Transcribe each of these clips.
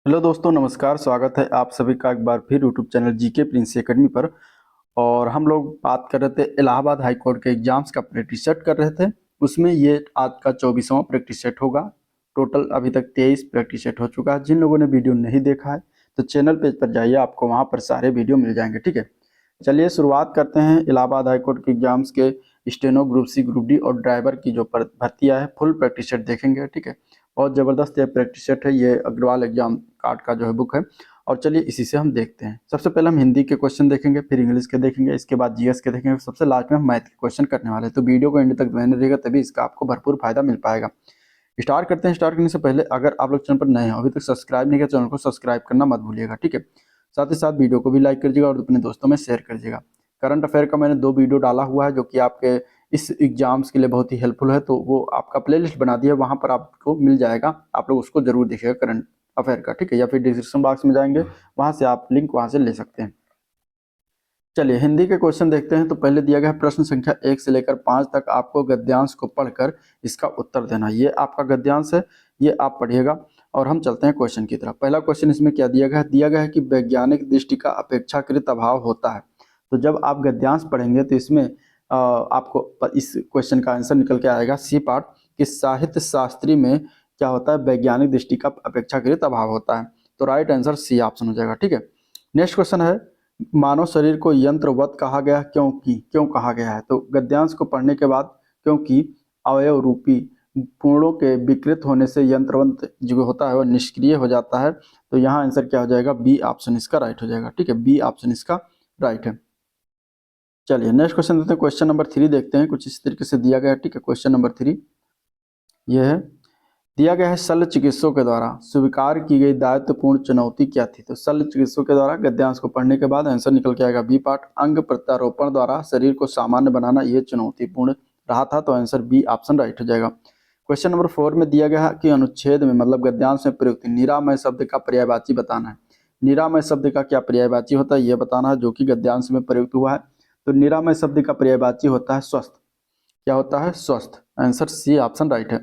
Hello दोस्तों, नमस्कार। स्वागत है आप सभी का एक बार फिर YouTube channel GK Prince academy पर। और हम लोग बात कर रहे थे इलाहाबाद हाई कोर्ट के एग्जाम्स का प्रैक्टिस सेट कर रहे थे। उसमें ये आज का 24वां प्रैक्टिस सेट होगा। टोटल अभी तक 23 प्रैक्टिस सेट हो चुका है। जिन लोगों ने वीडियो नहीं देखा है तो चैनल पेज पर जाइए, आपको वहाँ पर सारे वीडियो मिल जाएंगे। ठीक है, चलिए शुरुआत करते हैं। इलाहाबाद हाई कोर्ट के एग्जाम्स के steno, group C, group D और ड्राइवर की जो भर्तियां है, फुल प्रैक्टिस सेट देखेंगे। ठीक है, बहुत ज़बरदस्त ये प्रैक्टिस सेट है। ये अग्रवाल एग्जाम कार्ड का जो है बुक है। और चलिए इसी से हम देखते हैं। सबसे पहले हम हिंदी के क्वेश्चन देखेंगे, फिर इंग्लिश के देखेंगे, इसके बाद जीएस के देखेंगे, सबसे लास्ट में हम मैथ के क्वेश्चन करने वाले हैं। तो वीडियो को एंड तक बने रहिएगा, तभी इसका आपको भरपूर फायदा मिल पाएगा। स्टार्ट करते हैं। स्टार्ट करने से पहले अगर आप लोग चैनल पर नए हैं, अभी तक सब्सक्राइब नहीं किया, चैनल को सब्सक्राइब करना मत भूलिएगा। ठीक है, साथ ही साथ वीडियो को भी लाइक करिएगा और अपने दोस्तों में शेयर करिएगा। करंट अफेयर का मैंने 2 वीडियो डाला हुआ है जो कि आपके इस एग्जाम्स के लिए बहुत ही हेल्पफुल है। तो वो आपका प्लेलिस्ट बना दिया, वहाँ पर आपको मिल जाएगा। आप लोग उसको जरूर देखिएगा करंट अफेयर का। ठीक है, या फिर डिस्क्रिप्शन बॉक्स में जाएंगे, वहाँ से आप लिंक वहाँ से ले सकते हैं। चलिए हिंदी के क्वेश्चन देखते हैं। तो पहले दिया गया है प्रश्न संख्या 1 से लेकर 5 तक आपको गद्यांश को पढ़कर इसका उत्तर देना। ये आपका गद्यांश है, ये आप पढ़िएगा। और हम चलते हैं क्वेश्चन की तरफ। पहला क्वेश्चन इसमें क्या दिया गया है? दिया गया है कि वैज्ञानिक दृष्टि का अपेक्षाकृत अभाव होता है। तो जब आप गद्यांश पढ़ेंगे तो इसमें आपको इस क्वेश्चन का आंसर निकल के आएगा सी पार्ट, कि साहित्य शास्त्री में क्या होता है? वैज्ञानिक दृष्टि का अपेक्षाकृत अभाव होता है। तो राइट आंसर सी ऑप्शन हो जाएगा। ठीक है, नेक्स्ट क्वेश्चन है, मानव शरीर को यंत्रवत कहा गया क्यों कहा गया है? तो गद्यांश को पढ़ने के बाद, क्योंकि अवयव रूपी पूर्णों के विकृत होने से यंत्रवत जो होता है वह निष्क्रिय हो जाता है। तो यहाँ आंसर क्या हो जाएगा? बी ऑप्शन इसका राइट हो जाएगा। ठीक है, बी ऑप्शन इसका राइट है। चलिए नेक्स्ट क्वेश्चन देखते हैं। क्वेश्चन नंबर 3 देखते हैं। कुछ इस तरीके से दिया गया है। ठीक है, क्वेश्चन नंबर 3 ये है, दिया गया है शल्य चिकित्सकों के द्वारा स्वीकार की गई दायित्वपूर्ण चुनौती क्या थी? तो शल्य चिकित्सकों के द्वारा गद्यांश को पढ़ने के बाद आंसर निकल के आएगा बी पार्ट, अंग प्रत्यारोपण द्वारा शरीर को सामान्य बनाना ये चुनौतीपूर्ण रहा था। तो आंसर बी ऑप्शन राइट हो जाएगा। क्वेश्चन नंबर 4 में दिया गया है कि अनुच्छेद में मतलब गद्यांश में प्रयुक्त निरामय शब्द का पर्यायवाची बताना है। निरामय शब्द का क्या पर्यायवाची होता है यह बताना है, जो कि गद्यांश में प्रयुक्त हुआ है। तो निरामय शब्द का पर्यायवाची होता है स्वस्थ। क्या होता है? स्वस्थ। आंसर सी ऑप्शन राइट है।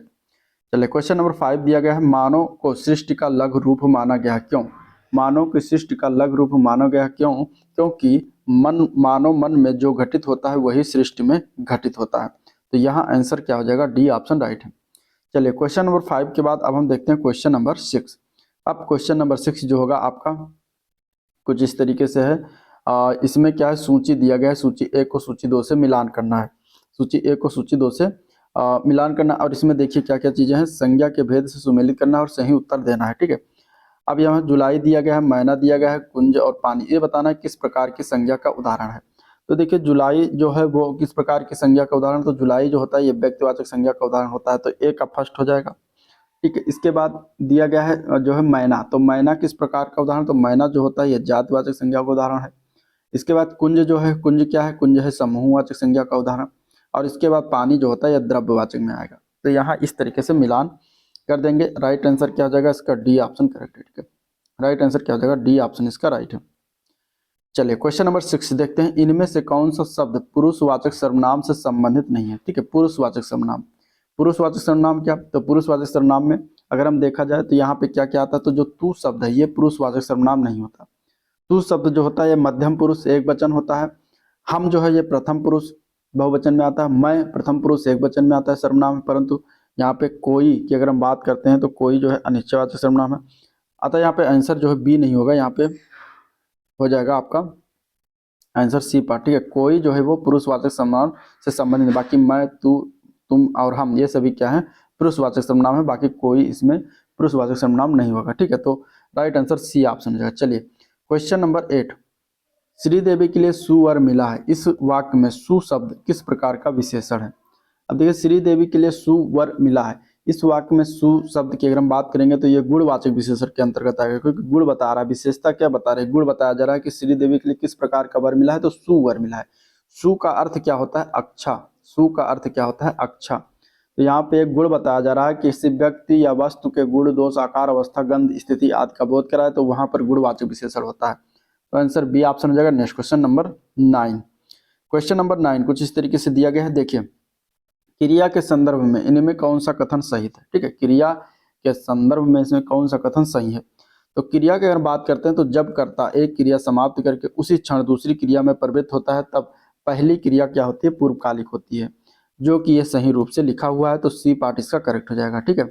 चलिए क्वेश्चन नंबर 5 दिया गया है, मानव को सृष्टि का लघु रूप माना गया क्यों? मानव की सृष्टि का लघु रूप माना गया क्यों? क्योंकि मानव मन में जो घटित होता है वही सृष्टि में घटित होता है। तो यहाँ आंसर क्या हो जाएगा? डी ऑप्शन राइट है। चलिए क्वेश्चन नंबर 5 के बाद अब हम देखते हैं क्वेश्चन नंबर 6। अब क्वेश्चन नंबर 6 जो होगा आपका कुछ इस तरीके से है। इसमें क्या है? सूची दिया गया है, सूची 1 को सूची 2 से मिलान करना है। सूची 1 को सूची 2 से मिलान करना। और इसमें देखिए क्या क्या चीजें हैं, संज्ञा के भेद से सुमेलित करना और सही उत्तर देना है। ठीक है, अब यहाँ जुलाई दिया गया है, महीना दिया गया है, कुंज और पानी, ये बताना है किस प्रकार की संज्ञा का उदाहरण है। तो देखिए जुलाई जो है वो किस प्रकार की संज्ञा का उदाहरण, तो जुलाई जो होता है ये व्यक्तिवाचक संज्ञा का उदाहरण होता है। तो ए का फर्स्ट हो जाएगा। ठीक है, इसके बाद दिया गया है जो है मैना, तो मैना किस प्रकार का उदाहरण, तो मैना जो होता है ये जातिवाचक संज्ञा का उदाहरण है। इसके बाद कुंज जो है, कुंज क्या है? कुंज है समूहवाचक संज्ञा का उदाहरण। और इसके बाद पानी जो होता है यह द्रव्यवाचक में आएगा। तो यहाँ इस तरीके से मिलान कर देंगे। राइट आंसर क्या हो जाएगा? इसका डी ऑप्शन करेक्ट है। ठीक है, राइट आंसर क्या हो जाएगा? डी ऑप्शन इसका राइट है। चलिए क्वेश्चन नंबर 6 देखते हैं, इनमें से कौन सा शब्द पुरुषवाचक सर्वनाम से संबंधित नहीं है? ठीक है, पुरुषवाचक सर्वनाम। पुरुषवाचक सर्वनाम क्या? तो पुरुषवाचक सर्वनाम में अगर हम देखा जाए तो यहाँ पे क्या क्या आता है, तो जो तू शब्द है ये पुरुषवाचक सर्वनाम नहीं होता। तू शब्द जो होता है ये मध्यम पुरुष एक वचन होता है। हम जो है ये प्रथम पुरुष बहुवचन में आता है। मैं प्रथम पुरुष एक वचन में आता है सर्वनाम। परंतु यहाँ पे कोई की अगर हम बात करते हैं तो कोई जो है अनिश्चयवाचक सर्वनाम है। अतः यहाँ पे आंसर जो है बी नहीं होगा, यहाँ पे हो जाएगा आपका आंसर सी पार्ट। ठीक है, कोई जो है वो पुरुषवाचक सर्वनाम से संबंधित है। बाकी मैं, तू, तुम और हम ये सभी क्या है? पुरुषवाचक सर्वनाम है। बाकी कोई इसमें पुरुषवाचक सर्वनाम नहीं होगा। ठीक है, तो राइट आंसर सी ऑप्शन हो जाएगा। चलिए क्वेश्चन नंबर 8, श्रीदेवी के लिए सुवर मिला है, इस वाक्य में सु शब्द किस प्रकार का विशेषण है? अब देखिए श्रीदेवी के लिए सुवर मिला है, इस वाक्य में सु शब्द की अगर हम बात करेंगे तो ये गुणवाचक विशेषण के अंतर्गत आएगा, क्योंकि गुण बता रहा है। विशेषता क्या बता रहे हैं? गुण बताया जा रहा है कि श्रीदेवी के लिए किस प्रकार का वर मिला है, तो सुवर मिला है। सु का अर्थ क्या होता है? अच्छा। सु का अर्थ क्या होता है? अच्छा। तो यहाँ पे एक गुण बताया जा रहा है कि किसी व्यक्ति या वस्तु के गुण, दोष, आकार, अवस्था, गंध, स्थिति आदि का बोध कराए, तो वहां पर गुणवाचक विशेषण होता है। तो आंसर बी ऑप्शन हो जाएगा। Next question number 9। Question number 9 कुछ इस तरीके से दिया गया है। देखिए क्रिया के संदर्भ में इनमें कौन सा कथन सही है? ठीक है, क्रिया के संदर्भ में इसमें कौन सा कथन सही है? तो क्रिया की अगर बात करते हैं तो जब कर्ता एक क्रिया समाप्त करके उसी क्षण दूसरी क्रिया में प्रवृत्त होता है तब पहली क्रिया क्या होती है, पूर्वकालिक होती है, जो कि ये सही रूप से लिखा हुआ है। तो सी पार्ट इसका करेक्ट हो जाएगा, ठीक है।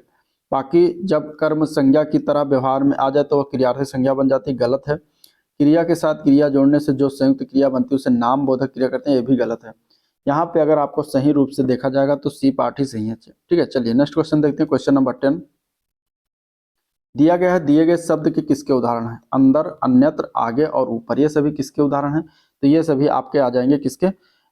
बाकी जब कर्म संज्ञा की तरह व्यवहार में आ जाए तो वह क्रियार्थी संज्ञा बन जाती है, गलत है। क्रिया के साथ क्रिया जोड़ने से जो संयुक्त क्रिया बनती है उसे नाम बोधक क्रिया कहते हैं, ये भी गलत है। यहाँ पे अगर आपको सही रूप से देखा जाएगा तो सी पार्ट ही सही है, ठीक है। चलिए नेक्स्ट क्वेश्चन देखते हैं, क्वेश्चन नंबर 10 दिया गया है, दिए गए शब्द के किसके उदाहरण हैं, अंदर, अन्यत्र, आगे और ऊपर, ये सभी किसके उदाहरण हैं, तो ये सभी आपके आ जाएंगे किसके,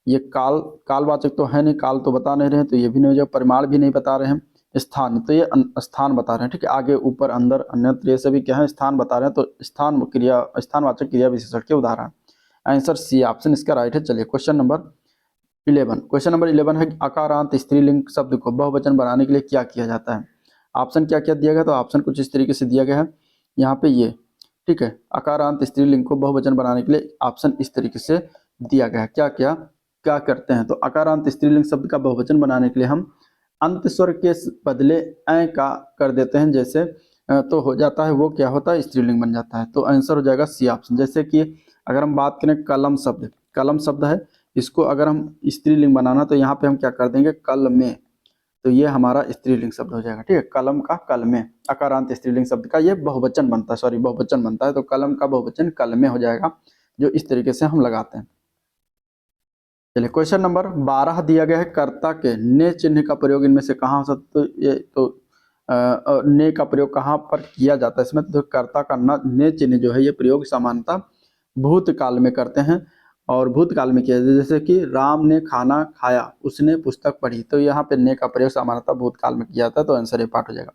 ये कालवाचक तो है नहीं, काल तो बता नहीं रहे, तो ये भी नहीं हो जाएगा, परिमाण भी नहीं बता रहे हैं, स्थान तो ये स्थान बता रहे हैं, ठीक है। आगे, ऊपर, अंदर, अन्यत्र, ये सभी क्या है, स्थान बता रहे हैं, तो स्थान क्रिया, स्थानवाचक क्रिया विशेषण के उदाहरण। आंसर सी ऑप्शन इसका राइट है। चलिए क्वेश्चन नंबर 11, क्वेश्चन नंबर 11 है अकारांत स्त्रीलिंग शब्द को बहुवचन बनाने के लिए क्या किया जाता है। ऑप्शन क्या क्या दिया गया, तो ऑप्शन कुछ इस तरीके से दिया गया है यहाँ पे ये, ठीक है। अकारांत स्त्रीलिंग को बहुवचन बनाने के लिए ऑप्शन इस तरीके से दिया गया है। क्या क्या क्या करते हैं, तो अकारांत स्त्रीलिंग शब्द का बहुवचन बनाने के लिए हम अंत स्वर के बदले ऐ का कर देते हैं, जैसे तो हो जाता है वो क्या होता है, स्त्रीलिंग बन जाता है। तो आंसर हो जाएगा सी ऑप्शन। जैसे कि अगर हम बात करें कलम शब्द, कलम शब्द है, इसको अगर हम स्त्रीलिंग बनाना तो यहाँ पे हम क्या कर देंगे, कल में, तो ये हमारा स्त्रीलिंग शब्द हो जाएगा, ठीक है। कलम का कल में, अकारांत स्त्रीलिंग शब्द का ये बहुवचन बनता है, सॉरी बहुवचन बनता है, तो कलम का बहुवचन कल में हो जाएगा, जो इस तरीके से हम लगाते हैं। चलिए क्वेश्चन नंबर 12 दिया गया है कर्ता के ने चिन्ह का प्रयोग इनमें से कहाँ हो सकता है, तो ये तो ने का प्रयोग कहाँ पर किया जाता है इसमें, तो कर्ता का ने चिन्ह जो है ये प्रयोग सामान्यतः भूतकाल में करते हैं, और भूतकाल में किया जाता है। जैसे कि राम ने खाना खाया, उसने पुस्तक पढ़ी, तो यहाँ पे ने का प्रयोग सामान्यतः भूतकाल में किया जाता है, तो आंसर ये पार्ट हो जाएगा।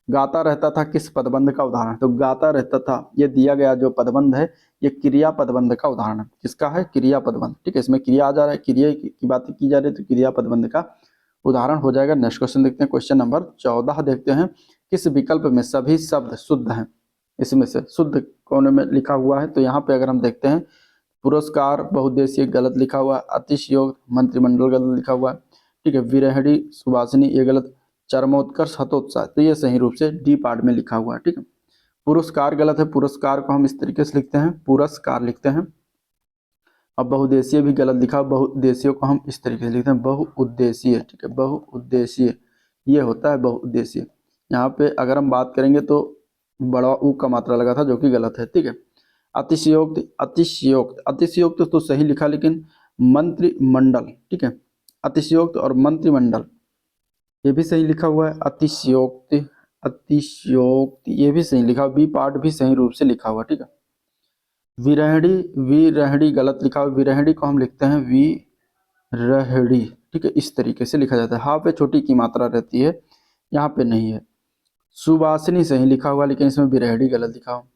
गाता रहता था किस पदबंध का उदाहरण, तो गाता रहता था ये दिया गया जो पदबंध है ये क्रिया पदबंध का उदाहरण है। किसका है, क्रिया पदबंध, ठीक है। इसमें क्रिया आ जा रहा है, क्रिया की बात की जा रही है, तो क्रिया पदबंध का उदाहरण हो जाएगा। नेक्स्ट क्वेश्चन देखते हैं, क्वेश्चन नंबर 14 देखते हैं, किस विकल्प में सभी शब्द शुद्ध हैं, इसमें से शुद्ध कोने में लिखा हुआ है, तो यहाँ पे अगर हम देखते हैं पुरस्कार बहुउद्देशीय गलत लिखा हुआ, अतिशयोग मंत्रिमंडल गलत लिखा हुआ है, ठीक है। विरहड़ी सुभाषिनी ये गलत, चरमोत्कर्ष हतोत्साह, तो ये सही रूप से डी पार्ट में लिखा हुआ है, ठीक है। पुरस्कार गलत है, पुरस्कार को हम इस तरीके से लिखते हैं, पुरस्कार लिखते हैं। अब बहुउद्देशीय भी गलत लिखा, बहुउद्देशीय को हम इस तरीके से लिखते हैं, बहुउद्देशीय, ठीक है, बहुउद्देशीय ये होता है बहुउद्देशीय। यहाँ पे अगर हम बात करेंगे तो बड़ा ऊ का मात्रा लगा था जो कि गलत है, ठीक है। अतिशयोक्त, अतिशयोक्त, अतिशयोक्त तो सही लिखा, लेकिन मंत्रिमंडल, ठीक है, अतिशयोक्त और मंत्रिमंडल ये भी सही लिखा हुआ है, अतिशयोक्त, अतिशयोक्त ये भी सही लिखा, बी पार्ट भी सही रूप से लिखा हुआ, ठीक है। विरहड़ी, विरहड़ी गलत लिखा हुआ, विरहड़ी को हम लिखते हैं विरहड़ी, ठीक है, इस तरीके से लिखा जाता है, हाँ पे छोटी की मात्रा रहती है, यहाँ पे नहीं है। सुवासिनी सही लिखा हुआ, लेकिन इसमें विरहड़ी गलत लिखा हुआ।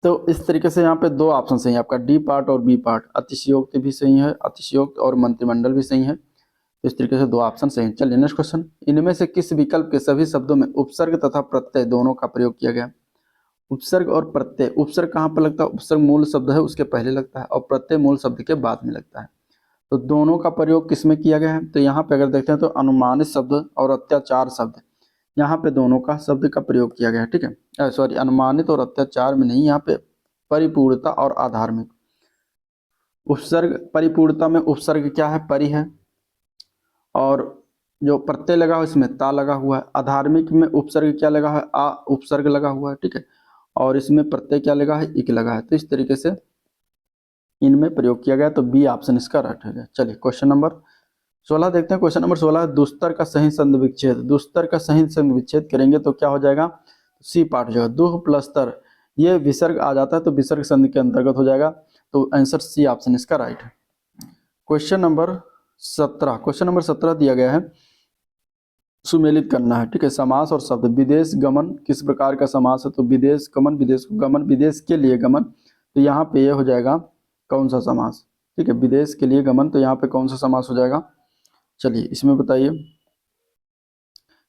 तो इस तरीके से यहाँ पे दो ऑप्शन सही है आपका, डी पार्ट और बी पार्ट, अतिशयोक्त भी सही है, अतिशयोक्त और मंत्रिमंडल भी सही है, तो इस तरीके से दो ऑप्शन सही है। चलिए नेक्स्ट क्वेश्चन, इनमें से किस विकल्प के सभी शब्दों में उपसर्ग तथा प्रत्यय दोनों का प्रयोग किया गया। उपसर्ग और प्रत्यय, उपसर्ग कहाँ पर लगता है, उपसर्ग मूल शब्द है उसके पहले लगता है, और प्रत्यय मूल शब्द के बाद में लगता है, तो दोनों का प्रयोग किसमें किया गया है, तो यहाँ पे अगर देखते हैं तो अनुमानित शब्द और अत्याचार शब्द, यहाँ पे दोनों का शब्द का प्रयोग किया गया है, ठीक है। सॉरी, अनुमानित और अत्याचार में नहीं, यहाँ पे परिपूर्णता और आधार्मिक। उपसर्ग, परिपूर्णता में उपसर्ग क्या है, परि है, और जो प्रत्यय लगा हुआ इसमें ता लगा हुआ है। अधार्मिक में उपसर्ग क्या लगा है, आ उपसर्ग लगा हुआ है, ठीक है, और इसमें प्रत्यय क्या लगा है, इक लगा है, तो इस तरीके से इनमें प्रयोग किया गया, तो बी ऑप्शन इसका राइट हो गया। चलिए क्वेश्चन नंबर 16 देखते हैं, क्वेश्चन नंबर 16 दुस्तर का सही संधि विच्छेद, दुस्तर का सही संधि विच्छेद करेंगे तो क्या हो जाएगा, सी पार्ट हो जाएगा, दुह प्लस तर, ये विसर्ग आ जाता है तो विसर्ग संधि के अंतर्गत हो जाएगा, तो आंसर सी ऑप्शन इसका राइट है। क्वेश्चन नंबर 17, क्वेश्चन नंबर 17 दिया गया है सुमेलित करना है, ठीक है, समास और शब्द। विदेश गमन किस प्रकार का समास है, तो विदेश गमन, विदेश को गमन, विदेश के लिए गमन, तो यहाँ पे ये हो जाएगा कौन सा समास, ठीक है, विदेश के लिए गमन, तो यहाँ पे कौन सा समास हो जाएगा, चलिए इसमें बताइए,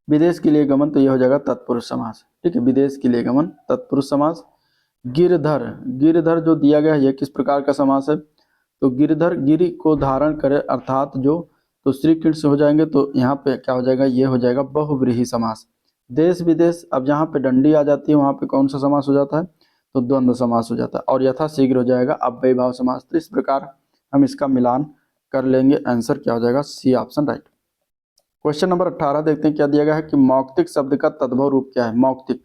विदेश के लिए गमन, तो ये हो जाएगा तत्पुरुष समास, ठीक है, विदेश के लिए गमन तत्पुरुष समास। गिरधर, गिरधर जो दिया गया है ये किस प्रकार का समास है, तो गिरधर गिरि को धारण करे अर्थात जो, तो श्री कृष्ण से हो जाएंगे, तो यहाँ पे क्या हो जाएगा, ये हो जाएगा बहुव्रीहि समास, देश विदेश, अब जहाँ पे डंडी आ जाती है वहाँ पे कौन सा समास हो जाता है, तो द्वंद्व समास हो जाता है। और यथा शीघ्र हो जाएगा अव्ययीभाव समास। तो इस प्रकार हम इसका मिलान कर लेंगे, आंसर क्या हो जाएगा, C option right. Question number 18 देखते हैं क्या दिया गया है कि मौक्तिक शब्द का तद्भव रूप क्या है। मौक्तिक,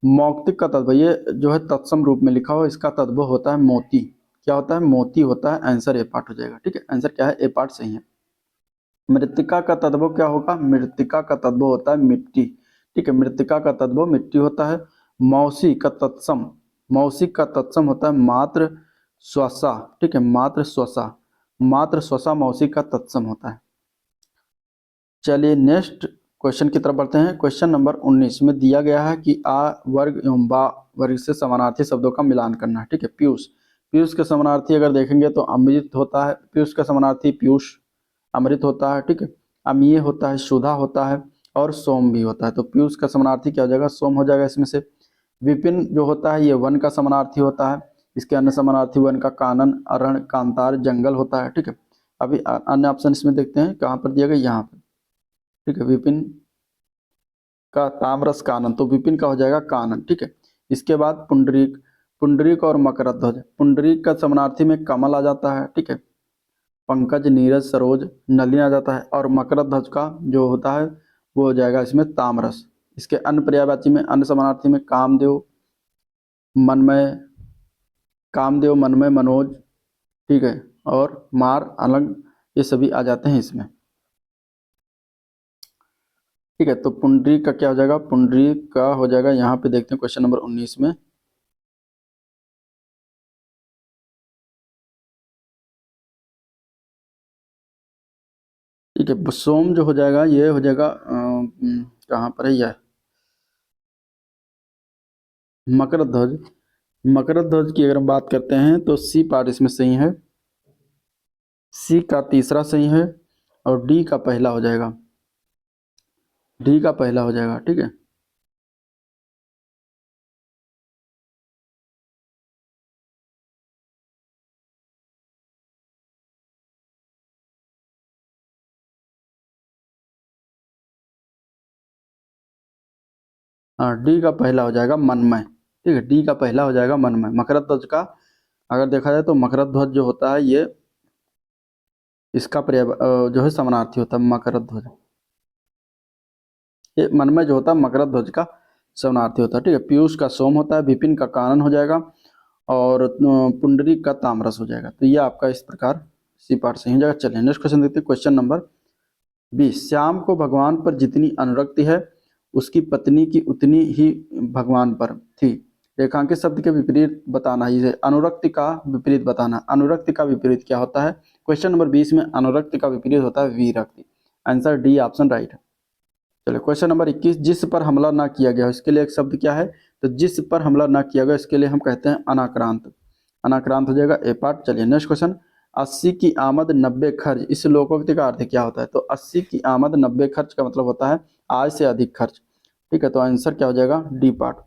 मौक्तिक का तद्भव, ये जो है तत्सम रूप में लिखा हो, इसका तद्भव होता है मोती। क्या होता है, मोती होता है। आंसर ए पार्ट हो जाएगा। ठीक है, आंसर क्या है, ए पार्ट सही है। मृत्तिका का तद्भव क्या होगा, मृत्तिका का तद्भव होता है मिट्टी। ठीक है, मृत्तिका का तद्भव मिट्टी होता है। मौसी का तत्सम, मौसिक का तत्सम होता है मात्र स्वसा। ठीक है, मात्र स्वसा, मात्र स्वसा मौसिक का तत्सम होता है। चलिए नेक्स्ट क्वेश्चन की तरफ बढ़ते हैं। क्वेश्चन नंबर 19 में दिया गया है कि आ वर्ग एवं बा वर्ग से समानार्थी शब्दों का मिलान करना है। ठीक है, पीयूष, पीयूष के समानार्थी अगर देखेंगे तो अमृत होता है। पीयूष का समानार्थी पीयूष अमृत होता है। ठीक है, अमीय होता है, सुधा होता है और सोम भी होता है। तो पीयूष का समानार्थी क्या हो जाएगा, सोम हो जाएगा इसमें से। विपिन जो होता है ये वन का समानार्थी होता है। इसके अन्य समानार्थी वन का कानन, अरण, कांतार, जंगल होता है। ठीक है, अभी अन्य ऑप्शन इसमें देखते हैं कहाँ पर दिया गया, यहाँ पर। ठीक है, विपिन का ताम्रस कानन, तो विपिन का हो जाएगा कानन। ठीक है, इसके बाद पुंडरीक, पुंडरीक और मकरध्वज ध्वज। पुंडरीक का समानार्थी में कमल आ जाता है। ठीक है, पंकज, नीरज, सरोज, नलिनी आ जाता है। और मकरध्वज का जो होता है वो हो जाएगा इसमें ताम्रस। इसके अन्य पर्यायवाची में, अन्य समानार्थी में कामदेव, मनमय, कामदेव, मनमय, मनोज। ठीक है, और मार, अलग, ये सभी आ जाते हैं इसमें। ठीक है, तो पुंडरीक का क्या हो जाएगा, पुंडरीक का हो जाएगा, यहाँ पे देखते हैं क्वेश्चन नंबर 19 में। ठीक है, सोम जो हो जाएगा ये हो जाएगा कहाँ पर है यह, मकर ध्वज। मकर ध्वज की अगर हम बात करते हैं तो सी पार्ट इसमें सही है, सी का तीसरा सही है और डी का पहला हो जाएगा, डी का पहला हो जाएगा। ठीक है, हाँ डी का पहला हो जाएगा मनमय। ठीक है, डी का पहला हो जाएगा मनमय। मकर ध्वज का अगर देखा जाए तो मकर ध्वज जो होता है ये इसका पर्याय जो है समानार्थी होता है मकर ध्वज। ये मनमय जो होता है मकर ध्वज का समानार्थी होता है। ठीक है, पीयूष का सोम होता है, विपिन का कानन हो जाएगा और पुंडरीक का ताम्रस हो जाएगा। तो ये आपका इस प्रकार सी पार्ट सही हो जाएगा। चलिए नेक्स्ट क्वेश्चन देखते हैं। क्वेश्चन नंबर 20, श्याम को भगवान पर जितनी अनुरक्ति है उसकी पत्नी की उतनी ही भगवान पर थी। रेखांकित शब्द के विपरीत बताना, इसे अनुरक्ति का विपरीत बताना। अनुरक्ति का विपरीत क्या होता है, क्वेश्चन नंबर 20 में अनुरक्ति का विपरीत होता है विरक्ति। आंसर डी ऑप्शन राइट है। चलिए क्वेश्चन नंबर 21, जिस पर हमला ना किया गया इसके लिए एक शब्द क्या है, तो जिस पर हमला ना किया गया इसके लिए हम कहते हैं अनाक्रांत। अनाक्रांत हो जाएगा ए पार्ट। चलिए नेक्स्ट क्वेश्चन, 80 की आमद 90 खर्च, इस लोकोक्ति का अर्थ क्या होता है, तो 80 की आमद 90 खर्च का मतलब होता है आय से अधिक खर्च। ठीक है, तो आंसर क्या हो जाएगा, D part.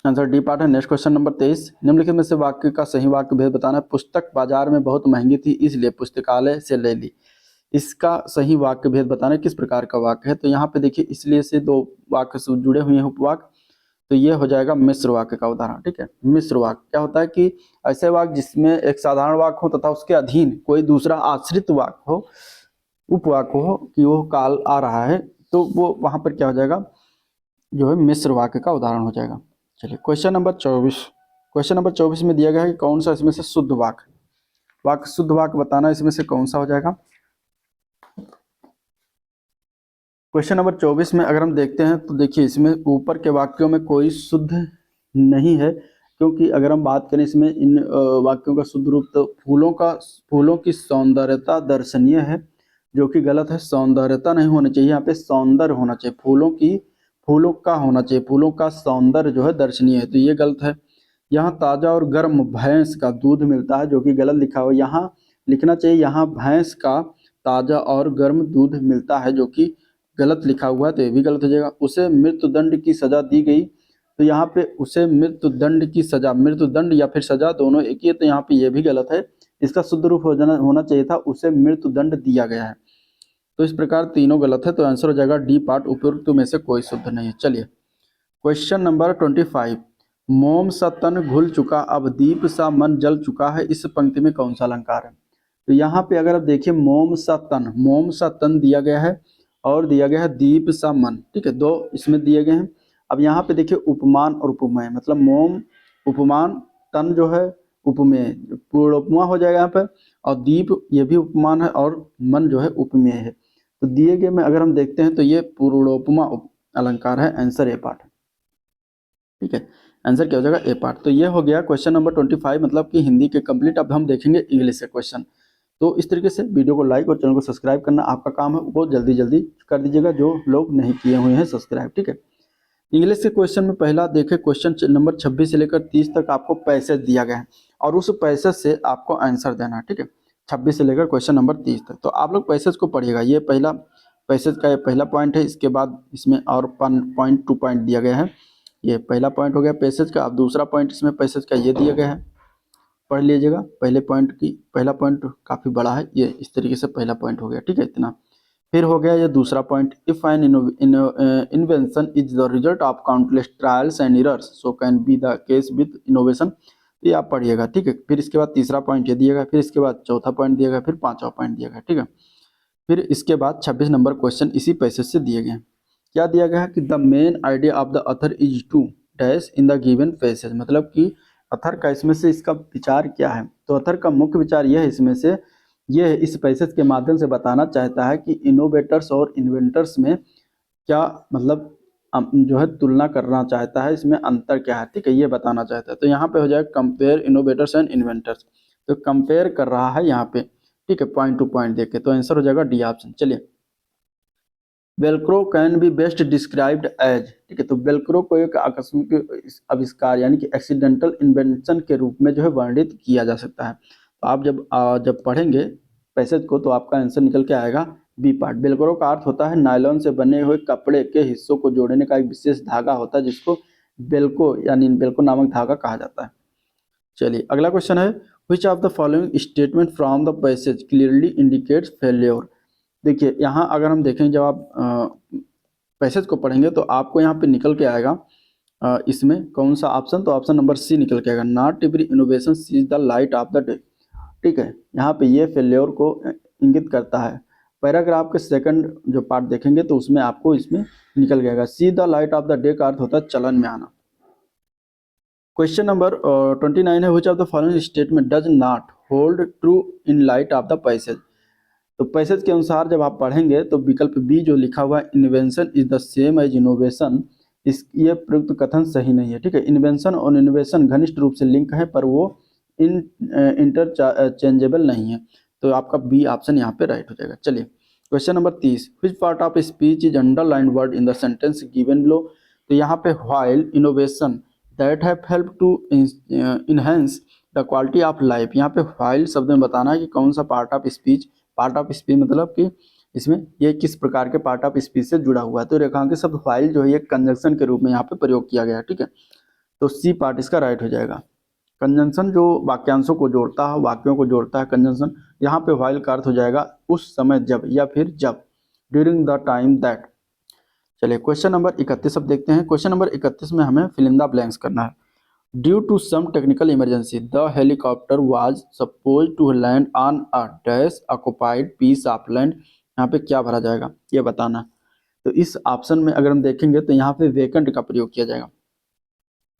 Answer D part है। नेक्स्ट क्वेश्चन नंबर 23, निम्नलिखित में से वाक्य का सही वाक्य भेद बताना है। पुस्तक बाजार में बहुत महंगी थी इसलिए पुस्तकालय से ले ली। इसका सही वाक्य भेद बताना किस प्रकार का वाक्य है, तो यहाँ पे देखिए इसलिए से दो वाक्य से जुड़े हुए हैं उपवाक्य, तो ये हो जाएगा मिश्र वाक्य का उदाहरण। ठीक है, मिश्र वाक्य क्या होता है कि ऐसे वाक्य जिसमें एक साधारण वाक्य हो तथा उसके अधीन कोई दूसरा आश्रित वाक्य हो, उपवाक्य हो कि वो काल आ रहा है, तो वो वहां पर क्या हो जाएगा, जो है मिश्र वाक्य का उदाहरण हो जाएगा। चलिए क्वेश्चन नंबर 24, क्वेश्चन नंबर 24 में दिया गया है कि कौन सा इसमें से शुद्ध वाक्य शुद्ध वाक्य बताना, इसमें से कौन सा हो जाएगा। क्वेश्चन नंबर 24 में अगर हम देखते हैं तो देखिए इसमें ऊपर के वाक्यों में कोई शुद्ध नहीं है, क्योंकि अगर हम बात करें इसमें इन वाक्यों का शुद्ध रूप, तो फूलों की सौंदर्यता दर्शनीय है, जो कि गलत है। सौंदर्यता नहीं होनी चाहिए, यहाँ पे सौंदर्य होना चाहिए। फूलों का होना चाहिए, फूलों का सौंदर्य जो है दर्शनीय है, तो ये गलत है। यहाँ ताजा और गर्म भैंस का दूध मिलता है, जो कि गलत लिखा हुआ। यहाँ लिखना चाहिए यहाँ भैंस का ताजा और गर्म दूध मिलता है, जो कि गलत लिखा हुआ है, तो ये भी गलत हो जाएगा। उसे मृत्युदंड की सजा दी गई, तो यहाँ पे उसे मृत्युदंड की सजा, मृत्युदंड या फिर सजा दोनों एक ही है, तो यहाँ पे ये भी गलत है। इसका शुद्ध रूप होना चाहिए था उसे मृत्युदंड दिया गया है। तो इस प्रकार तीनों गलत है, तो आंसर हो जाएगा डी पार्ट, उपयुक्त में से कोई शुद्ध नहीं है। चलिए क्वेश्चन नंबर 25, मोम सा तन घुल चुका अब दीप सा मन जल चुका है, इस पंक्ति में कौन सा अलंकार है? तो यहाँ पे अगर आप देखिए मोम सा तन दिया गया है और दिया गया है दीप सा मन, ठीक है, दो इसमें दिए गए हैं। अब यहाँ पे देखिए उपमान और उपमेय, मतलब मोम उपमान, तन जो है उपमेय, पूर्णोपमा हो जाएगा यहाँ पे, और दीप ये भी उपमान है और मन जो है उपमेय है। तो दिए गए में अगर हम देखते हैं तो ये पूर्णोपमा अलंकार है, आंसर ए पार्ट है। ठीक है, आंसर क्या हो जाएगा? A part. तो ये हो गया क्वेश्चन नंबर 25, मतलब कि हिंदी के कंप्लीट। अब हम देखेंगे इंग्लिश के क्वेश्चन। तो इस तरीके से वीडियो को लाइक और चैनल को सब्सक्राइब करना आपका काम है, वो जल्दी जल्दी कर दीजिएगा जो लोग नहीं किए हुए हैं सब्सक्राइब। ठीक है, इंग्लिश के क्वेश्चन में पहला देखें, क्वेश्चन नंबर 26 से लेकर 30 तक आपको पैसेज दिया गया है और उस पैसेज से आपको आंसर देना है। ठीक है, 26 से लेकर क्वेश्चन नंबर 30 तक। तो आप लोग पैसेज को पढ़िएगा, ये पहला पैसेज का ये पहला पॉइंट है। इसके बाद इसमें और पॉइंट 2 पॉइंट दिया गया है। ये पहला पॉइंट हो गया पैसेज का। अब दूसरा पॉइंट इसमें पैसेज का ये दिया गया है, पढ़ लीजिएगा। पहले पॉइंट की पहला पॉइंट काफ़ी बड़ा है, ये इस तरीके से पहला पॉइंट हो गया। ठीक है, इतना। फिर हो गया ये दूसरा point, if an invention is the result of countless trials and errors so can be the case with innovation. ये आप पढ़िएगा। ठीक है, फिर इसके बाद तीसरा पॉइंट ये दिएगा, फिर इसके बाद चौथा पॉइंट दिएगा, फिर पांचवा पॉइंट दिएगा। ठीक है, फिर इसके बाद 26 नंबर क्वेश्चन इसी पैसेज से दिए गए हैं। क्या दिया गया है कि the main idea of the author is to dash in the given passage, मतलब कि अथर का इसमें से इसका विचार क्या है? तो अथर का मुख्य विचार यह है इसमें से, ये इस पैसेज के माध्यम से बताना चाहता है कि इनोवेटर्स और इन्वेंटर्स में क्या मतलब जो है तुलना करना चाहता है, इसमें अंतर क्या है। ठीक है, ये बताना चाहता है। तो यहाँ पे हो जाएगा कंपेयर इनोवेटर्स एंड इन्वेंटर्स, तो कंपेयर कर रहा है यहाँ पे। ठीक है, पॉइंट टू पॉइंट देख के, तो आंसर हो जाएगा डी ऑप्शन। चलिए, velcro can be best described as, ठीक है, तो वेलक्रो को एक आकस्मिक आविष्कार यानी कि एक्सीडेंटल इन्वेंशन के रूप में जो है वर्णित किया जा सकता है। तो आप जब पढ़ेंगे पैसेज को तो आपका आंसर निकल के आएगा बी पार्ट। वेलक्रो का अर्थ होता है नायलॉन से बने हुए कपड़े के हिस्सों को जोड़ने का एक विशेष धागा होता है जिसको बेल्को यानी बेल्को नामक धागा कहा जाता है। चलिए अगला क्वेश्चन है, which of the following statement from the passage clearly indicates failure. देखिए यहाँ अगर हम देखें, जब आप पैसेज को पढ़ेंगे तो आपको यहाँ पे निकल के आएगा इसमें कौन सा ऑप्शन, तो ऑप्शन नंबर सी निकल के आएगा, not every innovation sees the light of the day. ठीक है, यहाँ पे ये फेल्योर को इंगित करता है। पैराग्राफ के सेकंड जो पार्ट देखेंगे तो उसमें आपको इसमें निकल गएगा, see the light of the day का अर्थ होता है चलन में आना। क्वेश्चन नंबर 29 है, which of the following statement does not hold true in light of the passage. तो पैसेज के अनुसार जब आप पढ़ेंगे तो विकल्प बी जो लिखा हुआ है invention is the same as innovation, इस ये प्रयुक्त कथन सही नहीं है। ठीक है, इन्वेंशन और इनोवेशन घनिष्ठ रूप से लिंक है पर वो इंटरचेंजेबल नहीं है। तो आपका बी ऑप्शन यहाँ पे राइट हो जाएगा। चलिए question number 30, which part of speech is underlined word in the sentence given below. तो यहाँ पे while innovation that have help to enhance the quality of life, यहाँ पे व्हाइल शब्द में बताना है कि कौन सा part of speech, part of speech मतलब कि इसमें ये किस प्रकार के पार्ट ऑफ स्पीच से जुड़ा हुआ है। तो रेखांकित शब्द व्हाइल जो है एक कंजंक्शन के रूप में यहाँ पे प्रयोग किया गया है। ठीक है, तो सी पार्ट इसका राइट हो जाएगा। कंजंक्शन जो वाक्यांशों को जोड़ता है, वाक्यों को जोड़ता है, कंजंक्शन, यहाँ पे व्हाइल का अर्थ हो जाएगा उस समय जब या फिर जब, ड्यूरिंग द टाइम दैट। चलिए क्वेश्चन नंबर 31 अब देखते हैं। क्वेश्चन नंबर 31 में हमें फिल इन द ब्लैंक्स करना है। Due to some technical emergency the helicopter was suppose to land on a dash occupied piece of land, यहाँ पे क्या भरा जाएगा ये बताना। तो इस ऑप्शन में अगर हम देखेंगे तो यहाँ पे वेकेंट का प्रयोग किया जाएगा,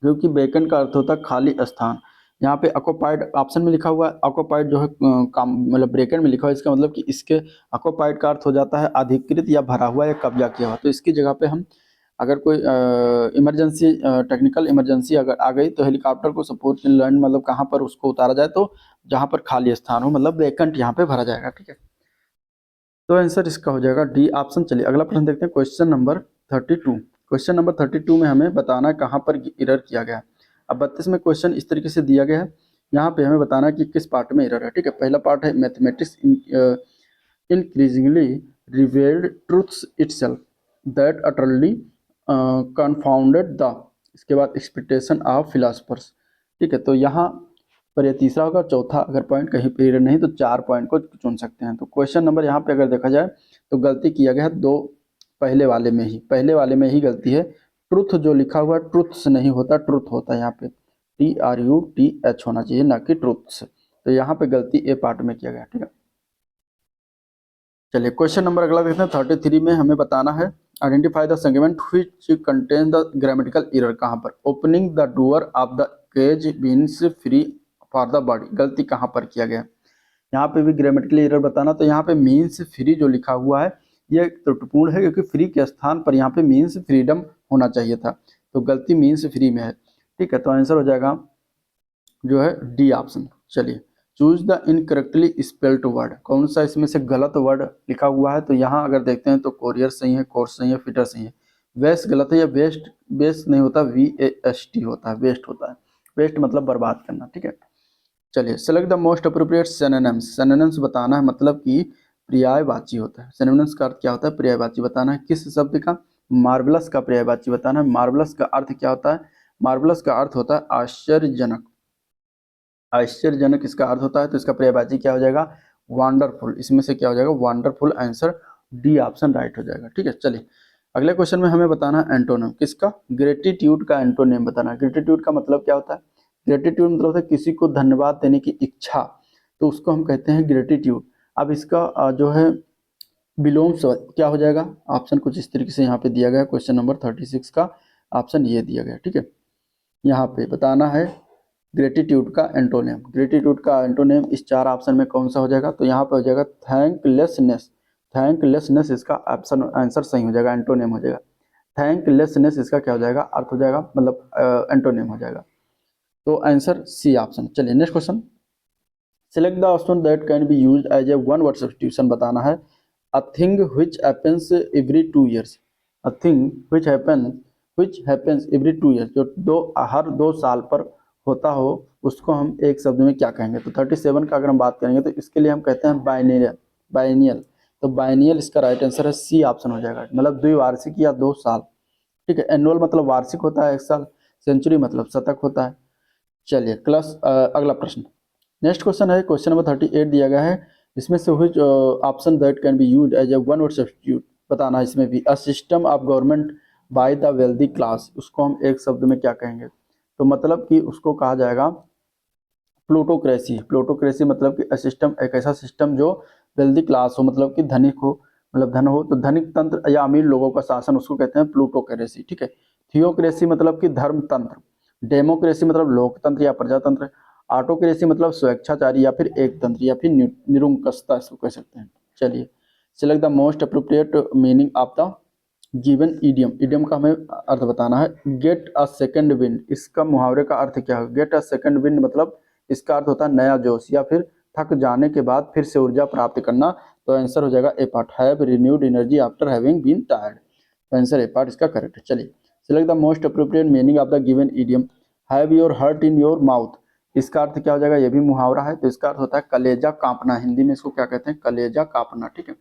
क्योंकि वेकेंट का अर्थ होता है खाली स्थान। यहाँ पे ऑक्युपाइड ऑप्शन में लिखा हुआ है, ऑक्युपाइड जो है काम मतलब ब्रैकेट में लिखा हुआ है, इसका मतलब कि इसके ऑक्युपाइड का अर्थ हो जाता है अधिकृत या भरा हुआ या कब्जा किया हुआ। तो इसकी जगह पे हम अगर कोई इमरजेंसी टेक्निकल इमरजेंसी अगर आ गई तो हेलीकॉप्टर को सपोर्ट लैंड मतलब कहाँ पर उसको उतारा जाए, तो जहाँ पर खाली स्थान हो मतलब वेकेंट यहाँ पे भरा जाएगा। ठीक है, तो आंसर इसका हो जाएगा डी ऑप्शन। चलिए अगला प्रश्न देखते हैं, क्वेश्चन नंबर 32। क्वेश्चन नंबर 32 में हमें बताना है कहाँ पर एरर किया गया है। अब 32 में क्वेश्चन इस तरीके से दिया गया है, यहाँ पे हमें बताना है कि किस पार्ट में एरर है। ठीक है, पहला पार्ट है mathematics increasingly revealed truths itself that utterly confounded the, इसके बाद एक्सपेक्टेशन ऑफ फिलोसफर्स। ठीक है, तो यहाँ पर ये तीसरा होगा। चौथा अगर पॉइंट कहीं पर एरर नहीं तो 4 पॉइंट को चुन सकते हैं। तो क्वेश्चन नंबर यहाँ पे अगर देखा जाए तो गलती किया गया है दो, पहले वाले में ही गलती है। ट्रुथ जो लिखा हुआ है ट्रुथ्स नहीं होता, ट्रुथ होता है, यहाँ पे TRUTH होना चाहिए, ना कि ट्रुथ्स। तो यहाँ पे गलती ए पार्ट में किया गया, ठीक है। चलिए क्वेश्चन नंबर अगला देखते हैं 33 में हमें बताना है identify the segment which contain the grammatical error. कहाँ पर? Opening the door of the cage means free for the body, गलती कहाँ पर किया गया? यहाँ पे भी ग्रामेटिकल एरर बताना। तो यहाँ पे मीन्स फ्री जो लिखा हुआ है ये त्रुटिपूर्ण है, क्योंकि फ्री के स्थान पर यहाँ पे मीन्स फ्रीडम होना चाहिए था, तो गलती मीन्स फ्री में है, ठीक है। तो आंसर हो जाएगा जो है डी ऑप्शन। चलिए choose the incorrectly spelled word, कौन सा इसमें से गलत वर्ड लिखा हुआ है? तो यहाँ अगर देखते हैं तो कोरियर सही है, कोर्स सही है, फिटर सही है। वेस्ट गलत है, या वेस्ट वेस्ट नहीं होता, VAST होता है, वेस्ट होता है। वेस्ट मतलब बर्बाद करना, ठीक है। चलिए select the most appropriate synonyms, synonyms बताना है, मतलब कि पर्यायवाची होता है। सिनोनिम्स का अर्थ क्या होता है? पर्यायवाची बताना है। किस शब्द का? मार्वलस का पर्यायवाची बताना है। मार्वलस का अर्थ क्या होता है? मार्वलस का अर्थ होता है आश्चर्यजनक। आश्चर्यजनक इसका अर्थ होता है, तो इसका पर्यायवाची क्या हो जाएगा? वंडरफुल। इसमें से क्या हो जाएगा? Wonderful. Answer D option right हो जाएगा, ठीक है। चलिए अगले क्वेश्चन में हमें बताना है एंटोनिम, किसका? ग्रेटिट्यूड का एंटोनिम बताना है। ग्रेटिट्यूड का मतलब क्या होता है? ग्रेटिट्यूड मतलब होता है किसी को धन्यवाद देने की इच्छा, तो उसको हम कहते हैं ग्रेटिट्यूड। अब इसका जो है विलोम क्या हो जाएगा? ऑप्शन कुछ इस तरीके से यहाँ पे दिया गया, क्वेश्चन नंबर 36 का ऑप्शन ये दिया गया, ठीक है। यहाँ पे बताना है ग्रेटिट्यूड का एंटोनिम। ग्रेटिट्यूड का एंटोनिम इस चार ऑप्शन में कौन सा हो जाएगा? तो यहाँ पे हो जाएगा थैंकलेसनेस। थैंकलेसनेस इसका ऑप्शन आंसर सही हो जाएगा, एंटोनिम हो जाएगा। थैंकलेसनेस इसका क्या हो जाएगा? अर्थ हो जाएगा, मतलब एंटोनिम हो जाएगा। तो आंसर सी ऑप्शन। चलिए next question, select the option that can be used as a one word substitution बताना है। A thing which happens every 2 years, a thing which happens every 2 years, जो हर 2 साल पर होता हो, उसको हम एक शब्द में क्या कहेंगे? तो 37 का अगर हम बात करेंगे तो इसके लिए हम कहते हैं बाइनियल। बाइनियल, तो बाइनियल इसका राइट आंसर है सी ऑप्शन हो जाएगा, मतलब द्विवार्षिक या 2 साल, ठीक है। एनुअल मतलब वार्षिक होता है 1 साल, सेंचुरी मतलब शतक होता है। चलिए अगला प्रश्न, नेक्स्ट क्वेश्चन है क्वेश्चन नंबर 38 दिया गया है। इसमें से which option that can be used as a one word substitute बताना है। इसमें भी a system of government by the wealthy class, उसको हम एक शब्द में क्या कहेंगे? तो मतलब कि उसको कहा जाएगा प्लूटोक्रेसी। प्लूटोक्रेसी मतलब कि सिस्टम, एक ऐसा सिस्टम जो वेल्दी क्लास हो, मतलब कि धनिक हो, मतलब धन हो, तो धनिक तंत्र या अमीर लोगों का शासन, उसको कहते हैं प्लूटोक्रेसी, ठीक है। थियोक्रेसी मतलब कि धर्म तंत्र, डेमोक्रेसी मतलब लोकतंत्र या प्रजातंत्र, ऑटोक्रेसी मतलब स्वेच्छाचारी या फिर एक तंत्र या फिर निरंकुशता, इसको कह सकते हैं। चलिए select the most appropriate meaning of the given idiom. Idiom का हमें अर्थ बताना है। गेट अ सेकंड विंड, इसका मुहावरे का अर्थ क्या है? गेट अ सेकंड विंड मतलब इसका अर्थ होता है नया जोश, या फिर थक जाने के बाद फिर से ऊर्जा प्राप्त करना। तो आंसर हो जाएगा A part, have renewed energy after having been tired. तो आंसर ए पार्ट इसका करेक्ट है। चलिए select the most appropriate meaning of the given idiom. Have your heart in your mouth, इसका अर्थ क्या हो जाएगा? ये भी मुहावरा है, तो इसका अर्थ होता है कलेजा कांपना। हिंदी में इसको क्या कहते हैं? कलेजा कांपना, ठीक है।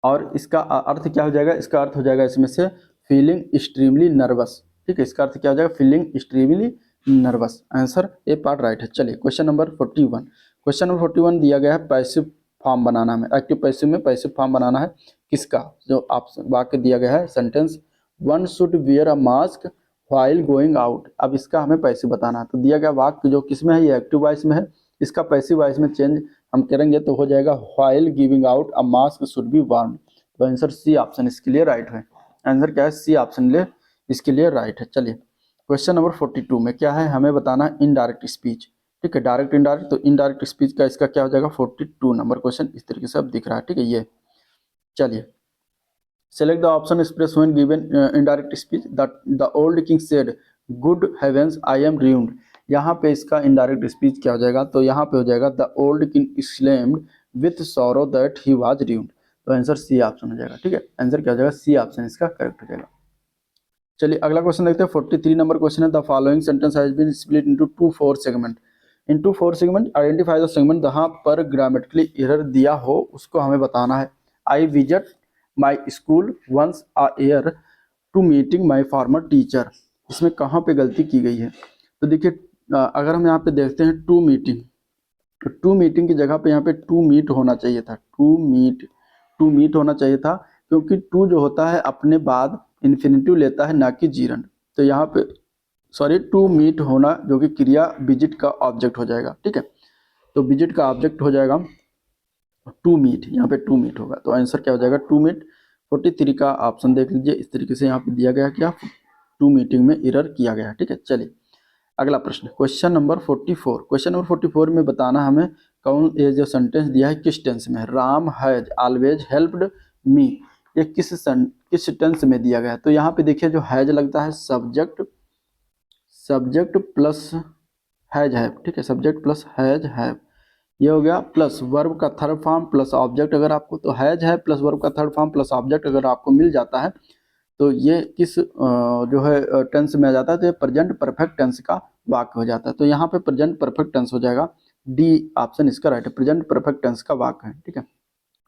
और इसका अर्थ क्या हो जाएगा? इसका अर्थ हो जाएगा इसमें से फीलिंग एक्सट्रीमली नर्वस, ठीक है। इसका अर्थ क्या हो जाएगा? Feeling extremely nervous. Answer A part right है। चलिए क्वेश्चन नंबर 41, क्वेश्चन नंबर 41 दिया गया है पैसिव फॉर्म बनाना है। एक्टिव पैसिव में पैसिव फॉर्म बनाना है किसका? जो आप वाक्य दिया गया है sentence, one should wear a mask while going out. अब इसका हमें पैसिव बताना है। तो दिया गया वाक्य जो किसमें है? ये एक्टिव वॉइस में है, इसका पैसिव वॉइस में चेंज हम करेंगे तो हो जाएगा while giving out a mask should be worn. तो आंसर सी ऑप्शन इसके लिए राइट है। आंसर क्या है? सी ऑप्शन ले इसके लिए राइट है। चलिए क्वेश्चन नंबर 42 में क्या है? हमें बताना है इनडायरेक्ट स्पीच, ठीक है। डायरेक्ट इनडायरेक्ट, तो इनडायरेक्ट स्पीच का इसका क्या हो जाएगा? 42 नंबर क्वेश्चन इस तरीके से अब दिख रहा है, ठीक है। ये चलिए select the option express when given indirect speech. The old king said good heavens I am ruined. यहाँ पे इसका इनडायरेक्ट स्पीच क्या हो जाएगा? तो यहाँ पे हो जाएगा the old king exclaimed with sorrow that he was ruined. तो आंसर सी ऑप्शन हो जाएगा, ठीक है। आंसर क्या हो जाएगा? सी ऑप्शन इसका करेक्ट हो जाएगा। चलिए अगला क्वेश्चन देखते हैं 43 नंबर क्वेश्चन है the following sentence has been split into 2 4 segment. Into 4 segment identify the segment जहां पर ग्रामेटिकली एरर दिया हो, उसको हमें बताना है। I visit my school once a year to meeting my former teacher, इसमें कहाँ पे गलती की गई है? तो देखिए अगर हम यहाँ पे देखते हैं टू मीटिंग की जगह पे यहाँ पे टू मीट होना चाहिए था। टू मीट, टू मीट होना चाहिए था, क्योंकि टू जो होता है अपने बाद इन्फिनिटिव लेता है, ना कि जीरंड। तो यहाँ पे सॉरी टू मीट होना जो कि क्रिया विजिट का ऑब्जेक्ट हो जाएगा। ठीक है, तो विजिट का ऑब्जेक्ट हो जाएगा टू मीट, यहाँ पे टू मीट होगा, तो आंसर क्या हो जाएगा टू मीट। 43 का ऑप्शन देख लीजिए, इस तरीके से यहाँ पे दिया गया क्या टू मीटिंग में एरर किया गया। ठीक है, चलिए अगला प्रश्न, क्वेश्चन नंबर 44। क्वेश्चन नंबर 44 में बताना हमें कौन ये जो सेंटेंस दिया है किस टेंस में है। Ram has always helped me, ये किस टेंस में दिया गया है। तो यहाँ पे देखिए जो हैज लगता है सब्जेक्ट प्लस हैज हैव। ठीक है, सब्जेक्ट प्लस हैज हैव, ये हो गया, प्लस वर्ब का थर्ड फॉर्म प्लस ऑब्जेक्ट अगर आपको, तो हैज है प्लस वर्ब का थर्ड फॉर्म प्लस ऑब्जेक्ट अगर आपको मिल जाता है तो ये किस जो है टेंस में आ जाता है, तो ये प्रेजेंट परफेक्ट टेंस का वाक्य हो जाता है। तो यहाँ पे प्रेजेंट परफेक्ट टेंस हो जाएगा, डी ऑप्शन इसका राइट है, प्रेजेंट परफेक्ट टेंस का वाक्य है। ठीक है,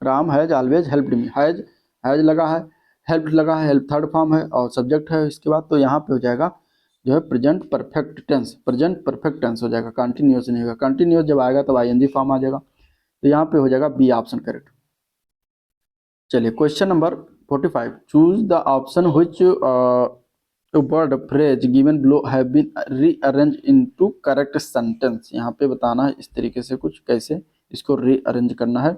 Ram has always helped me, has लगा है, हेल्प लगा है, हेल्प थर्ड फॉर्म है और सब्जेक्ट है इसके बाद, तो यहाँ पे हो जाएगा जो है प्रेजेंट परफेक्ट टेंस हो जाएगा, कंटिन्यूस नहीं होगा। कंटिन्यूस जब आएगा तब आईएनजी फॉर्म आ जाएगा, तो यहाँ पे हो जाएगा बी ऑप्शन करेक्ट। चलिए question number 45, choose the option which word phrase given below have been rearrange into correct sentence. यहाँ पे बताना है इस तरीके से कुछ कैसे इसको रीअरेंज करना है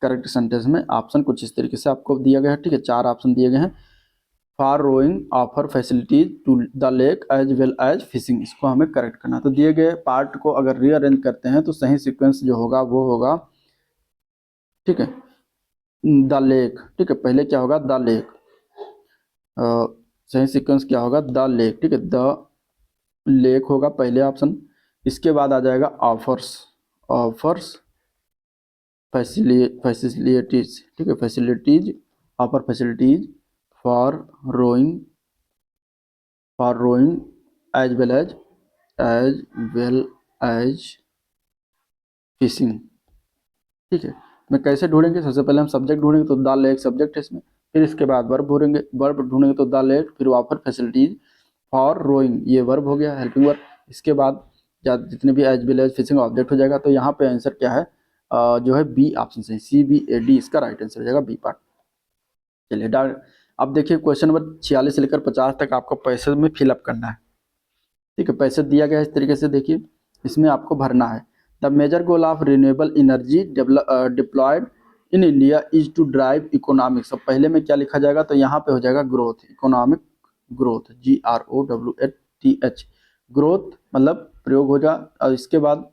करेक्ट सेंटेंस में। ऑप्शन कुछ इस तरीके से आपको दिया गया है। ठीक है, 4 ऑप्शन दिए गए हैं। For rowing offer facilities to the lake as well as fishing, इसको हमें करेक्ट करना। तो दिए गए पार्ट को अगर रीअरेंज करते हैं तो सही सीक्वेंस जो होगा वो होगा, ठीक है, द लेक। ठीक है, पहले क्या होगा द लेक, सही सीक्वेंस क्या होगा द लेक। ठीक है, द लेक होगा पहले ऑप्शन, इसके बाद आ जाएगा ऑफर्स फैसिलिटीज। ठीक है, facilities, offer facilities for rowing as well as fishing. ठीक है, मैं कैसे ढूंढेंगे, सबसे पहले हम सब्जेक्ट ढूंढेंगे तो द लेक सब्जेक्ट है इसमें, फिर इसके बाद वर्ब ढूंढेंगे तो द लेक, फिर ऑफर फैसिलिटीज फॉर रोइंग, ये वर्ब हो गया हेल्पिंग वर्ब, इसके बाद जितने भी as well as fishing object हो जाएगा। तो यहाँ पे आंसर क्या है जो है बी ऑप्शन से, CBAD इसका राइट आंसर हो जाएगा, बी पार्ट। चलिए अब देखिए क्वेश्चन नंबर 46 से लेकर 50 तक आपको पैसे में फिलअप करना है। ठीक है, पैसे दिया गया है इस तरीके से, देखिए इसमें आपको भरना है। The major goal of renewable energy deployed in India is to drive economics. अब पहले में क्या लिखा जाएगा, तो यहाँ पे हो जाएगा growth, economic growth, GROWTH, growth मतलब प्रयोग होगा, और इसके बाद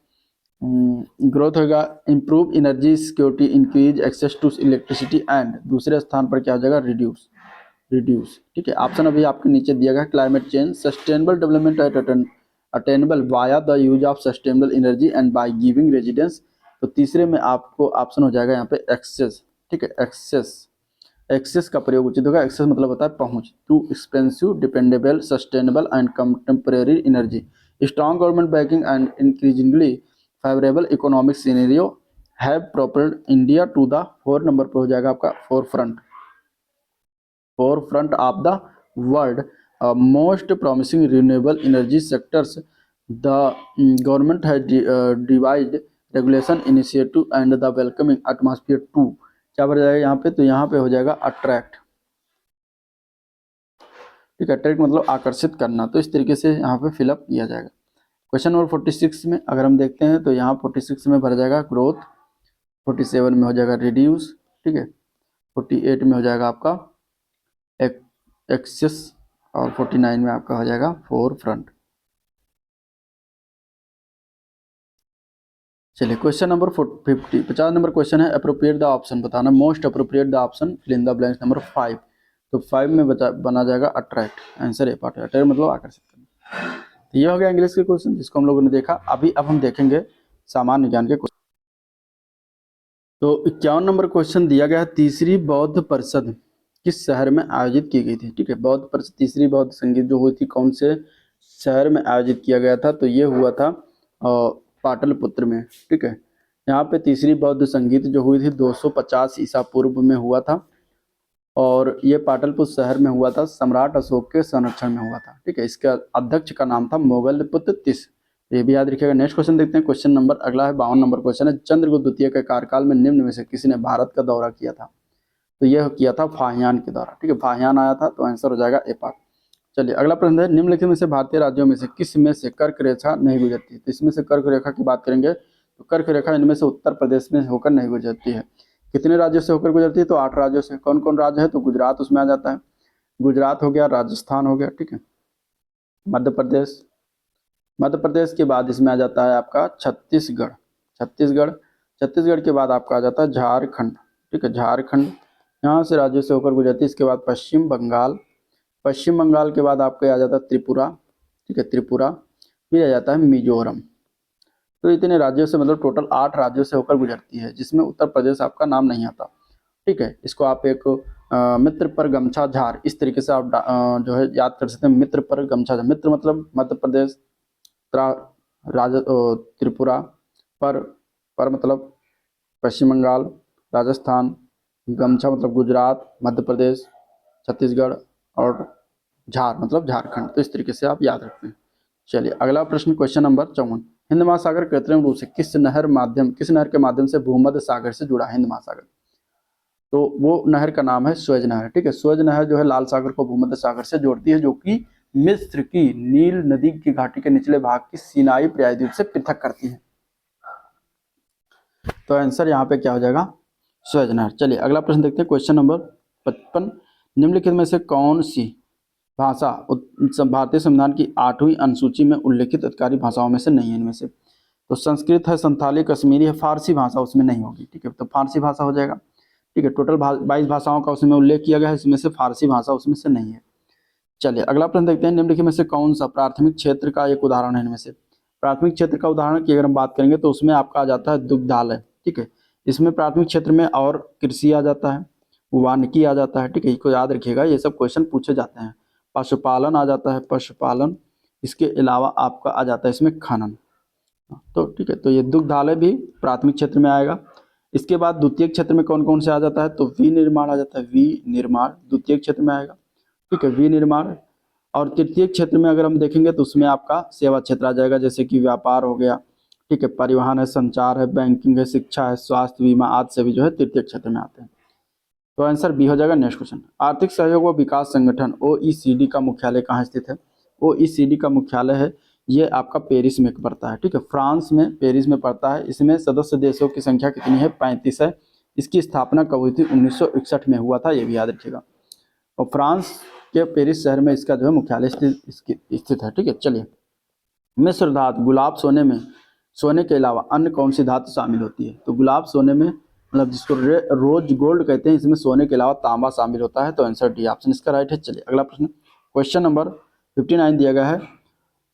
ग्रोथ होगा improve energy security, increase access to electricity and, दूसरे स्थान पर क्या हो जाएगा रिड्यूस। ठीक है, ऑप्शन अभी आपके नीचे दिया गया, climate change, sustainable development at attainable via the use of sustainable energy and by giving residence. तो तीसरे में आपको ऑप्शन हो जाएगा यहाँ पे एक्सेस। ठीक है, एक्सेस का प्रयोग उचित होगा। एक्सेस मतलब होता है पहुंच, to expensive dependable sustainable and contemporary energy, strong government backing and increasingly favourable economic scenario have propelled India to the 4 number पर हो जाएगा आपका forefront of the world most promising renewable energy sectors. The government has devised regulation initiative and the welcoming atmosphere to, क्या भर जाएगा यहाँ पे, तो यहाँ पे हो जाएगा अट्रैक्ट। ठीक है, अट्रैक्ट मतलब आकर्षित करना, तो इस तरीके से यहाँ पे फिलअप किया जाएगा। क्वेश्चन नंबर 46 में अगर हम देखते हैं तो यहाँ 46 में भर जाएगा ग्रोथ, 47 में हो जाएगा रिड्यूस, ठीक है, 48 में हो जाएगा आपका एक्सेस और 49 में आपका हो जाएगा फोरफ्रंट। चलिए क्वेश्चन नंबर 50 नंबर क्वेश्चन है अप्रोप्रिएट द ऑप्शन, बताना most appropriate the option fill in the blanks number 5। तो 5 में बना जाएगा अट्रैक्ट, आंसर ए पार्ट है, अट्रैक्ट मतलब आकर्षित करना। तो ये हो गया इंग्लिश के क्वेश्चन जिसको हम लोगों ने देखा। अब हम देखेंगे सामान्य ज्ञान के क्वेश्चन। तो 51 नंबर क्वेश्चन दिया गया है, तीसरी बौद्ध परिषद किस शहर में आयोजित की गई थी। ठीक है, बौद्ध परिषद, तीसरी बौद्ध संगीत जो हुई थी कौन से शहर में आयोजित किया गया था, तो ये हुआ था पाटलिपुत्र में। ठीक है, यहाँ पे तीसरी बौद्ध संगीत जो हुई थी 250 ईसा पूर्व में हुआ था, और ये पाटलिपुत्र शहर में हुआ था, सम्राट अशोक के संरक्षण में हुआ था। ठीक है, इसका अध्यक्ष का नाम था मोगलपुत्र तिस, ये भी याद रखिएगा। नेक्स्ट क्वेश्चन देखते हैं, क्वेश्चन नंबर अगला है 52 नंबर क्वेश्चन है, चंद्रगुप्त द्वितीय के कार्यकाल में निम्न में से किसी ने भारत का दौरा किया था। तो यह किया था फाहियान के द्वारा, ठीक है, फाहियान आया था, तो आंसर हो जाएगा ए पार्ट। चलिए अगला प्रश्न है, निम्नलिखित में से भारतीय राज्यों में से किस में से कर्क रेखा नहीं गुजरती? तो इसमें से कर्क रेखा की बात करेंगे तो कर्क रेखा इनमें से उत्तर प्रदेश में होकर नहीं गुजरती है। कितने राज्यों से होकर गुजरती है? तो 8 राज्यों से। कौन कौन राज्य है? तो गुजरात उसमें आ जाता है, गुजरात हो गया, राजस्थान हो गया, ठीक है, मध्य प्रदेश, मध्य प्रदेश के बाद इसमें आ जाता है आपका छत्तीसगढ़, छत्तीसगढ़, छत्तीसगढ़ के बाद आपका आ जाता है झारखंड, ठीक है, झारखंड, यहाँ से राज्यों से होकर गुजरती है। इसके बाद पश्चिम बंगाल, पश्चिम बंगाल के बाद आपके आ जाता है त्रिपुरा, ठीक है, त्रिपुरा, फिर आ जाता है मिजोरम। तो इतने राज्यों से, मतलब टोटल 8 राज्यों से होकर गुजरती है, जिसमें उत्तर प्रदेश आपका नाम नहीं आता, ठीक है। इसको आप एक मित्र पर गमछा झार, इस तरीके से आप जो है याद कर सकते हैं, मित्र पर गमछा झार, मित्र मतलब मध्य प्रदेश, त्रिपुरा, पर मतलब पश्चिम बंगाल, राजस्थान, गमछा मतलब गुजरात, मध्य प्रदेश, छत्तीसगढ़, और झार मतलब झारखंड। तो इस तरीके से आप याद रखते हैं। चलिए अगला प्रश्न, क्वेश्चन नंबर 54, हिंद महासागर कृत्रिम रूप से किस नहर के माध्यम से भूमध्य सागर से जुड़ा है? हिंद महासागर, तो वो नहर का नाम है स्वेज नहर, ठीक है। स्वेज नहर जो है लाल सागर को भूमध्य सागर से जोड़ती है, जो कि मिस्र की नील नदी की घाटी के निचले भाग की सिनाई प्रायद्वीप से पृथक करती है। तो आंसर यहाँ पे क्या हो जाएगा? स्वेज नहर। चलिए अगला प्रश्न देखते हैं, क्वेश्चन नंबर 55, निम्नलिखित में से कौन सी भाषा भारतीय संविधान की 8वीं अनुसूची में उल्लेखित अधिकारी भाषाओं में से नहीं है? इनमें से तो संस्कृत है, संथाली, कश्मीरी है, फारसी भाषा उसमें नहीं होगी, ठीक है, तो फारसी भाषा हो जाएगा, ठीक है। टोटल 22 भाषाओं का उसमें उल्लेख किया गया है, इसमें से फारसी भाषा उसमें से नहीं है। चलिए अगला प्रश्न देखते हैं, निम्नलिखित में से कौन सा प्राथमिक क्षेत्र का एक उदाहरण है? इनमें से प्राथमिक क्षेत्र का उदाहरण की अगर हम बात करेंगे तो उसमें आपका आ जाता है दुग्धालय, ठीक है। इसमें प्राथमिक क्षेत्र में और कृषि आ जाता है, वानिकी आ जाता है, ठीक है, इसको याद रखिएगा, ये सब क्वेश्चन पूछे जाते हैं। पशुपालन आ जाता है, पशुपालन, इसके अलावा आपका आ जाता है इसमें खनन, तो ठीक है, तो ये दुग्धालय भी प्राथमिक क्षेत्र में आएगा। इसके बाद द्वितीय क्षेत्र में कौन कौन से आ जाता है? तो विनिर्माण आ जाता है, विनिर्माण द्वितीय क्षेत्र में आएगा, ठीक है, विनिर्माण। और तृतीय क्षेत्र में अगर हम देखेंगे तो उसमें आपका सेवा क्षेत्र आ जाएगा, जैसे कि व्यापार हो गया, ठीक है, परिवहन है, संचार है, बैंकिंग है, शिक्षा है, स्वास्थ्य बीमा आदि सभी जो है तृतीय क्षेत्र में आते हैं। तो आंसर बी हो जाएगा। नेक्स्ट क्वेश्चन, आर्थिक सहयोग व विकास संगठन OECD का मुख्यालय कहाँ स्थित है? OECD का मुख्यालय है, ये आपका पेरिस में पड़ता है, ठीक है, फ्रांस में पेरिस में पड़ता है। इसमें सदस्य देशों की संख्या कितनी है? 35 है। इसकी स्थापना कब हुई थी? 1961 में हुआ था, ये भी याद रखिएगा। और फ्रांस के पेरिस शहर में इसका जो है मुख्यालय स्थित है, ठीक है। चलिए, मिश्र धातु गुलाब सोने में, सोने के अलावा अन्य कौन सी धातु शामिल होती है? तो गुलाब सोने में, मतलब जिसको रोज गोल्ड कहते हैं, इसमें सोने के अलावा तांबा शामिल होता है, तो आंसर डी ऑप्शन इसका राइट है। चलिए अगला प्रश्न, क्वेश्चन नंबर 59 दिया गया है,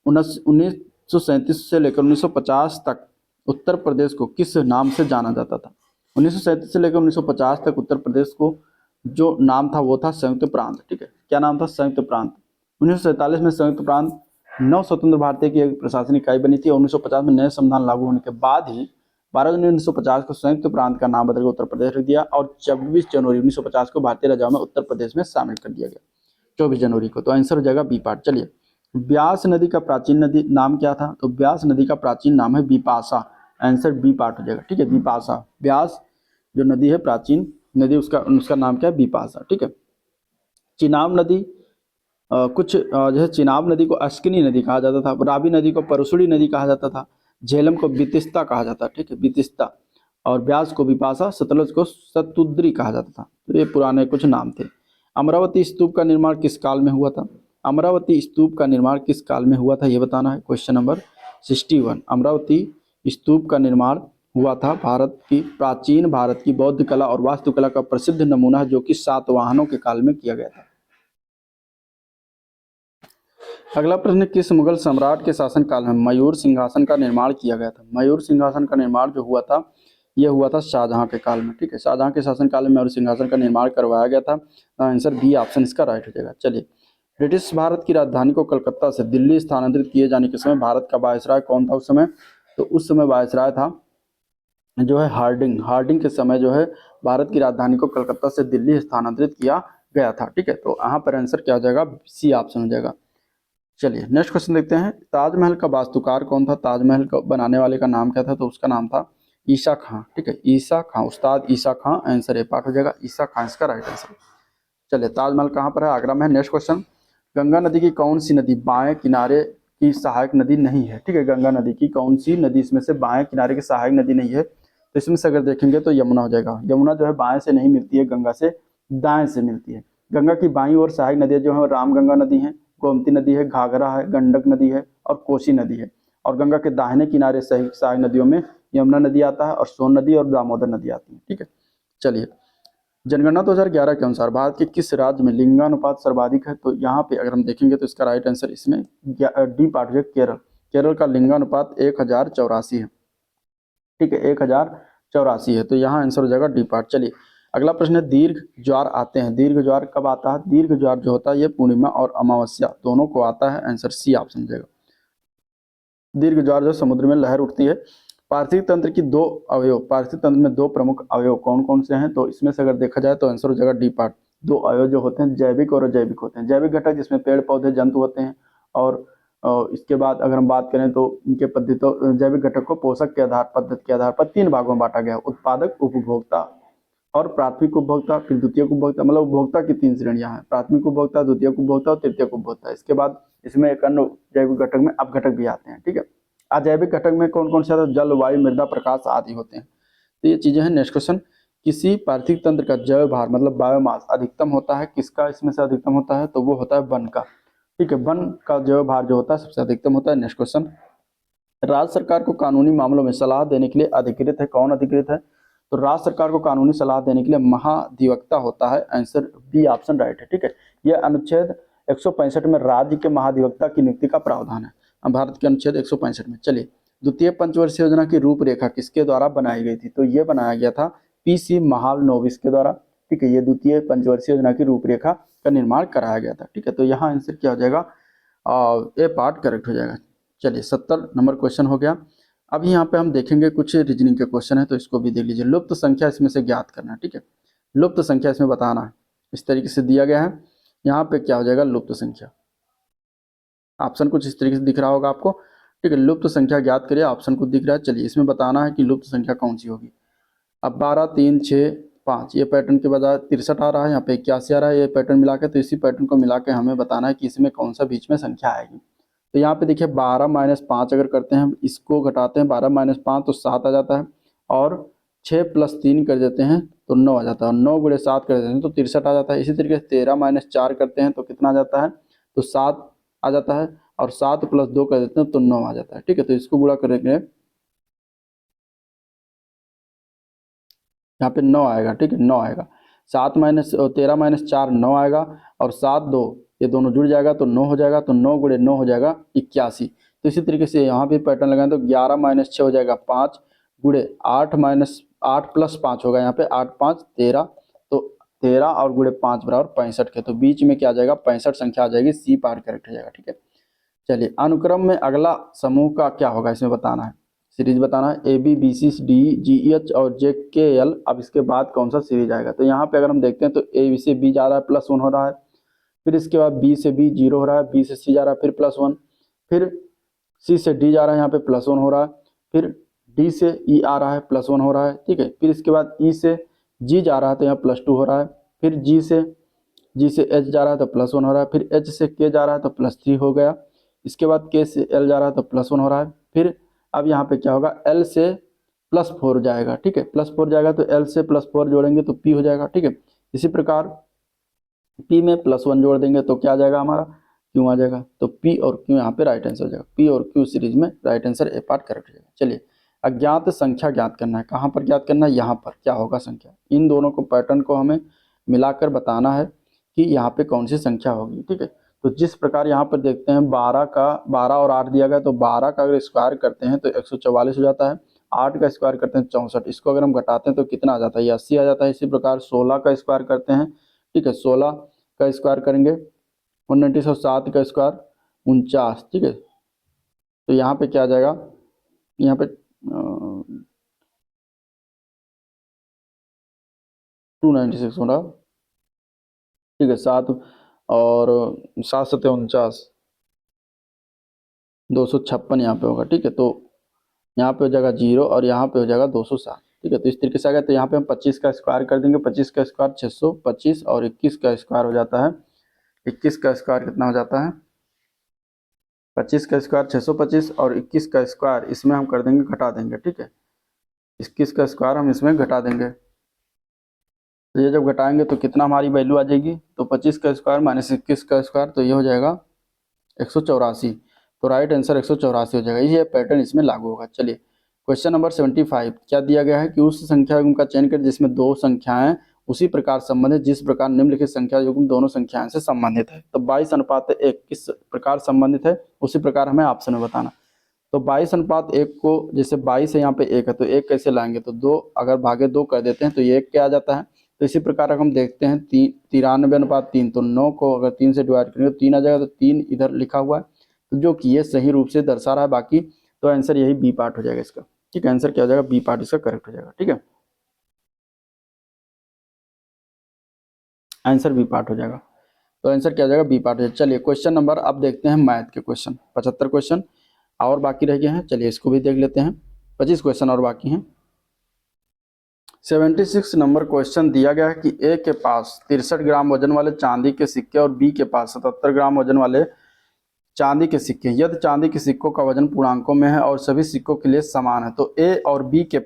1937 से लेकर 1950 तक उत्तर प्रदेश को किस नाम से जाना जाता था? 1937 से लेकर 1950 तक उत्तर प्रदेश को जो नाम था वो था संयुक्त प्रांत, ठीक है, क्या नाम था? संयुक्त प्रांत। 1947 में संयुक्त प्रांत नव स्वतंत्र भारतीय की एक प्रशासनिक इकाई बनी थी, और 1950 में नए संविधान लागू होने के बाद ही 12 जनवरी 1950 को संयुक्त प्रांत का नाम बदलकर उत्तर प्रदेश रख दिया, और 24 जनवरी 1950 को भारतीय राज्यों में उत्तर प्रदेश में शामिल कर दिया गया, 24 जनवरी को। तो आंसर हो जाएगा बी पार्ट। चलिए, ब्यास नदी का प्राचीन नदी नाम क्या था? तो ब्यास नदी का प्राचीन नाम है बिपाशा, आंसर बी पार्ट हो जाएगा, ठीक है, बिपाशा। ब्यास जो नदी है प्राचीन नदी, उसका नाम क्या है? बिपाशा, ठीक है। चिनाब नदी, कुछ जो है चिनाब नदी को अश्किनी नदी कहा जाता था, रावी नदी को परसुड़ी नदी कहा जाता था, झेलम को बितिस्ता कहा जाता, ठीक है, बितिस्ता, और ब्यास को बिपाशा, सतलज को सतुद्री कहा जाता था। तो ये पुराने कुछ नाम थे। अमरावती स्तूप का निर्माण किस काल में हुआ था? अमरावती स्तूप का निर्माण किस काल में हुआ था, ये बताना है। क्वेश्चन नंबर 61, अमरावती स्तूप का निर्माण हुआ था प्राचीन भारत की बौद्ध कला और वास्तुकला का प्रसिद्ध नमूना है, जो कि सातवाहनों के काल में किया गया था। अगला प्रश्न, किस मुगल सम्राट के शासन काल में मयूर सिंहासन का निर्माण किया गया था? मयूर सिंहासन का निर्माण जो हुआ था, यह हुआ था शाहजहां के काल में, ठीक है, शाहजहां के शासन काल में मयूर सिंहासन का निर्माण करवाया गया था। आंसर बी ऑप्शन इसका राइट हो जाएगा। चलिए, ब्रिटिश भारत की राजधानी को कलकत्ता से दिल्ली स्थानांतरित किए जाने के समय भारत का वायसराय कौन था उस समय? तो उस समय वायसराय था जो है हार्डिंग। हार्डिंग के समय जो है भारत की राजधानी को कलकत्ता से दिल्ली स्थानांतरित किया गया था, ठीक है, तो यहाँ पर आंसर क्या हो जाएगा? सी ऑप्शन हो जाएगा। चलिए नेक्स्ट क्वेश्चन देखते हैं, ताजमहल का वास्तुकार कौन था? ताजमहल को बनाने वाले का नाम क्या था? तो उसका नाम था ईसा खां, ठीक है, ईसा खां, उस्ताद ईसा खां, आंसर ए पार्ट हो जाएगा, ईसा खां इसका राइट आंसर। चलिए, ताजमहल कहाँ पर है? आगरा में है। नेक्स्ट क्वेश्चन, गंगा नदी की कौन सी नदी बाएं किनारे की सहायक नदी नहीं है? ठीक है, गंगा नदी की कौन सी नदी इसमें से बाएं किनारे की सहायक नदी नहीं है? तो इसमें से अगर देखेंगे तो यमुना हो जाएगा। यमुना जो है बाएं से नहीं मिलती है, गंगा से दाएं से मिलती है। गंगा की बाईं ओर सहायक नदियां जो है रामगंगा नदी है, गोमती नदी है, घाघरा है, गंडक नदी है और कोसी नदी है। और गंगा के दाहिने किनारे सहायक नदियों में यमुना नदी आता है और सोन नदी और दामोदर नदी आती है। ठीक है, चलिए, जनगणना 2011 के अनुसार भारत के किस राज्य में लिंगानुपात सर्वाधिक है? तो यहाँ पे अगर हम देखेंगे तो इसका राइट आंसर इसमें डी पार्ट है, केरल। केरल का लिंगानुपात 1084 है। ठीक है, 1084 है, तो यहाँ आंसर हो जाएगा डी पार्ट। चलिए, अगला प्रश्न है, दीर्घ ज्वार आते हैं। दीर्घ ज्वार कब आता है? दीर्घ ज्वार जो होता है ये पूर्णिमा और अमावस्या दोनों को आता है, आंसर सी ऑप्शन हो जाएगा। दीर्घ ज्वार जो समुद्र में लहर उठती है। पार्थिव तंत्र की दो अवयव, पार्थिव तंत्र में दो प्रमुख अवयव कौन कौन से हैं? तो इसमें से अगर देखा जाए तो आंसर हो जाएगा डी पार्ट। दो अवयव जो होते हैं जैविक और अजैविक होते हैं। जैविक घटक जिसमें पेड़ पौधे जंतु होते हैं, और इसके बाद अगर हम बात करें तो इनके पद्धतियों, जैविक घटक को पोषक के आधार पद्धति के आधार पर तीन भागों में बांटा गया है, उत्पादक, उपभोक्ता और प्राथमिक उपभोक्ता, फिर द्वितीय उपभोक्ता। मतलब उपभोक्ता की तीन श्रेणियां हैं, प्राथमिक उपभोक्ता, द्वितीय उपभोक्ता और तृतीय उपभोक्ता। इसके बाद इसमें एक अन्य जैविक घटक में अपघटक भी आते हैं। ठीक है, अजैविक घटक में कौन कौन से आते हैं? जल, वायु, मृदा, प्रकाश आदि होते हैं। तो ये चीजें हैं। नेक्स्ट क्वेश्चन, किसी पार्थिव तंत्र का जैव भार मतलब बायोमास अधिकतम होता है किसका? इसमें से अधिकतम होता है तो वो होता है वन का। ठीक है, वन का जैव भार जो होता है सबसे अधिकतम होता है। नेक्स्ट क्वेश्चन, राज्य सरकार को कानूनी मामलों में सलाह देने के लिए अधिकृत है, कौन अधिकृत है? तो राज्य सरकार को कानूनी सलाह देने के लिए महाधिवक्ता होता है, आंसर बी ऑप्शन राइट है। ठीक है, यह अनुच्छेद 165 में राज्य के महाधिवक्ता की नियुक्ति का प्रावधान है, भारत के अनुच्छेद 165 में। चलिए, द्वितीय पंचवर्षीय योजना की रूपरेखा किसके द्वारा बनाई गई थी? तो ये बनाया गया था पीसी महालनोबिस के द्वारा। ठीक है, ये द्वितीय पंचवर्षीय योजना की रूपरेखा का निर्माण कराया गया था। ठीक है, तो यहाँ आंसर क्या हो जाएगा? ए पार्ट करेक्ट हो जाएगा। चलिए, 70 नंबर क्वेश्चन हो गया। अब यहाँ पे हम देखेंगे कुछ रीजनिंग के क्वेश्चन है, तो इसको भी देख लीजिए। लुप्त संख्या इसमें से ज्ञात करना है। ठीक है, लुप्त संख्या इसमें बताना है, इस तरीके से दिया गया है। यहाँ पे क्या हो जाएगा? लुप्त संख्या। ऑप्शन कुछ इस तरीके से दिख रहा होगा आपको। ठीक है, लुप्त संख्या ज्ञात करिए, ऑप्शन कुछ दिख रहा है। चलिए, इसमें बताना है कि लुप्त संख्या कौन सी होगी। अब 12, 3, 6, 5 ये पैटर्न के बजाय 63 आ रहा है, यहाँ पे 81 आ रहा है, ये पैटर्न मिला के, तो इसी पैटर्न को मिला के हमें बताना है कि इसमें कौन सा बीच में संख्या आएगी। तो यहाँ पे देखिए 12 - 5 अगर करते हैं, इसको घटाते हैं, 12 - 5 तो 7 आ जाता है, और 6 + 3 कर देते हैं तो 9 आ जाता है, और 9 × 7 कर देते हैं तो 63 आ जाता है। इसी तरीके से 13 - 4 करते हैं तो कितना आ जाता है? तो 7 आ जाता है, और 7 + 2 कर देते हैं तो 9 आ जाता है। ठीक है, तो इसको गुणा करेंगे, यहाँ पे 9 आएगा। ठीक है, 9 आएगा। 13 - 4 9 आएगा, और 7 2 ये दोनों जुड़ जाएगा तो 9 हो जाएगा, तो 9 × 9 हो जाएगा 81। तो इसी तरीके से यहाँ भी पैटर्न लगाएं तो 11 - 6 हो जाएगा 5, गुणे 8 + 5 होगा, यहाँ पे 8 5 13, तो 13 और गुणे 5 बराबर 65 के, तो बीच में क्या आ जाएगा? 65 संख्या आ जाएगी, सी पार्ट करेक्ट हो जाएगा। ठीक है, चलिए, अनुक्रम में अगला समूह का क्या होगा इसमें बताना है, सीरीज बताना है। A B B C D G H और जे के एल। अब इसके बाद कौन सा सीरीज आएगा? तो यहाँ पे अगर हम देखते हैं तो ए से बी जा रहा है, +1 हो रहा है, फिर इसके बाद बी से बी 0 हो रहा है, बी से सी जा रहा है, फिर +1, फिर सी से डी जा रहा है, यहाँ पे +1 हो रहा है, फिर डी से ई आ रहा है, +1 हो रहा है। ठीक है, फिर इसके बाद ई से जी जा रहा है तो यहाँ +2 हो रहा है, फिर जी से एच जा रहा है तो +1 हो रहा है, फिर एच से के जा रहा है तो +3 हो गया, इसके बाद के से एल जा रहा है तो +1 हो रहा है, फिर अब यहाँ पे क्या होगा? एल से +4 जाएगा। ठीक है, +4 जाएगा तो एल से +4 जोड़ेंगे तो पी हो जाएगा। ठीक है, इसी प्रकार पी में +1 जोड़ देंगे तो क्या आ जाएगा हमारा? क्यू आ जाएगा। तो पी और क्यू यहाँ पे राइट आंसर हो जाएगा। पी और क्यू सीरीज में right answer A part correct हो जाएगा। चलिए, अज्ञात संख्या ज्ञात करना है। कहाँ पर ज्ञात करना है? यहाँ पर। क्या होगा संख्या? इन दोनों को पैटर्न को हमें मिलाकर बताना है कि यहाँ पे कौन सी संख्या होगी। ठीक है, तो जिस प्रकार यहाँ पर देखते हैं 12 और 8 दिया गया, तो 12 का अगर स्क्वायर करते हैं तो 144 हो जाता है, 8 का स्क्वायर करते हैं 64, इसको अगर हम घटाते हैं तो कितना आ जाता है? ये 80 आ जाता है। इसी प्रकार 16 का स्क्वायर करते हैं। ठीक है, 16 का स्क्वायर करेंगे 190, 7 का स्क्वायर 49। ठीक है, तो यहाँ पे क्या आ जाएगा? यहाँ पे 296 होगा। ठीक है, 7 और 7 7 49, 256 यहाँ पे होगा। ठीक है, तो यहाँ पे हो जाएगा 0 और यहाँ पे हो जाएगा 260। ठीक है, तो इस तरीके से आ गया। तो यहाँ पे हम 25 का स्क्वायर कर देंगे, 25 का स्क्वायर 625 और 21 का स्क्वायर हो जाता है, 21 का स्क्वायर कितना हो जाता है, 25 का स्क्वायर 625 और 21 का स्क्वायर इसमें हम कर देंगे, घटा देंगे। ठीक है, 21 का स्क्वायर हम इसमें घटा देंगे। तो ये जब घटाएंगे तो कितना हमारी वैल्यू आ जाएगी, तो 25 का स्क्वायर माइनस 21 का स्क्वायर, तो ये हो जाएगा 184। तो राइट आंसर 184 हो जाएगा। ये पैटर्न इसमें लागू होगा। चलिए क्वेश्चन नंबर 75 क्या दिया गया है कि उस संख्या युग्म का चयन करें जिसमें दो संख्याएं उसी प्रकार संबंधित जिस प्रकार निम्नलिखित संख्या युग्म दोनों संख्याएं से संबंधित है। तो 22:1 किस प्रकार संबंधित है, उसी प्रकार हमें ऑप्शन में बताना। तो 22:1 को, जैसे 22 है यहाँ पे 1 है तो 1 कैसे लाएंगे, तो 2 अगर भागे 2 कर देते हैं तो ये 1 क्या आ जाता है। तो इसी प्रकार अगर हम देखते हैं 93:3, तो 9 को अगर 3 से डिवाइड करेंगे तो 3 आ जाएगा, तो 3 इधर लिखा हुआ है, तो जो कि ये सही रूप से दर्शा रहा है। बाकी तो आंसर यही बी पार्ट हो जाएगा इसका। ठीक है, आंसर क्या हो जाएगा, बी पार्ट इसका करेक्ट हो जाएगा। ठीक है, आंसर बी पार्ट हो जाएगा। तो आंसर क्या हो जाएगा, बी पार्ट हो जाएगा। चलिए क्वेश्चन नंबर अब देखते हैं मैथ के क्वेश्चन, 75 क्वेश्चन और बाकी रह गए हैं। चलिए इसको भी देख लेते हैं, 25 क्वेश्चन और बाकी हैं। 76 नंबर क्वेश्चन दिया गया है कि ए के पास 63 ग्राम वजन वाले चांदी के सिक्के और बी के पास 77 ग्राम वजन वाले चांदी के सिक्के, यदि चांदी के सिक्कों का वजन पूर्णांकों में है और सभी सिक्कों के लिए समान है, तो ए और बी के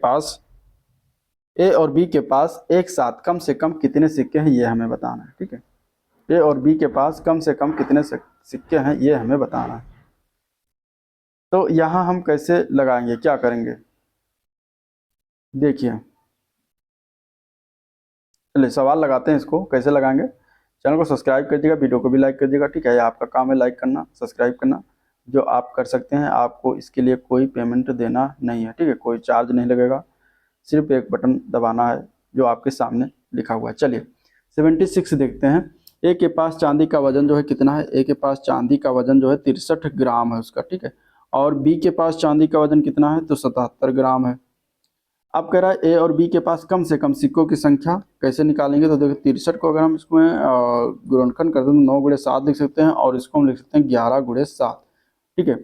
पास एक साथ कम से कम कितने सिक्के हैं, ये हमें बताना है। ठीक है, ए और बी के पास कम से कम कितने सिक्के हैं, ये हमें बताना है। तो यहाँ हम कैसे लगाएंगे, क्या करेंगे, देखिए चलिए सवाल लगाते हैं, इसको कैसे लगाएंगे। चैनल को सब्सक्राइब कर दीजिएगा, वीडियो को भी लाइक कर दीजिएगा। ठीक है, ये आपका काम है लाइक करना, सब्सक्राइब करना, जो आप कर सकते हैं। आपको इसके लिए कोई पेमेंट देना नहीं है। ठीक है, कोई चार्ज नहीं लगेगा, सिर्फ एक बटन दबाना है जो आपके सामने लिखा हुआ है। चलिए 76 देखते हैं। ए के पास चांदी का वजन जो है कितना है, ए के पास चांदी का वजन जो है 63 ग्राम है उसका। ठीक है, और बी के पास चांदी का वजन कितना है, तो 77 ग्राम है। अब कह रहा है ए और बी के पास कम से कम सिक्कों की संख्या कैसे निकालेंगे, तो देखो 63 को अगर हम इसमें गुणनखंड कर दें तो 9 × 7 लिख सकते हैं और इसको हम लिख सकते हैं 11 × 7। ठीक है,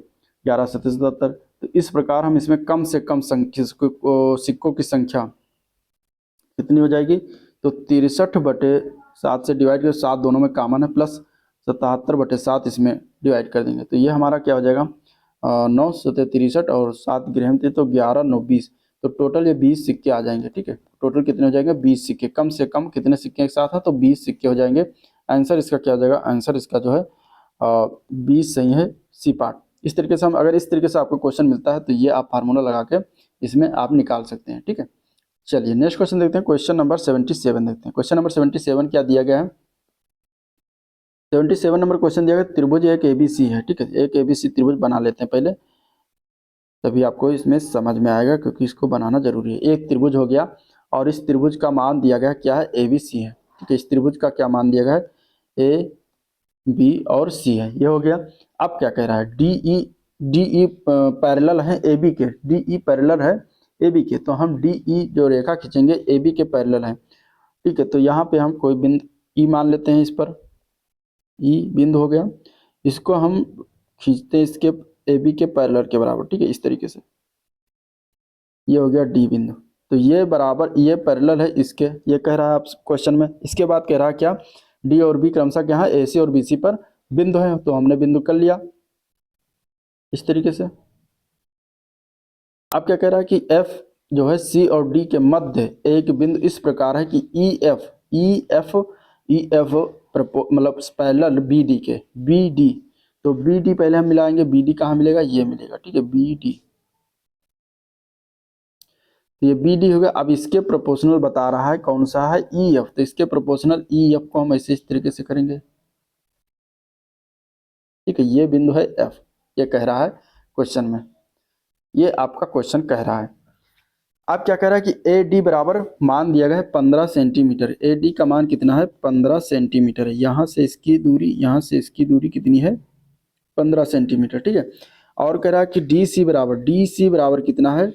11×7=77। तो इस प्रकार हम इसमें कम से कम संख्या सिक्कों की संख्या कितनी हो जाएगी, तो 63/7 से डिवाइड कर, 7 दोनों में कॉमन है, प्लस 77/7 इसमें डिवाइड कर देंगे। तो ये हमारा क्या हो जाएगा, 9×7 = 63 और 7 गृह थे तो 11×9 = 20। तो टोटल ये 20 सिक्के आ जाएंगे। ठीक है, टोटल कितने हो जाएंगे, 20 सिक्के। कम से कम कितने सिक्के एक साथ है, तो 20 सिक्के हो जाएंगे। आंसर इसका क्या हो जाएगा, आंसर इसका जो है 20 सही है, सी पार्ट। इस तरीके से हम, अगर इस तरीके से आपको क्वेश्चन मिलता है तो ये आप फार्मूला लगा के इसमें आप निकाल सकते हैं। ठीक है, चलिए नेक्स्ट क्वेश्चन देखते हैं, क्वेश्चन नंबर 77 देखते हैं। क्वेश्चन नंबर 77 क्या दिया गया है, 77 नंबर क्वेश्चन दिया गया, त्रिभुज एक एबीसी है। ठीक है, एक एबीसी त्रिभुज बना लेते हैं पहले, तभी आपको इसमें समझ में आएगा, क्योंकि इसको बनाना जरूरी है। एक त्रिभुज हो गया और इस त्रिभुज का मान दिया गया क्या है, एबीसी है। ठीक है, इस त्रिभुज का क्या मान दिया गया है, ए बी और सी है, ये हो गया। अब क्या कह रहा है, डी ई पैरेलल है ए बी के, डी ई पैरेलल है ए बी के, तो हम डी ई जो रेखा खींचेंगे ए बी के पैरेलल है। ठीक है, तो यहाँ पे हम कोई बिंदु ई मान लेते हैं, इस पर ई बिंदु हो गया, इसको हम खींचते हैं इसके ए बी के पैरेलल के बराबर। ठीक है, इस तरीके से ये हो गया डी बिंदु। तो ये बराबर, ये पैरेलल है इसके, ये कह रहा है आप क्वेश्चन में। इसके बाद कह रहा है क्या, डी और बी क्रमशः क्या है, ए सी और बी सी पर बिंदु है, तो हमने बिंदु कर लिया इस तरीके से। अब क्या कह रहा है कि एफ जो है सी और डी के मध्य एक बिंदु इस प्रकार है कि ई एफ मतलब पैरेलल बी डी के, बी डी, तो बी डी पहले हम मिलाएंगे, बी डी कहाँ मिलेगा, ये मिलेगा। ठीक है, बी डी, तो ये बी डी हो गया। अब इसके प्रोपोर्शनल बता रहा है कौन सा है, ई एफ, तो इसके प्रोपोर्शनल ई एफ को हम ऐसे इस तरीके से करेंगे। ठीक है, ये बिंदु है एफ, ये कह रहा है क्वेश्चन में, ये आपका क्वेश्चन कह रहा है। अब क्या कह रहा है कि ए डी बराबर मान दिया गया है 15 सेंटीमीटर, ए डी का मान कितना है, 15 सेंटीमीटर है। यहाँ से इसकी दूरी, यहाँ से इसकी दूरी कितनी है, 15 सेंटीमीटर। ठीक है, और कह रहा है कि डी सी बराबर कितना है,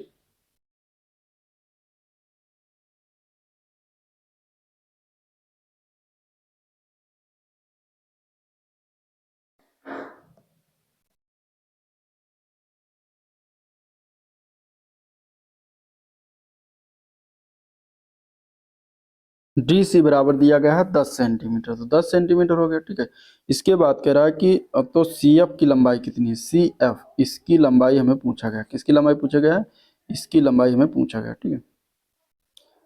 डी सी बराबर दिया गया है 10 सेंटीमीटर, तो 10 सेंटीमीटर हो गया। ठीक है, इसके बाद कह रहा है कि अब तो सी एफ की लंबाई कितनी है, सी एफ, इसकी लंबाई हमें पूछा गया। किसकी लंबाई पूछा गया है, इसकी लंबाई हमें पूछा गया। ठीक है,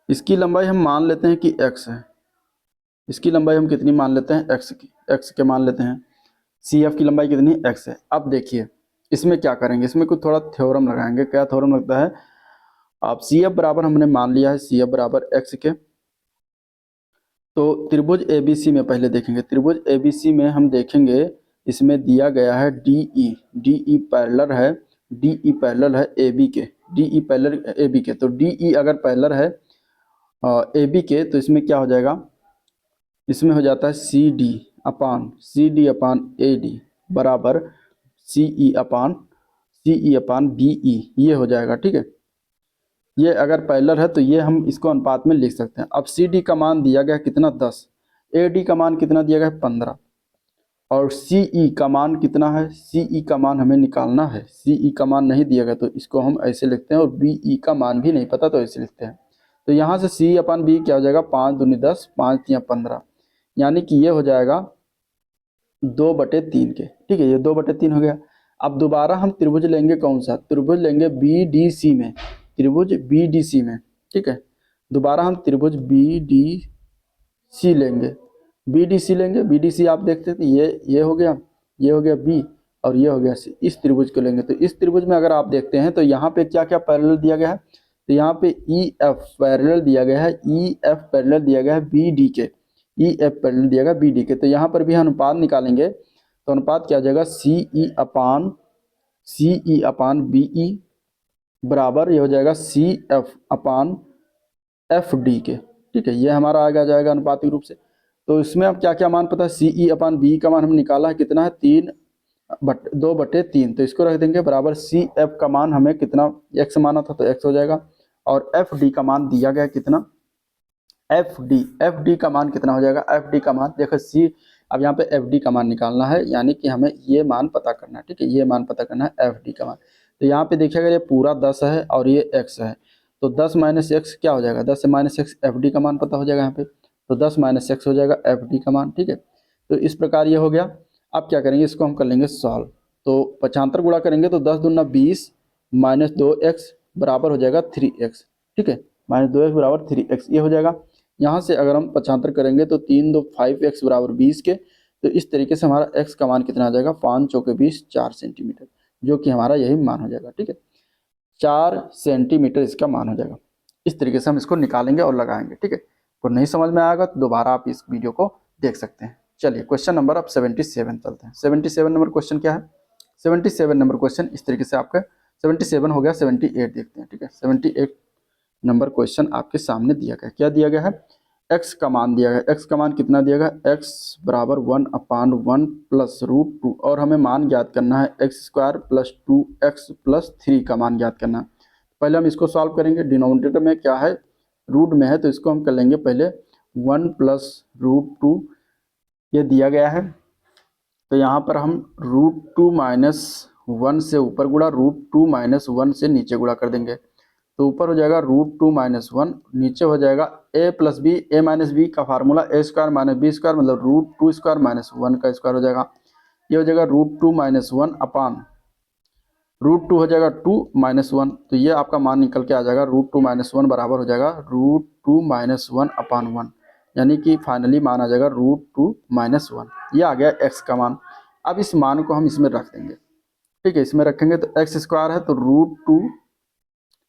इसकी लंबाई हम मान लेते हैं कि एक्स है। इसकी लंबाई हम कितनी मान लेते हैं, एक्स की, एक्स के मान लेते हैं। सी एफ की लंबाई कितनी, एक्स है। अब देखिए इसमें क्या करेंगे, इसमें कुछ थोड़ा थ्योरम लगाएंगे। क्या थ्योरम लगता है, आप सी एफ बराबर हमने मान लिया है, सी एफ बराबर एक्स के, तो त्रिभुज एबीसी में पहले देखेंगे। त्रिभुज एबीसी में हम देखेंगे, इसमें दिया गया है डीई, डीई पैरेलल है, डीई पैरेलल है एबी के, डीई पैरेलल एबी के। तो डीई अगर पैरेलल है एबी के, तो इसमें क्या हो जाएगा, इसमें हो जाता है C D upon A D बराबर सी ई अपान बी ई, ये हो जाएगा। ठीक है, ये अगर पैरेलल है तो ये हम इसको अनुपात में लिख सकते हैं। अब सी डी का मान दिया गया कितना, 10, ए डी का मान कितना दिया गया है, 15, और सी ई का मान कितना है, सी ई का मान हमें निकालना है। सी ई का मान नहीं दिया गया तो इसको हम ऐसे लिखते हैं, और बी ई का मान भी नहीं पता तो ऐसे लिखते हैं। तो यहाँ से सी अपान बी क्या हो जाएगा, 5 दूनी 10, 5 तियाँ 15, यानी कि ये हो जाएगा 2/3 के। ठीक है, ये 2/3 हो गया। अब दोबारा हम त्रिभुज लेंगे, कौन सा त्रिभुज लेंगे, बी डी सी में, त्रिभुज बी डी सी में। ठीक है, दोबारा हम त्रिभुज बी डी सी लेंगे, बी डी सी लेंगे। बी डी सी आप देखते थे, ये हो गया, ये हो गया बी, और ये हो गया सी। इस त्रिभुज को लेंगे, तो इस त्रिभुज में अगर आप देखते हैं तो यहाँ पे क्या क्या पैरेलल दिया गया है, तो यहाँ पे ई एफ पैरेलल दिया गया है, ई एफ पैरेलल दिया गया है बी डी के, ई एफ पैरेलल दिया गया बी डी के। तो यहाँ पर भी अनुपात निकालेंगे, तो अनुपात क्या हो जाएगा, सी ई अपान बी ई बराबर ये हो जाएगा C F upon F D के। ठीक है, ये हमारा आगे आ जाएगा अनुपातिक रूप से। तो इसमें अब क्या क्या मान पता है, सी ई अपान बी का मान हम निकाला है, कितना है, 2/3, तो इसको रख देंगे बराबर सी एफ का मान हमें कितना, एक्स माना था तो एक्स हो जाएगा, और एफ डी का मान दिया गया कितना, एफ डी का मान कितना हो जाएगा, एफ डी का मान देखो सी, अब यहाँ पे एफ डी का मान निकालना है, यानी कि हमें ये मान पता करना है। ठीक है, ये मान पता करना है एफ डी का मान। तो यहाँ पे देखिएगा ये पूरा 10 है और ये एक्स है, तो 10 माइनस एक्स क्या हो जाएगा, 10 से माइनस एक्स, एफ डी का मान पता हो जाएगा यहाँ पे, तो 10 माइनस एक्स हो जाएगा एफ डी का मान। ठीक है, तो इस प्रकार ये हो गया। अब क्या करेंगे, इसको हम कर लेंगे सॉल्व, तो 75 गुणा करेंगे तो 10 दूना 20 माइनस 2x बराबर हो जाएगा 3x। ठीक है, माइनस 2x बराबर 3x, ये हो जाएगा। यहाँ से अगर हम 75 करेंगे तो 3 2 5x बराबर 20 के, तो इस तरीके से हमारा x का मान कितना आ जाएगा, 5 चौके 20, 4 सेंटीमीटर, जो कि हमारा यही मान हो जाएगा। ठीक है, 4 सेंटीमीटर इसका मान हो जाएगा। इस तरीके से हम इसको निकालेंगे और लगाएंगे। ठीक है, तो नहीं समझ में आएगा तो दोबारा आप इस वीडियो को देख सकते हैं। चलिए क्वेश्चन नंबर अब 77 चलते हैं। 77 नंबर क्वेश्चन क्या है, 77 नंबर क्वेश्चन इस तरीके से आपका 77 हो गया, 78 देखते हैं। ठीक है, 78 नंबर क्वेश्चन आपके सामने दिया गया, क्या दिया गया है, x का मान दिया गया। x का मान कितना दिया गया, x बराबर 1/1 प्लस √2, और हमें मान ज्ञात करना है x² प्लस 2x प्लस 3 का मान ज्ञात करना है। पहले हम इसको सॉल्व करेंगे, डिनोमिनेटर में क्या है, रूट में है, तो इसको हम कर लेंगे पहले 1 प्लस √2, ये दिया गया है, तो यहाँ पर हम √2 माइनस 1 से ऊपर गुणा, √2 माइनस 1 से नीचे गुणा कर देंगे, तो ऊपर हो जाएगा √2 माइनस 1, नीचे हो जाएगा a plus B, a minus B का फार्मूला a² माइनस b² मतलब √2² माइनस 1 का स्क्वायर हो जाएगा, ये हो जाएगा √2 माइनस 1 अपान √2 हो जाएगा 2 माइनस 1, तो ये आपका मान निकल के आ जाएगा √2 माइनस 1 बराबर हो जाएगा √2 माइनस 1 अपान 1, यानी कि फाइनली मान आ जाएगा √2 माइनस 1, ये आ गया x का मान। अब इस मान को हम इसमें रख देंगे। ठीक है, इसमें रखेंगे तो x² है तो √2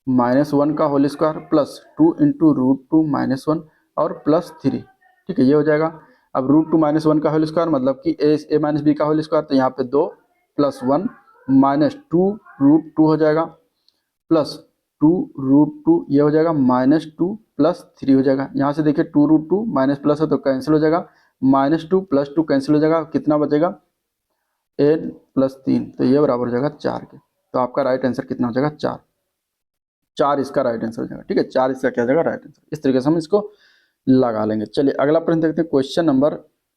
माइनस 1 का whole square plus 2 into √2 minus 1 और प्लस 3। ठीक है, ये हो जाएगा। अब √2 माइनस 1 का होल स्क्वायर मतलब कि a माइनस बी का होल स्क्वायर, तो यहाँ पे 2 प्लस 1 माइनस 2 √2 हो जाएगा प्लस 2 √2, ये हो जाएगा माइनस 2 प्लस 3 हो जाएगा। यहाँ से देखिए 2 √2 माइनस प्लस है तो कैंसिल हो जाएगा, माइनस 2 प्लस 2 कैंसिल हो जाएगा, कितना बचेगा n प्लस 3, तो ये बराबर हो जाएगा 4 के। तो आपका राइट आंसर कितना हो जाएगा, 4 इसका राइट आंसर हो जाएगा। ठीक है, 4 इसका क्या हो जाएगा, राइट आंसर। इस तरीके से हम इसको लगा लेंगे। चलिए अगला प्रश्न देखते हैं, क्वेश्चन नंबर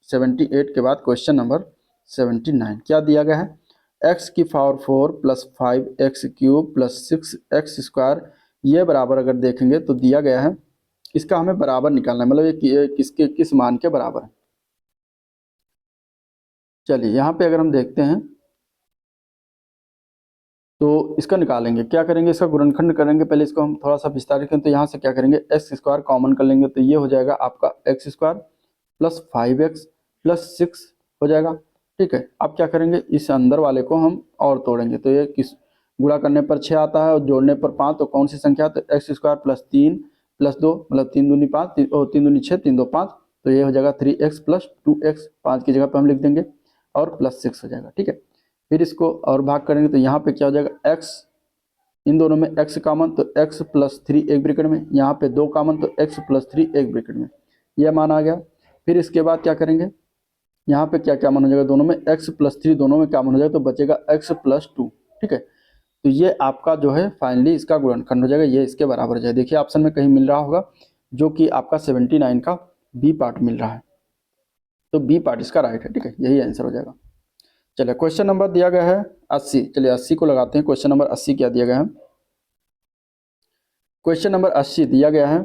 78 के बाद क्वेश्चन नंबर 79 क्या दिया गया है, x की power 4 plus 5x³ plus 6x², ये बराबर अगर देखेंगे तो दिया गया है इसका हमें बराबर निकालना है, मतलब ये किसके किस मान के बराबर है। चलिए यहाँ पे अगर हम देखते हैं तो इसका निकालेंगे, क्या करेंगे, इसका गुणनखंड करेंगे। पहले इसको हम थोड़ा सा विस्तारित करें तो यहाँ से क्या करेंगे, एक्स स्क्वायर कॉमन कर लेंगे, तो ये हो जाएगा आपका x square plus 5x plus 6 हो जाएगा। ठीक है, अब क्या करेंगे, इस अंदर वाले को हम और तोड़ेंगे, तो ये किस गुणा करने पर 6 आता है और जोड़ने पर 5, तो कौन सी संख्या, तो एक्स स्क्वायर प्लस 3 प्लस 2 मतलब 3 दूनी 5, 3 दूनी 6, 3 2 5, तो ये हो जाएगा 3x प्लस 2x, 5 की जगह पर हम लिख देंगे और प्लस 6 हो जाएगा। ठीक है, फिर इसको और भाग करेंगे तो यहाँ पे क्या हो जाएगा, x, इन दोनों में x कॉमन, तो x प्लस 3 एक ब्रैकेट में, यहाँ पे 2 कॉमन तो x प्लस 3 एक ब्रैकेट में, यह मान आ गया। फिर इसके बाद क्या करेंगे, यहाँ पे क्या क्या मान हो जाएगा, दोनों में x प्लस 3 दोनों में कॉमन हो जाएगा, तो बचेगा x प्लस 2। ठीक है, तो ये आपका जो है फाइनली इसका गुणनखंड हो जाएगा, ये इसके बराबर हो जाएगा। देखिए ऑप्शन में कहीं मिल रहा होगा जो कि आपका 79 का बी पार्ट मिल रहा है, तो बी पार्ट इसका राइट है। ठीक है, यही आंसर हो जाएगा। चलिए क्वेश्चन नंबर दिया गया है 80, चलिए 80 को लगाते हैं। क्वेश्चन नंबर 80 क्या दिया गया है, क्वेश्चन नंबर 80 दिया गया है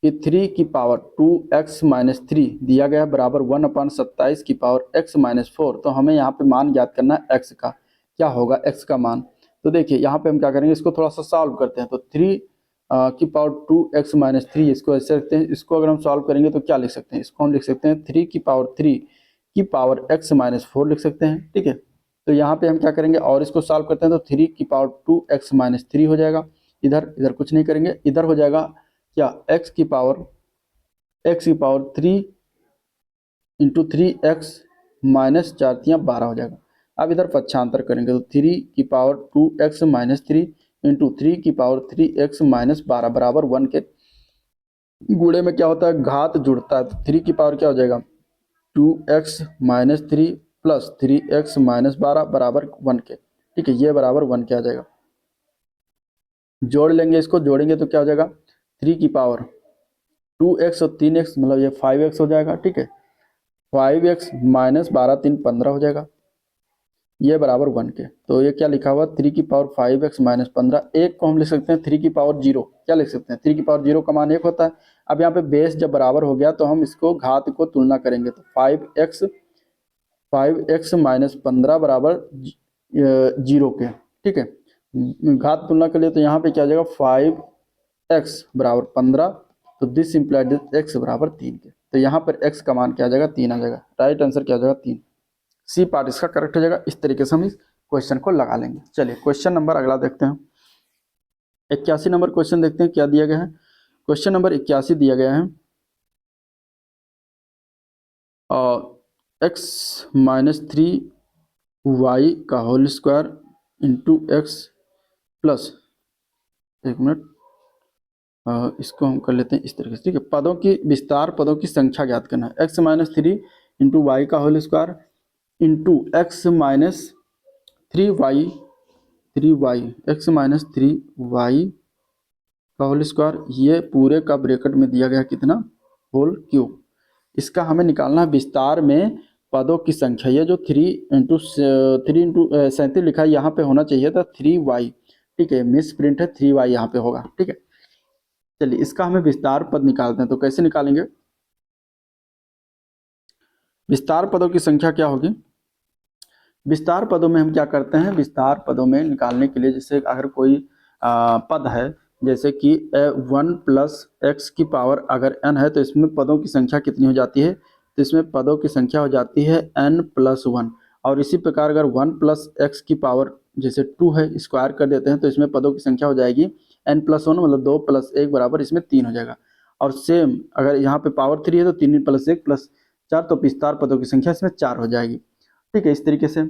कि 3 की पावर 2x माइनस 3 दिया गया है बराबर 1/27 की पावर x माइनस 4। तो हमें यहाँ पे मान ज्ञात करना है x का, क्या होगा x का मान। तो देखिए यहाँ पे हम क्या करेंगे, इसको थोड़ा सा सॉल्व करते हैं। तो 3 की पावर 2x माइनस 3, इसको ऐसे रखते हैं। इसको अगर हम सॉल्व करेंगे तो क्या लिख सकते हैं, इसको हम लिख सकते हैं 3 की पावर 3 की पावर x माइनस 4 लिख सकते हैं। ठीक है, तो यहाँ पे हम क्या करेंगे और इसको सॉल्व करते हैं, तो 3 की पावर 2x माइनस 3 हो जाएगा। इधर इधर कुछ नहीं करेंगे, इधर हो जाएगा क्या, x की पावर 3 इंटू 3x माइनस 4×3 12 हो जाएगा। अब इधर पक्षांतर करेंगे तो 3 की पावर 2x माइनस 3 इंटू 3 की पावर 3x माइनस 12 बराबर 1 के गुणे में क्या होता है, घात जुड़ता है। तो 3 की पावर क्या हो जाएगा, 2x minus 3 plus 3x minus 12 बराबर 1 के। ठीक है, ये बराबर 1 के आ जाएगा। जोड़ लेंगे, इसको जोड़ेंगे तो क्या हो जाएगा, 3 की पावर 2x और 3x मतलब ये 5x हो जाएगा। ठीक है, 5x माइनस 12 3 15 हो जाएगा, ये बराबर 1 के। तो ये क्या लिखा हुआ, 3 की पावर 5x माइनस 15, एक को हम लिख सकते हैं 3 की पावर 0, क्या लिख सकते हैं, 3 की पावर 0 का मान 1 होता है। अब यहाँ पे बेस जब बराबर हो गया तो हम इसको घात को तुलना करेंगे, तो 5x माइनस 15 बराबर 0 के। ठीक है, घात तुलना कर लिए तो यहाँ पे क्या आ जाएगा, 5x बराबर 15, तो दिस इम्प्लाइड x बराबर 3 के। तो यहाँ पर x का मान क्या आ जाएगा, 3 आ जाएगा। राइट आंसर क्या आ जाएगा, 3, सी पार्ट इसका करेक्ट हो जाएगा। इस तरीके से हम इस क्वेश्चन को लगा लेंगे। चलिए क्वेश्चन नंबर अगला देखते हैं, 81 नंबर क्वेश्चन देखते हैं क्या दिया गया है। क्वेश्चन नंबर 81 दिया गया है x माइनस 3y का whole square into X plus, एक मिनट, इसको हम कर लेते हैं इस तरीके से। ठीक है, पदों की विस्तार पदों की संख्या ज्ञात करना है। x माइनस 3 इंटू वाई का whole square into X minus 3y X minus 3y का होल स्क्वायर, ये पूरे का ब्रैकेट में दिया गया कितना, होल क्यूब। इसका हमें निकालना है विस्तार में पदों की संख्या। ये जो 3 इंटू 37 लिखा है यहाँ पे होना चाहिए था 3y। ठीक है, मिस प्रिंट है, 3y यहाँ पे होगा। ठीक है, चलिए इसका हमें विस्तार पद निकालते हैं। तो कैसे निकालेंगे, विस्तार पदों की संख्या क्या होगी, विस्तार पदों में हम क्या करते हैं, विस्तार पदों में निकालने के लिए जैसे अगर कोई पद है, जैसे कि 1 प्लस एक्स की पावर अगर n है तो इसमें पदों की संख्या कितनी हो जाती है, तो इसमें पदों की संख्या हो जाती है n प्लस 1। और इसी प्रकार अगर 1 प्लस एक्स की पावर जैसे 2 है, स्क्वायर कर देते हैं तो इसमें पदों की संख्या हो जाएगी n प्लस 1 मतलब 2 प्लस 1 बराबर इसमें 3 हो जाएगा। और सेम अगर यहाँ पे पावर 3 है तो 3 प्लस 1 प्लस 4, तो विस्तार पदों की संख्या इसमें 4 हो जाएगी। ठीक है, इस तरीके से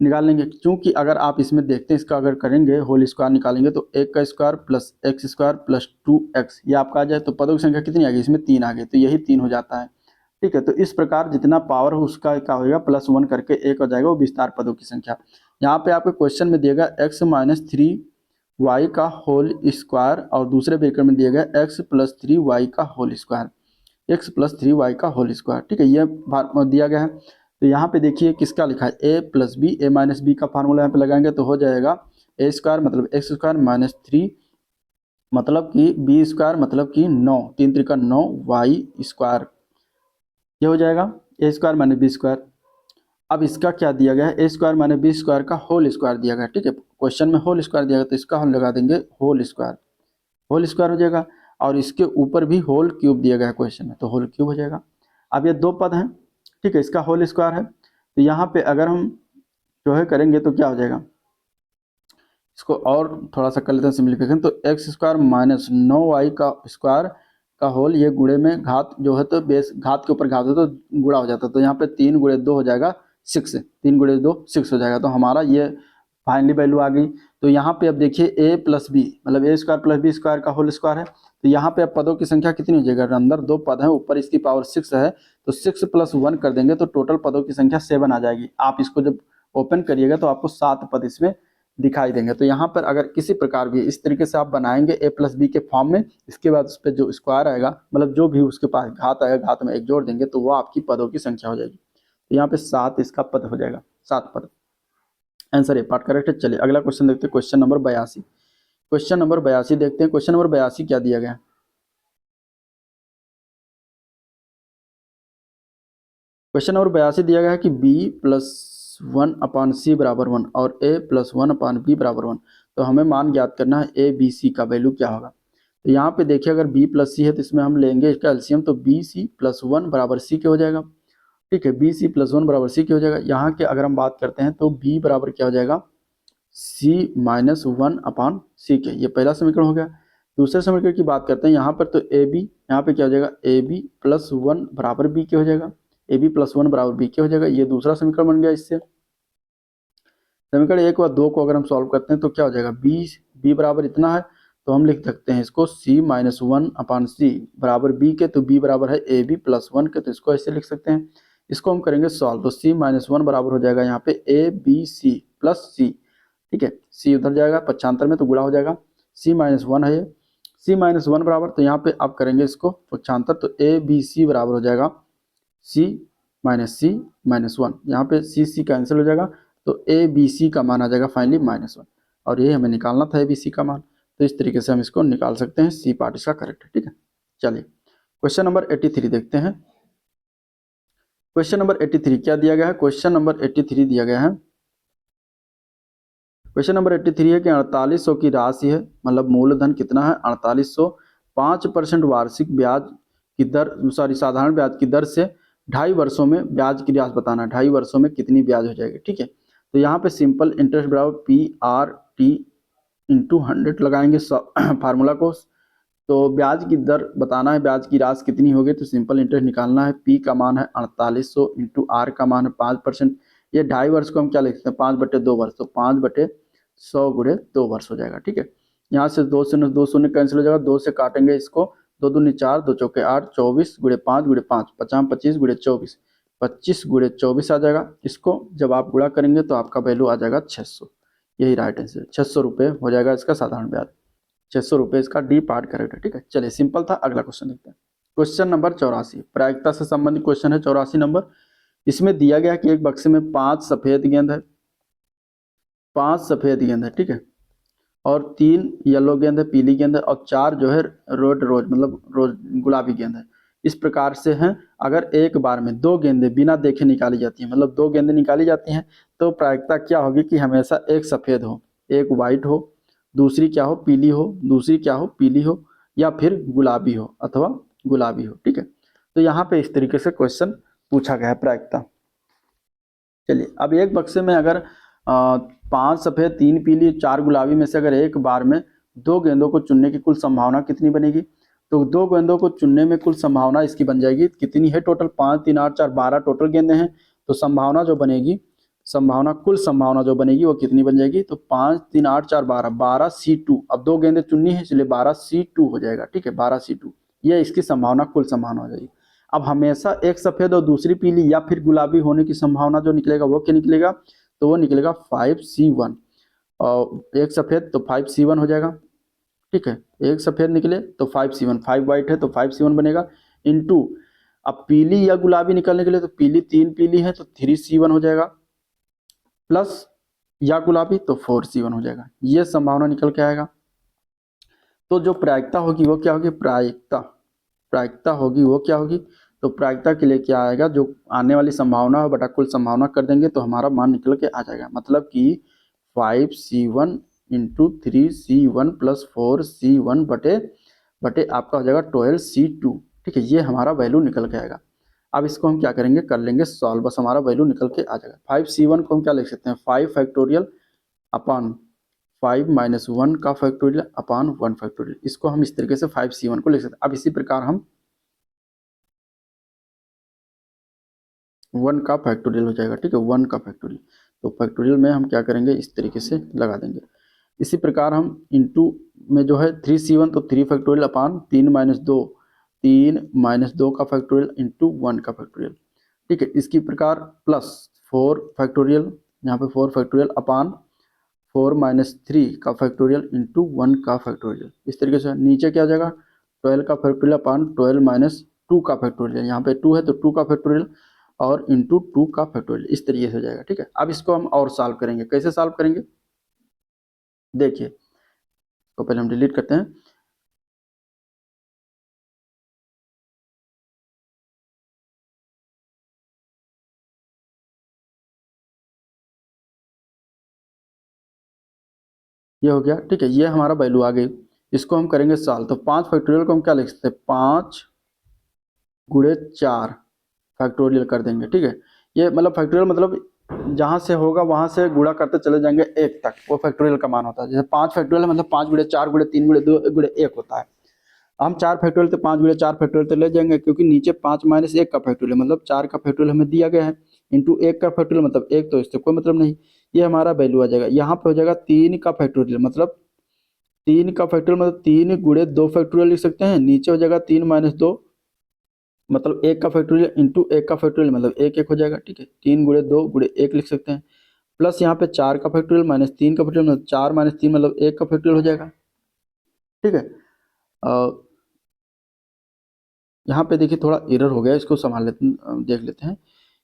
निकाल लेंगे। क्योंकि अगर आप इसमें देखते हैं, इसका अगर करेंगे होल स्क्वायर निकालेंगे तो 1 का square plus x square plus 2x ये आपका आ जाए, तो पदों की संख्या कितनी आ गई, इसमें 3 आ गई, तो यही 3 हो जाता है। ठीक है, तो इस प्रकार जितना पावर हो उसका क्या होगा, प्लस 1 करके 1 हो जाएगा, वो विस्तार पदों की संख्या। यहाँ पे आपके क्वेश्चन में दिएगा x माइनस 3y का होल स्क्वायर और दूसरे ब्रैकेट में दिया गया x प्लस 3y का whole square, x plus 3y का होल स्क्वायर। ठीक है, ये दिया गया है। तो यहाँ पे देखिए किसका लिखा है, a plus B, A minus B का फार्मूला यहाँ पे लगाएंगे तो हो जाएगा a स्क्वायर मतलब एक्स स्क्वायर माइनस 3 मतलब कि बी स्क्वायर मतलब कि 9, 3 त्रिका 9 वाई स्क्वायर, ये हो जाएगा ए स्क्वायर माइनस बी स्क्वायर। अब इसका क्या दिया गया है, ए स्क्वायर माइनस बी स्क्वायर का होल स्क्वायर दिया गया है, ठीक है। क्वेश्चन में होल स्क्वायर दिया गया तो इसका हम लगा देंगे होल स्क्वायर हो जाएगा। और इसके ऊपर भी होल क्यूब दिया गया है क्वेश्चन में, तो होल क्यूब हो जाएगा। अब ये दो पद हैं, ठीक है, इसका होल स्क्वायर है, तो यहाँ पे अगर हम जो है करेंगे तो क्या हो जाएगा, इसको और थोड़ा सा कर लेते हैं सिम्प्लीफिकेशन। तो एक्स स्क्वायर माइनस 9 वाई का स्क्वायर का होल, ये गुणे में घात जो है तो बेस घात के ऊपर घात है तो गुणा हो जाता है, तो यहाँ पे 3 × 2 हो जाएगा 6, 3 × 2 6 हो जाएगा। तो हमारा ये फाइनली वैल्यू आ गई। तो यहाँ पे अब देखिए ए प्लस बी मतलब ए स्क्वायर प्लस बी स्क्वायर का होल स्क्वायर है, तो यहाँ पे अब पदों की संख्या कितनी हो जाएगी, अंदर 2 पद है, ऊपर इसकी पावर 6 है, तो 6 + 1 कर देंगे तो टोटल पदों की संख्या 7 आ जाएगी। आप इसको जब ओपन करिएगा तो आपको 7 पद इसमें दिखाई देंगे। तो यहाँ पर अगर किसी प्रकार भी इस तरीके से आप बनाएंगे ए प्लस बी के फॉर्म में, इसके बाद उस पर जो स्क्वायर आएगा मतलब जो भी उसके पास घात आएगा, घात में 1 जोड़ देंगे तो वो आपकी पदों की संख्या हो जाएगी। तो यहाँ पे 7 इसका पद हो जाएगा, 7 पद। आंसर ए पार्ट करेक्ट है। चलिए अगला क्वेश्चन देखते हैं, क्वेश्चन नंबर 82। क्वेश्चन नंबर 82 देखते हैं। क्वेश्चन नंबर 82 क्या दिया गया है। क्वेश्चन नंबर 82 दिया गया है कि b + 1/c = 1 और a + 1/b = 1। तो हमें मान ज्ञात करना है a b c का वैल्यू क्या होगा। तो यहाँ पे देखिए अगर b + c है तो इसमें हम लेंगे इसका एलसीएम, तो bc + 1 = c के हो जाएगा, ठीक है। bc + 1 = c के हो जाएगा। यहाँ के अगर हम बात करते हैं तो b बराबर क्या हो जाएगा, c - 1/c के, ये पहला समीकरण हो गया। दूसरे समीकरण की बात करते हैं यहाँ पर, तो ab यहाँ पे क्या हो जाएगा, ab + 1 = b के हो जाएगा, ab + 1 = b के हो जाएगा। ये दूसरा समीकरण बन गया। इससे समीकरण 1 व 2 को अगर हम सॉल्व करते हैं तो क्या हो जाएगा, b बराबर इतना है तो हम लिख सकते हैं इसको c - 1/c बराबर b के, तो b बराबर है ab + 1 के, तो इसको ऐसे लिख सकते हैं। इसको हम करेंगे सॉल्व, तो c - 1 बराबर हो जाएगा यहाँ पे abc + c, ठीक है। c उधर जाएगा पक्षांतर में तो गुणा हो जाएगा, c - 1 है ये, c - 1 बराबर, तो यहाँ पे आप करेंगे इसको पक्षांतर, तो abc बराबर हो जाएगा c - c - 1, यहाँ पे c कैंसिल हो जाएगा, तो abc का मान आ जाएगा फाइनली -1, और ये हमें निकालना था abc का मान। तो इस तरीके से हम इसको निकाल सकते हैं, सी पार्ट इसका करेक्ट है, ठीक है। चलिए क्वेश्चन नंबर 83 देखते हैं। क्वेश्चन नंबर 83 क्या दिया गया है, क्वेश्चन नंबर 83 दिया गया है, क्वेश्चन नंबर 83 है कि 4800 की राशि है, मतलब मूलधन कितना है 4800, 5% वार्षिक ब्याज की दर, सॉरी साधारण ब्याज की दर से 2.5 वर्षों में ब्याज की राशि बताना है, 2.5 वर्षों में कितनी ब्याज हो जाएगी, ठीक है। तो यहाँ पे सिंपल इंटरेस्ट बराबर PRT × 100 लगाएंगे फार्मूला को। तो ब्याज की दर बताना है, ब्याज की राशि कितनी होगी, तो सिंपल इंटरेस्ट निकालना है। P का मान है 4800 × R का मान है 5%, ये 2.5 वर्ष को हम क्या लिख सकते हैं 5/2 वर्ष, तो 5/100 × 2 वर्ष हो जाएगा, ठीक है। यहाँ से 2 शून्य 2 शून्य कैंसिल हो जाएगा, 2 से काटेंगे इसको, 2 दूनी 4, 2 चौके 8, 24 × 5 × 5, 50 25 × 24, 25 × 24 आ जाएगा। इसको जब आप गुणा करेंगे तो आपका वैल्यू आ जाएगा 600, यही राइट आंसर, 600 रुपये हो जाएगा इसका साधारण ब्याज, 600 रुपये इसका डी पार्ट करेक्ट है, ठीक है। चलिए सिंपल था। अगला क्वेश्चन देखते हैं, क्वेश्चन नंबर 84 प्रायिकता से संबंधित क्वेश्चन है, 84 नंबर। इसमें दिया गया कि एक बक्से में 5 सफेद गेंद है, 5 सफेद गेंद है, ठीक है, और 3 येलो गेंद है, पीली गेंद है, और 4 जो है रोज मतलब रोज गुलाबी गेंद है। इस प्रकार से हैं, अगर एक बार में 2 गेंदें बिना देखे निकाली जाती हैं, मतलब 2 गेंदें निकाली जाती हैं, तो प्रायिकता क्या होगी कि हमेशा एक सफेद हो, एक वाइट हो, दूसरी क्या हो पीली हो, दूसरी क्या हो पीली हो, या फिर गुलाबी हो अथवा गुलाबी हो, ठीक है। तो यहाँ पे इस तरीके से क्वेश्चन पूछा गया है प्रायिकता। चलिए अब एक बक्से में अगर 5 सफेद 3 पीली 4 गुलाबी में से अगर एक बार में 2 गेंदों को चुनने की कुल संभावना कितनी बनेगी, तो 2 गेंदों को चुनने में कुल संभावना इसकी बन जाएगी कितनी है, टोटल 5 3 8 4 12 टोटल गेंदें हैं, तो संभावना जो बनेगी, संभावना कुल संभावना जो बनेगी वो कितनी बन जाएगी, तो 5 3 8 4 12 12C2, अब 2 गेंदें चुननी है इसलिए 12C2 हो जाएगा, ठीक है, 12C2, ये इसकी संभावना कुल संभावना हो जाएगी। अब हमेशा एक सफेद और दूसरी पीली या फिर गुलाबी होने की संभावना जो निकलेगा वो क्या निकलेगा, तो वो निकलेगा 5C1, और एक सफेद तो 5C1 हो जाएगा, ठीक है, एक सफेद निकले तो 5C1, 5 वाइट है तो 5C1 बनेगा, इनटू अब पीली या गुलाबी निकलने के लिए तो पीली 3 पीली है तो 3C1 हो जाएगा, प्लस या गुलाबी तो 4C1 हो जाएगा, ये संभावना निकल के आएगा। तो जो प्रायिकता होगी वो क्या होगी, प्रायिकता प्रायिकता होगी वो क्या होगी, तो प्रायिकता के लिए क्या आएगा, जो आने वाली संभावना है बटा कुल संभावना कर देंगे तो हमारा मान निकल के आ जाएगा। मतलब कि 5C1 into 3C1 plus 4C1 बटे बटे आपका हो जाएगा 12C2। ठीक है, ये हमारा वैल्यू निकल के आएगा। अब इसको हम क्या करेंगे, कर लेंगे सॉल्व, बस हमारा वैल्यू निकल के आ जाएगा। 5C1 को हम क्या लिख सकते हैं, 5 फैक्टोरियल अपॉन 5 माइनस 1 का फैक्टोरियल अपॉन 1 फैक्टोरियल। इसको हम इस तरीके से 5C1 को लिख सकते हैं। अब इसी प्रकार हम 1 का फैक्टोरियल हो जाएगा। ठीक है, 1 का फैक्टोरियल, तो फैक्टोरियल में हम क्या करेंगे, इस तरीके से लगा देंगे। इसी प्रकार हम इंटू में जो है 3C1 तो 3 फैक्टोरियल अपान 3 माइनस 2, 3 माइनस 2 का फैक्टोरियल इंटू 1 का फैक्टोरियल। ठीक है, इसकी प्रकार प्लस 4 फैक्टोरियल, यहाँ पे 4 फैक्टोरियल अपान 4 माइनस 3 का फैक्टोरियल इंटू 1 का फैक्टोरियल। इस तरीके से नीचे क्या हो जाएगा, 12 का फैक्टोरियल अपान 12 माइनस 2 का फैक्टोरियल, यहाँ पे 2 है तो 2 का फैक्टोरियल और इंटू 2 का फैक्टोरियल, इस तरीके से हो जाएगा। ठीक है, अब इसको हम और सॉल्व करेंगे। कैसे सॉल्व करेंगे, देखिए, तो पहले हम डिलीट करते हैं। ये हो गया। ठीक है, ये हमारा वैल्यू आ गई। इसको हम करेंगे सॉल्व, तो 5 फैक्टोरियल को हम क्या लिख सकते हैं, 5 गुणे 4 फैक्टोरियल कर देंगे। ठीक है, ये मतलब फैक्टोरियल मतलब जहाँ से होगा वहाँ से गुणा करते चले जाएंगे 1 तक, वो फैक्टोरियल का मान होता है। जैसे 5 फैक्टोरियल है मतलब 5 गुणे 4 गुणे 3 गुणे 2 गुणे 1 होता है। हम 4 फैक्टोरियल तो 5 गुणे 4 फैक्टोरियल तो ले जाएंगे, क्योंकि नीचे 5 माइनस 1 का फैक्टोरियल मतलब 4 का फैक्टोरियल हमें दिया गया है, इंटू 1 का फैक्टोरियल मतलब 1, तो इससे कोई मतलब नहीं। ये हमारा वैल्यू आ जाएगा। यहाँ पे हो जाएगा 3 का फैक्टोरियल मतलब 3 का फैक्टोरियल मतलब 3 गुणे 2 फैक्टोरियल लिख सकते हैं। नीचे हो जाएगा 3 माइनस 2 मतलब 1 का फैक्टोरियल इंटू 1 का फैक्टोरियल मतलब 1 1 हो जाएगा। ठीक है, 3 गुणे 2 गुणे 1 लिख सकते हैं। प्लस यहाँ पे 4 का फैक्टोरियल माइनस 3 का फैक्टोरियल मतलब 4 माइनस 3 मतलब 1 का फैक्टोरियल हो जाएगा। ठीक है, यहाँ पे देखिए थोड़ा एरर हो गया, इसको संभाल लेते देख लेते हैं।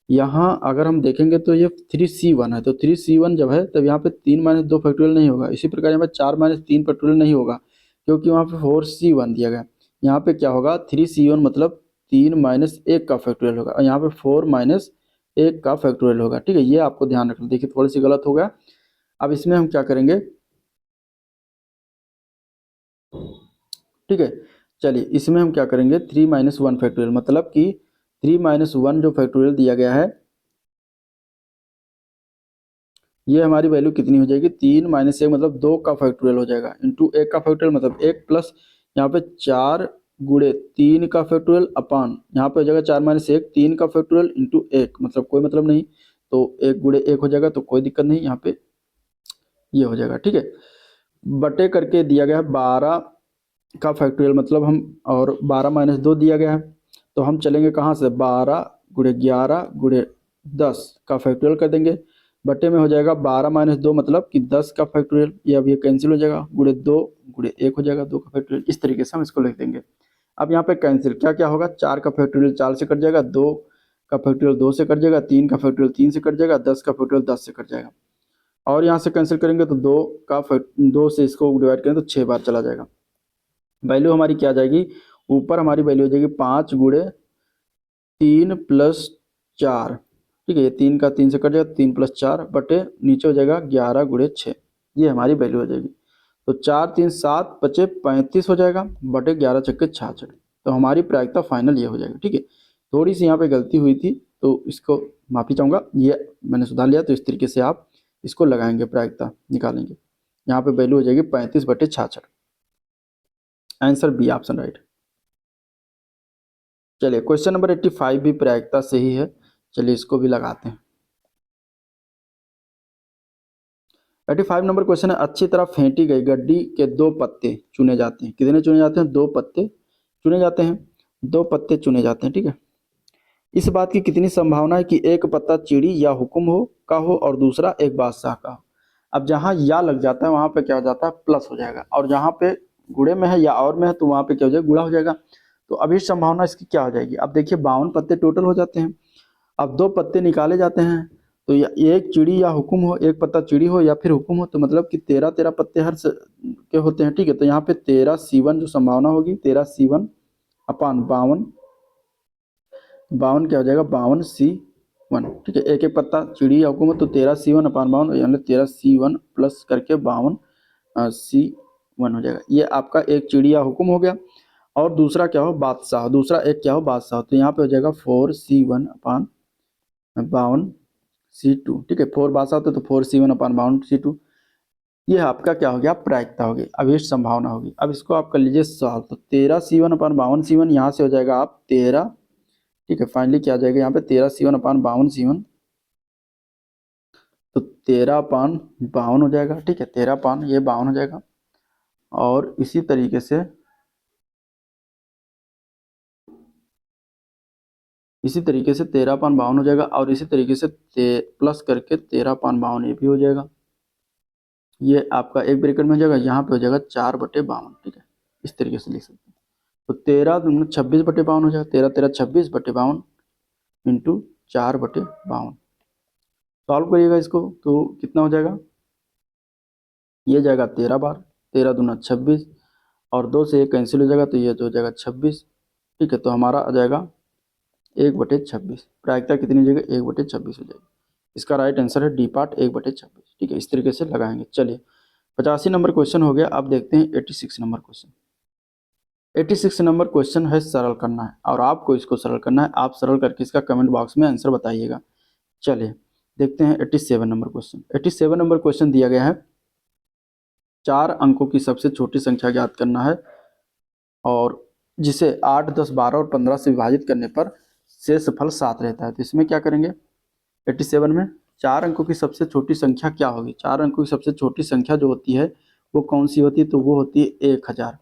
यहाँ अगर हम देखेंगे तो ये 3C1 है, तो 3C1 जब है तब यहाँ पे 3 माइनस 2 फैक्टोरियल नहीं होगा। इसी प्रकार यहाँ पे 4 माइनस 3 फैक्टोरियल नहीं होगा, क्योंकि वहाँ पे 4C1 दिया गया। यहाँ पे क्या होगा, 3C1 मतलब 3 माइनस 1 का फैक्टोरियल होगा, और यहाँ पे 4 माइनस 1 का फैक्टोरियल होगा। ठीक है, ये आपको ध्यान रखना। देखिए थोड़ी सी गलत हो गया। अब इसमें हम क्या करेंगे, ठीक है, चलिए इसमें हम क्या करेंगे, 3 माइनस 1 फैक्टोरियल मतलब कि 3 माइनस 1 जो फैक्टोरियल दिया गया है, ये हमारी वैल्यू कितनी हो जाएगी, 3 माइनस 1 मतलब 2 का फैक्टोरियल हो जाएगा, इंटू 1 का फैक्टोरियल मतलब 1 प्लस यहाँ पे 4 गुणे 3 का फैक्टोरियल अपान यहाँ पे हो जाएगा 4 माइनस 1 3 का फैक्टोरियल इंटू 1 मतलब कोई मतलब नहीं, तो 1 गुणे 1 हो जाएगा, तो कोई दिक्कत नहीं, यहाँ पे ये हो जाएगा। ठीक है, बटे करके दिया गया है 12 का फैक्टोरियल मतलब हम, और 12 माइनस 2 दिया गया है, तो हम चलेंगे कहाँ से, 12 गुणे 11 गुणे 10 का फैक्टोरियल कर देंगे। बटे में हो जाएगा 12 माइनस 2 मतलब कि 10 का फैक्टोरियल, ये अब ये कैंसिल हो जाएगा, गुणे 2 गुणे 1 हो जाएगा 2 का फैक्टोरियल। इस तरीके से हम इसको लिख देंगे। अब यहाँ पे कैंसिल क्या क्या होगा, 4 का फैक्टोरियल 4 से कट जाएगा, 2 का फैक्टोरियल 2 से कट जाएगा, 3 का फैक्टोरियल 3 से कट जाएगा, 10 का फैक्टोरियल 10 से कट जाएगा। और यहाँ से कैंसिल करेंगे तो 2 से इसको डिवाइड करें तो 6 बार चला जाएगा। वैल्यू हमारी क्या आ जाएगी, ऊपर हमारी वैल्यू हो जाएगी 5 गुणे 3 प्लस 4। ठीक है, ये 3 का 3 से कट जाएगा, 3 प्लस 4 बटे नीचे हो जाएगा 11 गुणे 6, ये हमारी वैल्यू हो जाएगी। तो 4 3 7 बचे 35 हो जाएगा, बटे 11 छक्के 66, तो हमारी प्रायिकता फाइनल ये हो जाएगी। ठीक है, थोड़ी सी यहाँ पे गलती हुई थी तो इसको माफ़ी चाहूँगा, ये मैंने सुधार लिया। तो इस तरीके से आप इसको लगाएंगे, प्रायिकता निकालेंगे। यहाँ पे वैल्यू हो जाएगी 35 बटे 66। Answer B option right. चलिए क्वेश्चन नंबर 85 भी प्रायिकता से ही है, चलिए इसको भी लगाते हैं। 85 नंबर क्वेश्चन है, अच्छी तरह फेंटी गई गड्डी के 2 पत्ते चुने जाते हैं। कितने चुने जाते हैं, 2 पत्ते चुने जाते हैं, 2 पत्ते चुने जाते हैं। ठीक है, इस बात की कितनी संभावना है कि एक पत्ता चिड़ी या हुक्म हो का हो और दूसरा एक बादशाह का हो। अब जहाँ या लग जाता है वहाँ पे क्या हो जाता है, प्लस हो जाएगा, और जहाँ पे गुणे में है या और में है तो वहाँ पे क्या हो जाएगा, गुणा हो जाएगा। तो अभी संभावना इसकी क्या हो जाएगी, अब देखिए 52 पत्ते टोटल हो जाते हैं। अब 2 पत्ते निकाले जाते हैं तो ये एक चिड़ी या हुक्म हो, एक पत्ता चिड़ी हो या फिर हुक्म हो, तो मतलब कि 13 पत्ते के होते हैं। ठीक है, तो यहाँ पे 13C1 जो संभावना होगी, 13C1 अपान 52, 52 क्या हो जाएगा, 52C1। ठीक है, एक एक पत्ता चिड़ी या हुक्म हो तो 13C1 अपान 52, यानी 13C1 प्लस करके 52C1 हो जाएगा। ये आपका एक चिड़ी या हुक्म हो गया। और दूसरा क्या हो, बादशाह, दूसरा एक क्या हो, बादशाह, तो यहाँ पे हो जाएगा 4C1 अपान 52C2। ठीक है, 4 बादशाह होते तो 4C1 अपान 52C2। ये आपका क्या हो गया, प्रायिकता होगी, अभीष्ट संभावना होगी। अब इसको आप कर लीजिए सॉल्व, तो 13C1 अपान 52C1 यहाँ से हो जाएगा आप 13। ठीक है, फाइनली क्या आ जाएगा यहाँ पे 13C1 अपान 52C1, तो 13/52 हो जाएगा। ठीक है, 13 ये 52 हो जाएगा। और इसी तरीके से 13/52 हो जाएगा। और इसी तरीके से प्लस करके 13/52 ये भी हो जाएगा। ये आपका एक ब्रैकेट में हो जाएगा, यहाँ पे हो जाएगा 4/52। ठीक है, इस तरीके से लिख सकते हैं। तो 13 26/52 हो जाएगा, 13 13 26/52 इंटू 4/52। सॉल्व करिएगा इसको तो कितना हो जाएगा, ये जाएगा 13 बार, 13 दूना 26, और 2 से 1 कैंसिल हो जाएगा, तो ये तो हो जाएगा 26। ठीक है, तो हमारा आ जाएगा 1/26। प्रायिकता कितनी हो जाएगी, 1/26 हो जाएगी। इसका राइट आंसर है डी पार्ट, 1/26। ठीक है, इस तरीके से लगाएंगे। चलिए 85 नंबर क्वेश्चन हो गया। अब देखते हैं 86 नंबर क्वेश्चन। 86 नंबर क्वेश्चन है सरल करना है, और आपको इसको सरल करना है। आप सरल करके इसका कमेंट बॉक्स में आंसर बताइएगा। चलिए देखते हैं 87 नंबर क्वेश्चन। 87 नंबर क्वेश्चन दिया गया है, 4 अंकों की सबसे छोटी संख्या ज्ञात करना है, और जिसे 8 10 12 और 15 से विभाजित करने पर शेषफल 7 रहता है। तो इसमें क्या करेंगे, 87 में 4 अंकों की सबसे छोटी संख्या क्या होगी। 4 अंकों की सबसे छोटी संख्या जो होती है वो कौन सी होती है, तो वो होती है 1000।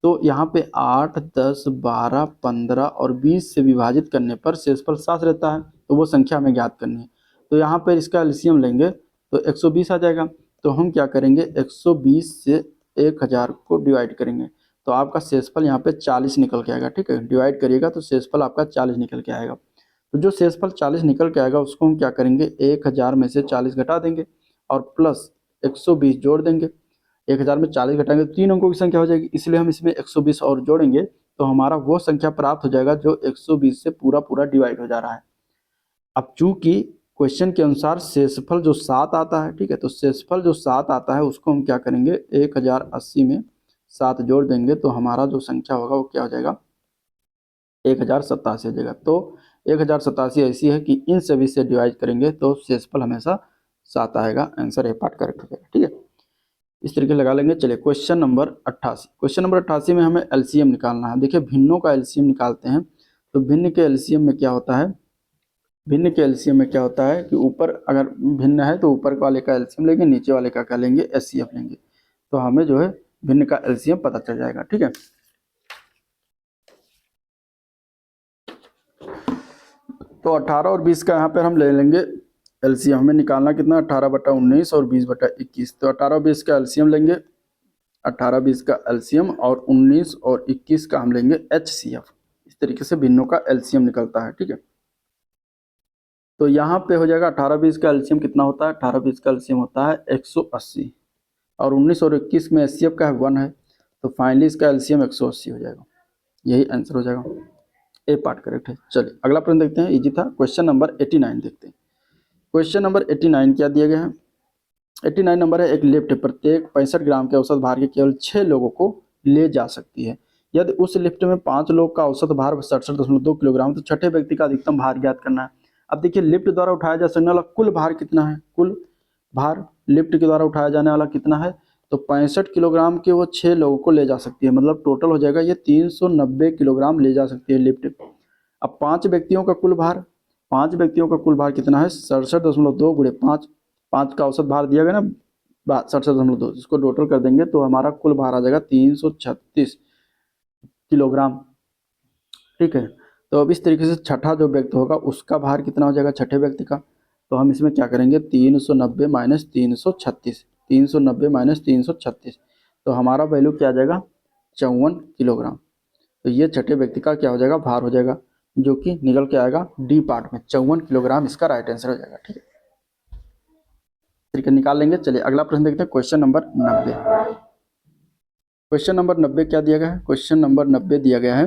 तो यहाँ पे 8 10 12 15 और 20 से विभाजित करने पर शेषफल 7 रहता है, तो वो संख्या हमें ज्ञात करनी है। तो यहाँ पर इसका एलसीएम लेंगे तो 120 आ जाएगा। तो हम क्या करेंगे, 120 से 1000 को डिवाइड करेंगे, तो आपका शेषफल यहाँ पे 40 निकल के आएगा। ठीक है, डिवाइड करिएगा तो शेषफल आपका 40 निकल के आएगा। तो जो शेषफल 40 निकल के आएगा उसको हम क्या करेंगे, 1000 में से 40 घटा देंगे और प्लस 120 जोड़ देंगे। 1000 में 40 घटाएंगे तो 3 अंकों की संख्या हो जाएगी, इसलिए हम इसमें 120 और जोड़ेंगे तो हमारा वो संख्या प्राप्त हो जाएगा जो 120 से पूरा पूरा डिवाइड हो जा रहा है। अब चूंकि क्वेश्चन के अनुसार शेषफल जो 7 आता है, ठीक है, तो शेषफल जो 7 आता है उसको हम क्या करेंगे, 1080 में 7 जोड़ देंगे तो हमारा जो संख्या होगा वो क्या हो जाएगा, 1087 हो जाएगा। तो 1087 ऐसी है कि इन सभी से डिवाइड करेंगे तो शेषफल हमेशा 7 आएगा। आंसर ए पार्ट करेक्ट हो जाएगा। ठीक है, इस तरीके लगा लेंगे। चलिए क्वेश्चन नंबर 88। क्वेश्चन नंबर 88 में हमें एलसीएम निकालना है। देखिए भिन्नों का एलसीएम निकालते हैं। तो भिन्न के एलसीएम में क्या होता है, भिन्न के एलसीएम में क्या होता है कि ऊपर अगर भिन्न है तो ऊपर वाले का एलसीएम लेंगे, नीचे वाले का क्या लेंगे, एचसीएफ लेंगे, तो हमें जो है भिन्न का एलसीएम पता चल जाएगा। ठीक है, तो 18 और 20 का यहाँ पर हम ले लेंगे एलसीएम। हमें निकालना कितना, 18/19 और 20/21। तो 18 और 20 का एलसीएम लेंगे, 18 20 का एलसीएम, और 19 और 21 का हम लेंगे एचसीएफ। इस तरीके से भिन्नों का एलसीएम निकलता है। ठीक है, तो यहाँ पे हो जाएगा 18 20 का एलसीएम कितना होता है, 18 20 का एलसीएम होता है 180, और 19 और 21 में एचसीएफ का 1 है, तो फाइनली इसका एलसीएम 180 हो जाएगा। यही आंसर हो जाएगा, ए पार्ट करेक्ट है। चलिए अगला प्रश्न देखते हैं, इजी था। क्वेश्चन नंबर 89 देखते हैं। क्वेश्चन नंबर 89 क्या दिया गया है, 89 नंबर है, एक लिफ्ट प्रत्येक 65 ग्राम के औसत भार के केवल 6 लोगों को ले जा सकती है। यदि उस लिफ्ट में 5 लोग का औसत भार 67.2 किलोग्राम, तो छठे व्यक्ति का अधिकतम भार ज्ञात करना है। अब देखिए लिफ्ट द्वारा उठाया जा सकने वाला कुल भार कितना है, कुल भार लिफ्ट के द्वारा उठाया जाने वाला कितना है, तो 65 किलोग्राम के वो 6 लोगों को ले जा सकती है। मतलब टोटल हो जाएगा ये 390 किलोग्राम ले जा सकती है लिफ्ट। अब 5 व्यक्तियों का कुल भार, 5 व्यक्तियों का कुल भार कितना है, 67.2 गुणे 5, 5 का औसत भार दिया गया ना 67.2, इसको टोटल कर देंगे तो हमारा कुल भार आ जाएगा 336 किलोग्राम। ठीक है, तो अब इस तरीके से छठा जो व्यक्ति होगा उसका भार कितना हो जाएगा छठे व्यक्ति का, तो हम इसमें क्या करेंगे 390 माइनस 336, 390 माइनस 336, तो हमारा वैल्यू क्या आ जाएगा 54 किलोग्राम। तो ये छठे व्यक्ति का क्या हो जाएगा, भार हो जाएगा, जो कि निकल के आएगा डी पार्ट में 54 किलोग्राम इसका राइट आंसर हो जाएगा। ठीक है, तरीके निकाल लेंगे। चलिए अगला प्रश्न देखते हैं, क्वेश्चन नंबर 90। क्वेश्चन नंबर 90 क्या दिया गया है? क्वेश्चन नंबर 90 दिया गया है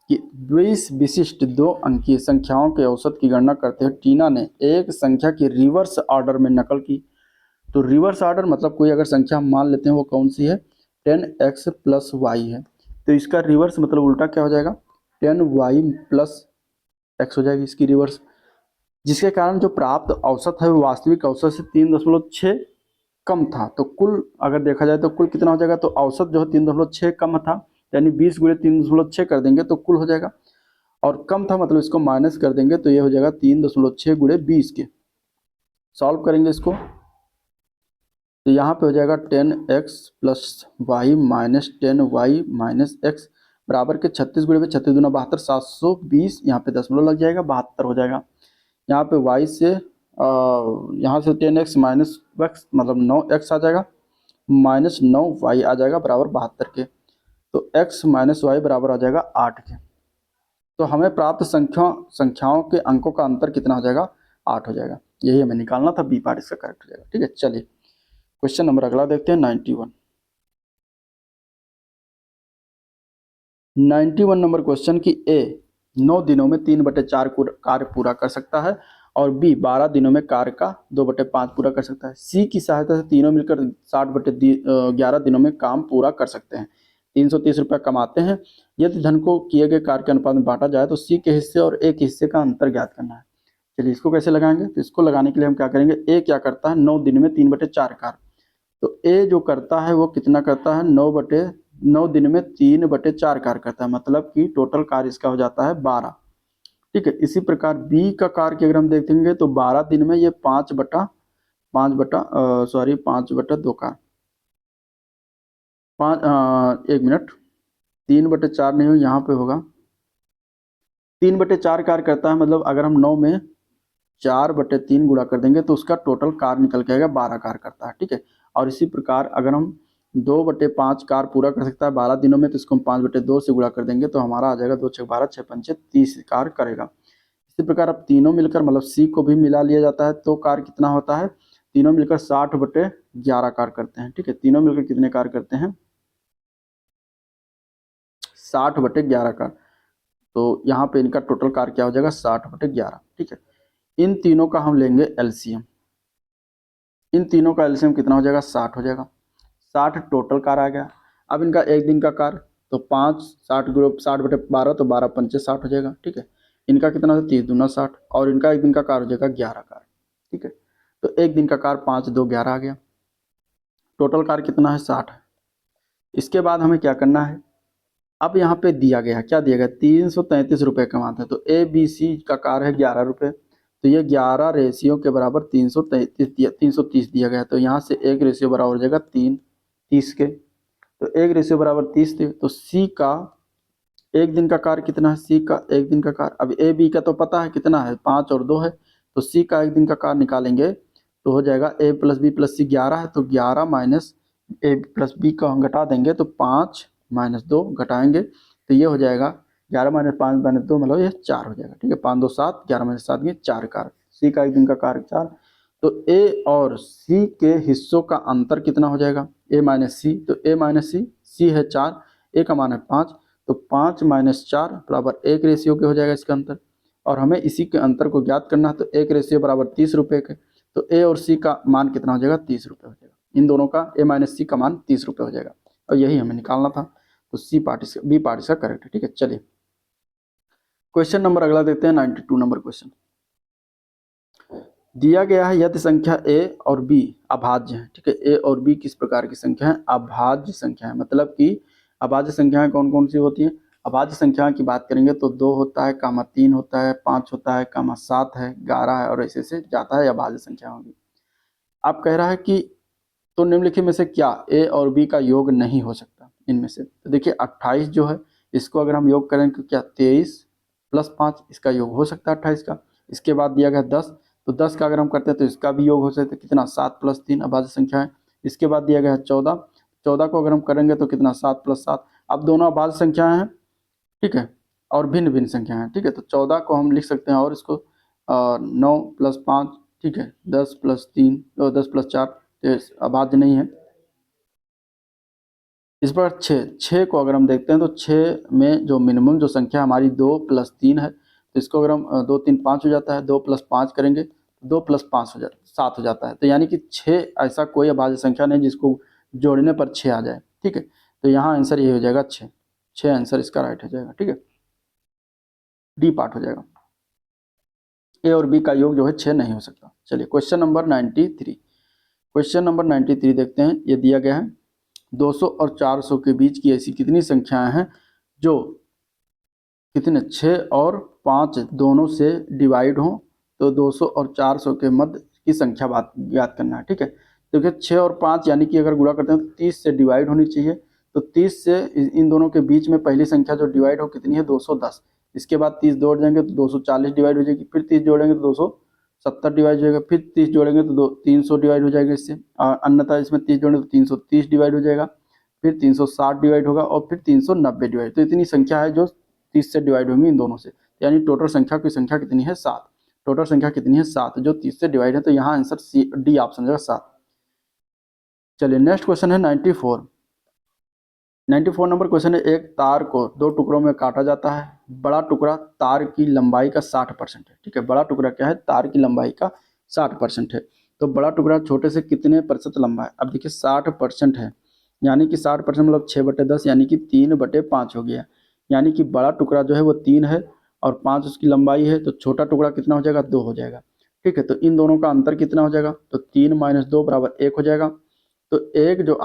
कि 20 विशिष्ट 2 अंकीय संख्याओं के औसत की गणना करते हुए टीना ने एक संख्या की रिवर्स ऑर्डर में नकल की। तो रिवर्स ऑर्डर मतलब कोई अगर संख्या हम मान लेते हैं वो कौन सी है? 10x प्लस वाई है। तो इसका रिवर्स मतलब उल्टा क्या हो जाएगा? 10y प्लस एक्स हो जाएगी इसकी रिवर्स, जिसके कारण जो प्राप्त औसत है वो वास्तविक औसत से 3.6 कम था। तो कुल अगर देखा जाए तो कुल कितना हो जाएगा? तो औसत जो है 3.6 कम था, यानी 20 गुणे 3.6 कर देंगे तो कुल हो जाएगा, और कम था मतलब इसको माइनस कर देंगे तो ये हो जाएगा 3.6 गुणे 20 के। सॉल्व करेंगे इसको तो यहाँ पे हो जाएगा 10x प्लस Y minus 10y minus X बराबर के 36 गुणे में 36 दूना 72, 720, यहाँ पे दशमलव लग जाएगा, 72 हो जाएगा। यहाँ पे y से यहाँ से 10x माइनस एक्स मतलब 9x आ जाएगा, माइनस 9y आ जाएगा बराबर 72 के। तो x माइनस वाई बराबर आ जाएगा 8 के। तो हमें प्राप्त संख्याओं के अंकों का अंतर कितना हो जाएगा? 8 हो जाएगा। यही हमें निकालना था, बी पार्ट इसका करेक्ट हो जाएगा। ठीक है, चलिए क्वेश्चन नंबर अगला देखते हैं, 91। 91 नंबर क्वेश्चन की ए 9 दिनों में 3/4 कार्य पूरा कर सकता है और बी 12 दिनों में कार्य का 2/5 पूरा कर सकता है। सी की सहायता से तीनों मिलकर 60/11 दिनों में काम पूरा कर सकते हैं, 330 रुपया कमाते हैं। यदि धन को किए गए कार्य के अनुपात में बांटा जाए तो सी के हिस्से और ए के हिस्से का अंतर ज्ञात करना है। चलिए इसको कैसे लगाएंगे? तो इसको लगाने के लिए हम क्या करेंगे, ए क्या करता है 9 दिन में 3/4 कार्य, तो ए जो करता है वो कितना करता है 9 दिन में 3/4 कार्य करता है, मतलब कि टोटल कार्य इसका हो जाता है 12। ठीक है, इसी प्रकार बी का कार्य की अगर हम देखेंगे तो 12 दिन में ये 5/2 कार्य, 1 मिनट, 3/4 नहीं हो, यहाँ पे होगा 3/4 कार्य करता है, मतलब अगर हम 9 में 4/3 गुणा कर देंगे तो उसका टोटल कार्य निकल के आएगा 12 कार्य करता है। ठीक है, और इसी प्रकार अगर हम 2/5 कार्य पूरा कर सकता है 12 दिनों में तो इसको हम 5/2 से गुणा कर देंगे तो हमारा आ जाएगा 2 6 12 6 5 30 कार्य करेगा। इसी प्रकार अब तीनों मिलकर मतलब सी को भी मिला लिया जाता है तो कार्य कितना होता है? तीनों मिलकर 60/11 कार्य करते हैं। ठीक है, तीनों मिलकर कितने कार्य करते हैं? 60/11 कार्य। तो यहाँ पे इनका टोटल कार्य क्या हो जाएगा? 60/11। ठीक है, इन तीनों का हम लेंगे एलसीएम। इन तीनों का एलसीएम कितना हो जाएगा? 60 हो जाएगा। 60 टोटल कार्य आ गया। अब इनका एक दिन का कार्य तो 5 60 ग्रुप 60/12 तो 12 पंचे 60 हो जाएगा। ठीक है, इनका कितना था? 30 दूना 60, और इनका एक दिन का कार्य हो जाएगा 11 कार्य। ठीक है, तो एक दिन का कार्य 5 2 11 आ गया, टोटल कार्य कितना है? 60 है। इसके बाद हमें क्या करना है? अब यहाँ पे दिया गया है, क्या दिया गया? 333 रुपये कमाते हैं, तो ए बी सी का कार्य है 11 रुपये, तो ये 11 रेशियो के बराबर 330 दिया गया है। तो यहाँ से एक रेशियो बराबर हो जाएगा 30 के, तो एक रेशियो बराबर 30 थे। तो सी का एक दिन का कार्य कितना है? सी का एक दिन का कार्य, अब ए बी का तो पता है कितना है, 5 और 2 है, तो सी का एक दिन का कार्य निकालेंगे तो हो जाएगा ए प्लस बी प्लस सी 11 है, तो 11 माइनस ए प्लस बी का हम घटा देंगे तो 5 माइनस 2 घटाएंगे तो ये हो जाएगा 11 माइनस 5 माइनस 2 मतलब ये 4 हो जाएगा। ठीक है, 5 2 7, 11 माइनस 7 ये 4 कार्य, सी का एक दिन का कार्य 4। तो ए और सी के हिस्सों का अंतर कितना हो जाएगा? ए माइनस सी, तो ए माइनस सी है 4, ए का मान है 5, तो 5 माइनस 4 बराबर 1 रेशियो के हो जाएगा इसका अंतर, और हमें इसी के अंतर को ज्ञात करना है। तो 1 रेशियो बराबर 30 रुपये के, तो ए और सी का मान कितना हो जाएगा? 30 रुपये हो जाएगा। इन दोनों का ए माइनस सी का मान 30 रुपये हो जाएगा, और यही हमें निकालना था। तो सी पार्ट बी पार्ट इसका करेक्ट है। ठीक है, चलिए क्वेश्चन नंबर अगला देखते हैं, 92 नंबर क्वेश्चन। दिया गया है यदि संख्या ए और बी अभाज्य है। ठीक है, ए और बी किस प्रकार की संख्या है? अभाज्य संख्या है, मतलब कि अभाज्य संख्याएं कौन कौन सी होती हैं? अभाज्य संख्या की बात करेंगे तो 2 होता है, 3 होता है, 5 होता है, 7 है, 11 है, और ऐसे से जाता है अभाज्य संख्या होगी। आप कह रहा है कि तो निम्नलिखित में से क्या ए और बी का योग नहीं हो सकता इनमें से? तो देखिए 28 जो है इसको अगर हम योग करें तो क्या 23 प्लस 5 इसका योग हो सकता है 28 का। इसके बाद दिया गया 10, तो 10 का अगर हम करते हैं तो इसका भी योग हो सकता है, कितना? 7 प्लस 3 अभाज्य संख्या है। इसके बाद दिया गया है 14, 14 को अगर हम करेंगे तो कितना? 7 प्लस 7। अब दोनों अभाज्य संख्याएं हैं, ठीक है, और भिन्न भिन्न संख्या है। ठीक है, तो 14 को हम लिख सकते हैं और इसको 9 प्लस 5, ठीक है, 10+3 तो 10+4 तो अभाज्य नहीं है। इस पर 6 को अगर हम देखते हैं तो 6 में जो मिनिमम जो संख्या हमारी 2+3 है, तो इसको अगर हम 2 3 5 हो जाता है, 2+5 करेंगे 2+5 हो जाता 7 हो जाता है। तो यानी कि 6 ऐसा कोई अभाज्य संख्या नहीं जिसको जोड़ने पर 6 आ जाए। ठीक है, तो यहाँ आंसर ये हो जाएगा 6। 6 आंसर इसका राइट हो जाएगा। ठीक है, डी पार्ट हो जाएगा। ए और बी का योग जो है 6 नहीं हो सकता। चलिए क्वेश्चन नंबर 93। क्वेश्चन नंबर 93 देखते हैं। ये दिया गया है 200 और 400 के बीच की ऐसी कितनी संख्याएं हैं जो कितने 6 और 5 दोनों से डिवाइड हो। तो 200 और 400 के मध्य की संख्या बात याद करना है। ठीक है, देखिए 6 और 5 यानी कि अगर गुणा करते हैं तो 30 से डिवाइड होनी चाहिए। तो 30 से इन दोनों के बीच में पहली संख्या जो डिवाइड हो कितनी है 210। इसके बाद 30 जोड़ देंगे तो 240 डिवाइड हो जाएगी, फिर 30 जोड़ेंगे तो 270 डिवाइड हो जाएगा, फिर 30 जोड़ेंगे तो 300 डिवाइड हो जाएगा इससे। और अन्यथा इसमें 30 जोड़ेंगे तो 330 डिवाइड हो जाएगा, फिर 360 डिवाइड होगा और फिर 390 डिवाइड। तो इतनी संख्या है जो 30 से डिवाइड होंगी इन दोनों से। यानी टोटल संख्या की संख्या कितनी है 7। टोटल संख्या कितनी है 7 जो 30 से डिवाइड है। तो यहाँ आंसर सी डी ऑप्शन जाएगा 7। चलिए नेक्स्ट क्वेश्चन है 94। 94 नंबर क्वेश्चन है। एक तार को 2 टुकड़ों में काटा जाता है। बड़ा टुकड़ा तार की लंबाई का 60% है। ठीक है, बड़ा टुकड़ा क्या है तार की लंबाई का 60% है। तो बड़ा टुकड़ा छोटे से कितने प्रतिशत लंबा है। अब देखिए 60% है, यानी कि 60% मतलब 6/10 यानी कि 3/5 हो गया। यानी कि बड़ा टुकड़ा जो है वो 3 है और 5 उसकी लंबाई है। तो छोटा टुकड़ा कितना हो जाएगा 2 हो जाएगा। ठीक है, तो इन दोनों का अंतर कितना हो जाएगा तो 3 - 2 = 1 हो जाएगा। तो एक जो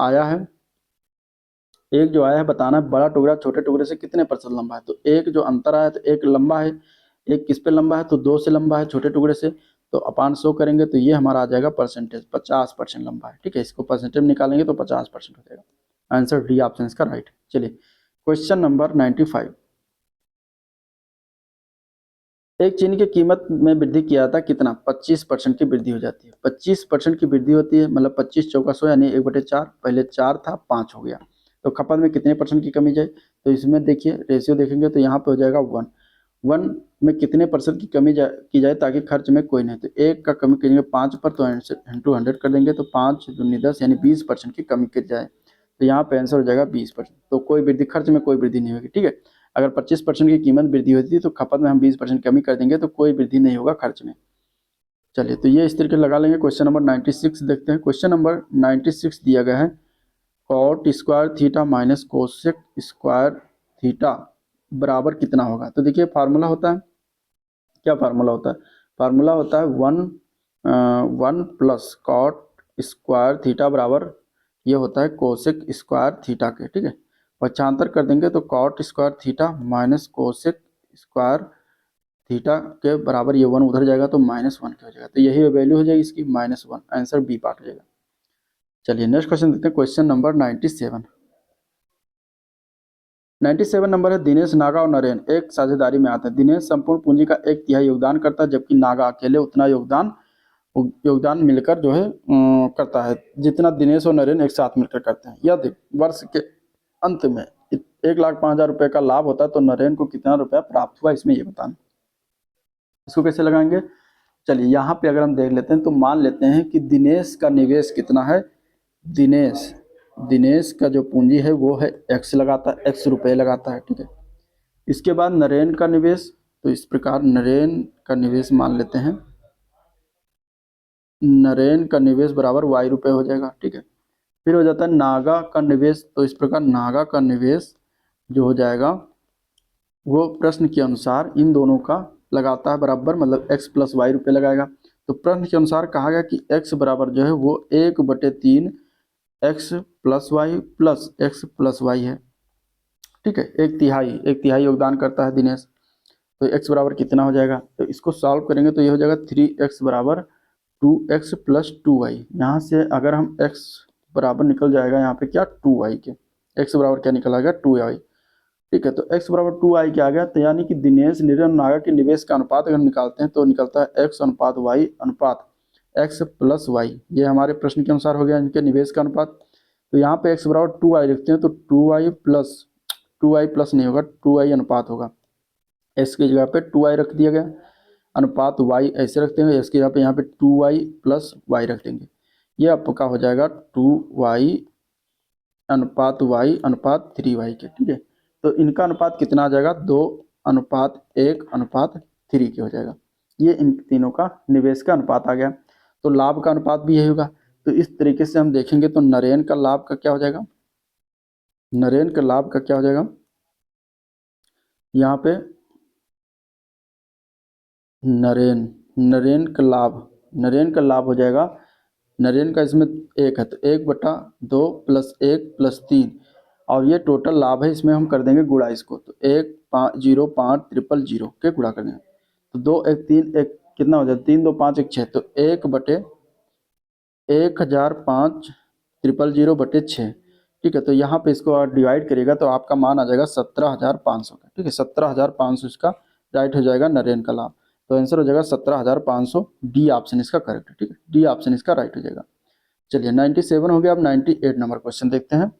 आया है बताना है बड़ा टुकड़ा छोटे टुकड़े से कितने प्रतिशत लंबा है। तो एक जो अंतर आया तो एक लंबा है, एक किस पे लंबा है तो 2 से लंबा है छोटे टुकड़े से। तो अपान 100 करेंगे तो ये हमारा आ जाएगा परसेंटेज 50% लंबा है। ठीक है, इसको परसेंटेज में निकालेंगे तो 50% हो जाएगा। आंसर डी ऑप्शन इसका राइट। चलिए क्वेश्चन नंबर 95। एक चीनी की कीमत में वृद्धि किया था कितना 25% की वृद्धि हो जाती है। 25% की वृद्धि होती है मतलब 25 चौका 100 यानी 1/4। पहले 4 था 5 हो गया। तो खपत में कितने परसेंट की कमी जाए। तो इसमें देखिए रेशियो देखेंगे तो यहाँ पे हो जाएगा 1। 1 में कितने परसेंट की कमी की जाए ताकि खर्च में कोई नहीं। तो 1 का कमी करेंगे 5 पर तो इंटू 100 कर देंगे तो 5 दूनी 10 यानी 20% की कमी की जाए। तो यहाँ पे आंसर हो जाएगा 20%। तो कोई वृद्धि खर्च में कोई वृद्धि नहीं होगी। ठीक है, अगर 25% की कीमत वृद्धि होती है तो खपत में हम 20% कमी कर देंगे तो कोई वृद्धि नहीं होगा खर्च में। चलिए तो ये इस तरीके लगा लेंगे। क्वेश्चन नंबर 96 देखते हैं। क्वेश्चन नंबर 96 दिया गया है cot square theta minus cosec square theta बराबर कितना होगा। तो देखिए फार्मूला होता है, क्या फार्मूला होता है, फार्मूला होता है 1 प्लस कॉट स्क्वायर थीटा बराबर ये होता है कोसेक स्क्वायर थीटा के। ठीक है, पक्षांतर कर देंगे तो cot square theta minus cosec square theta के बराबर ये 1 उधर जाएगा तो -1 हो जाएगा। तो यही वैल्यू हो जाएगी इसकी -1। आंसर बी पार्ट हो जाएगा। चलिए नेक्स्ट क्वेश्चन देखते हैं। Question number 97। 97 नंबर है। दिनेश, नागा और नरेन एक साझेदारी में आते हैं। दिनेश संपूर्ण पूंजी का 1/3 योगदान करता है जबकि नागा अकेले उतना योगदान मिलकर जो है करता है जितना दिनेश और नरेन एक साथ मिलकर करते हैं। यदि वर्ष के अंत में 1,05,000 रुपये का लाभ होता है तो नरेन को कितना रुपया प्राप्त हुआ इसमें ये बताना। इसको कैसे लगाएंगे। चलिए यहाँ पे अगर हम देख लेते हैं तो मान लेते हैं कि दिनेश का निवेश कितना है। दिनेश का जो पूंजी है वो है x लगाता है, x रुपये लगाता है। ठीक है, इसके बाद नरेन का निवेश, तो इस प्रकार नरेन का निवेश मान लेते हैं, नरेन का निवेश बराबर y रुपये हो जाएगा। ठीक है, फिर हो जाता है नागा का निवेश, तो इस प्रकार नागा का निवेश जो हो जाएगा वो प्रश्न के अनुसार इन दोनों का लगाता है बराबर मतलब x + y रुपये लगाएगा। तो प्रश्न के अनुसार कहा गया कि x बराबर जो है वो 1/3 x + y plus x + y है। ठीक है, 1/3 योगदान करता है दिनेश। तो x बराबर कितना हो जाएगा। तो इसको सॉल्व करेंगे तो ये हो जाएगा 3x बराबर 2x + 2y। यहाँ से अगर हम x बराबर निकल जाएगा यहाँ पे क्या 2y के, x बराबर क्या निकल आएगा 2y। ठीक है, तो x बराबर 2y क्या आ गया। तो यानी कि दिनेश निरन नागा के निवेश का अनुपात अगर निकालते हैं तो निकलता है x/y अनुपात x + y। ये हमारे प्रश्न के अनुसार हो गया इनके निवेश का अनुपात। तो यहाँ पे x बराबर 2y लिखते हैं तो 2y प्लस नहीं होगा 2y अनुपात होगा। x की जगह पे 2y रख दिया गया। अनुपात y ऐसे रख देंगे, इसके यहाँ पे 2y प्लस y रख देंगे। ये आपका हो जाएगा 2y अनुपात y अनुपात 3y के, ठीक है। तो इनका अनुपात कितना आ जाएगा, 2:1:3 के हो जाएगा। ये इन तीनों का निवेश का अनुपात आ गया। तो लाभ का अनुपात भी यही होगा। तो इस तरीके से हम देखेंगे तो नरेन का लाभ का क्या हो जाएगा, नरेन का लाभ का क्या हो जाएगा, यहाँ पे नरेन नरेन का लाभ हो जाएगा, नरेन का इसमें एक है तो 1/2 प्लस 1 प्लस 3, और ये टोटल लाभ है, इसमें हम कर देंगे गुणा इसको, तो 1,05,000,000 के गुणा कर देंगे तो 2 1 3 1 कितना हो जाएगा, 3 2 5 1 6, तो 1/1,05,000,000/6, ठीक है। तो यहाँ पे इसको डिवाइड करिएगा तो आपका मान आ जाएगा 17,500 का, ठीक है। 17,500 इसका राइट हो जाएगा नरेन का लाभ। तो आंसर हो जाएगा 17,500, डी ऑप्शन इसका करेक्ट है, ठीक है। डी ऑप्शन इसका राइट हो जाएगा। चलिए 97 हो गया। अब 98 नंबर क्वेश्चन देखते हैं।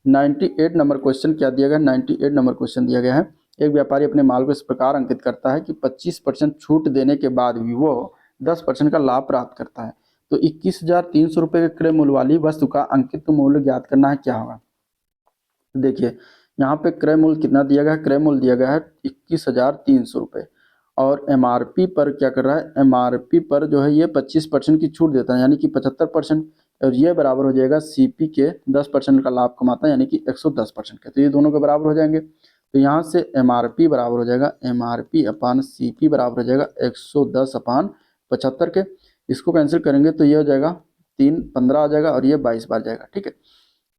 98 नंबर क्वेश्चन क्या दिया गया, 98 नंबर क्वेश्चन दिया गया है, एक व्यापारी अपने माल को इस प्रकार अंकित करता है कि 25% छूट देने के बाद भी वो 10% का लाभ प्राप्त करता है। तो 21,300 रुपये के क्रय मूल्य वाली वस्तु का अंकित मूल्य ज्ञात करना है, क्या होगा। देखिए यहाँ पे क्रय मूल्य कितना दिया गया है, क्रय मूल्य दिया गया है 21,300 रुपये, और एमआरपी पर क्या कर रहा है, एमआरपी पर जो है ये 25% की छूट देता है, यानी कि 75%, और ये बराबर हो जाएगा सीपी के 10% का लाभ कमाता है, यानी कि 110% के। तो ये दोनों के बराबर हो जाएंगे। तो यहाँ से एमआरपी बराबर हो जाएगा, एमआरपी अपान सीपी बराबर हो जाएगा 110 अपान 75 के। इसको कैंसिल करेंगे तो ये हो जाएगा 3 15 आ जाएगा, और ये 22 बार जाएगा, ठीक है।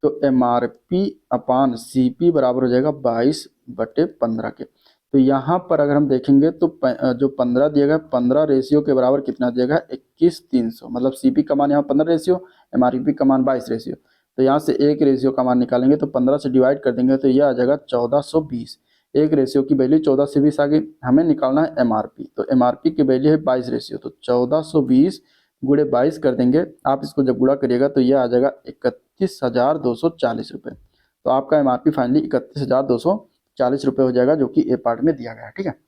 तो एमआरपी अपान सीपी बराबर हो जाएगा 22/15 के। तो यहाँ पर अगर हम देखेंगे तो जो 15 दिया गया, 15 रेशियो के बराबर कितना दिया गया, 21,300, मतलब सीपी का मान यहाँ 15 रेशियो, एमआरपी का मान 22 रेशियो। तो यहाँ से एक रेशियो का मान निकालेंगे तो 15 से डिवाइड कर देंगे तो यह आ जाएगा 1420। एक रेशियो की वैल्यू 14 से 20 आ गई, हमें निकालना है एमआरपी। तो एमआरपी की वैल्यू है 22 रेशियो, तो 1420 गुणे 22 कर देंगे। आप इसको जब गुणा करिएगा तो यह आ जाएगा 31,240 रुपये। तो आपका एमआरपी फाइनली 31,240 रुपये हो जाएगा, जो कि ए पार्ट में दिया गया है, ठीक है।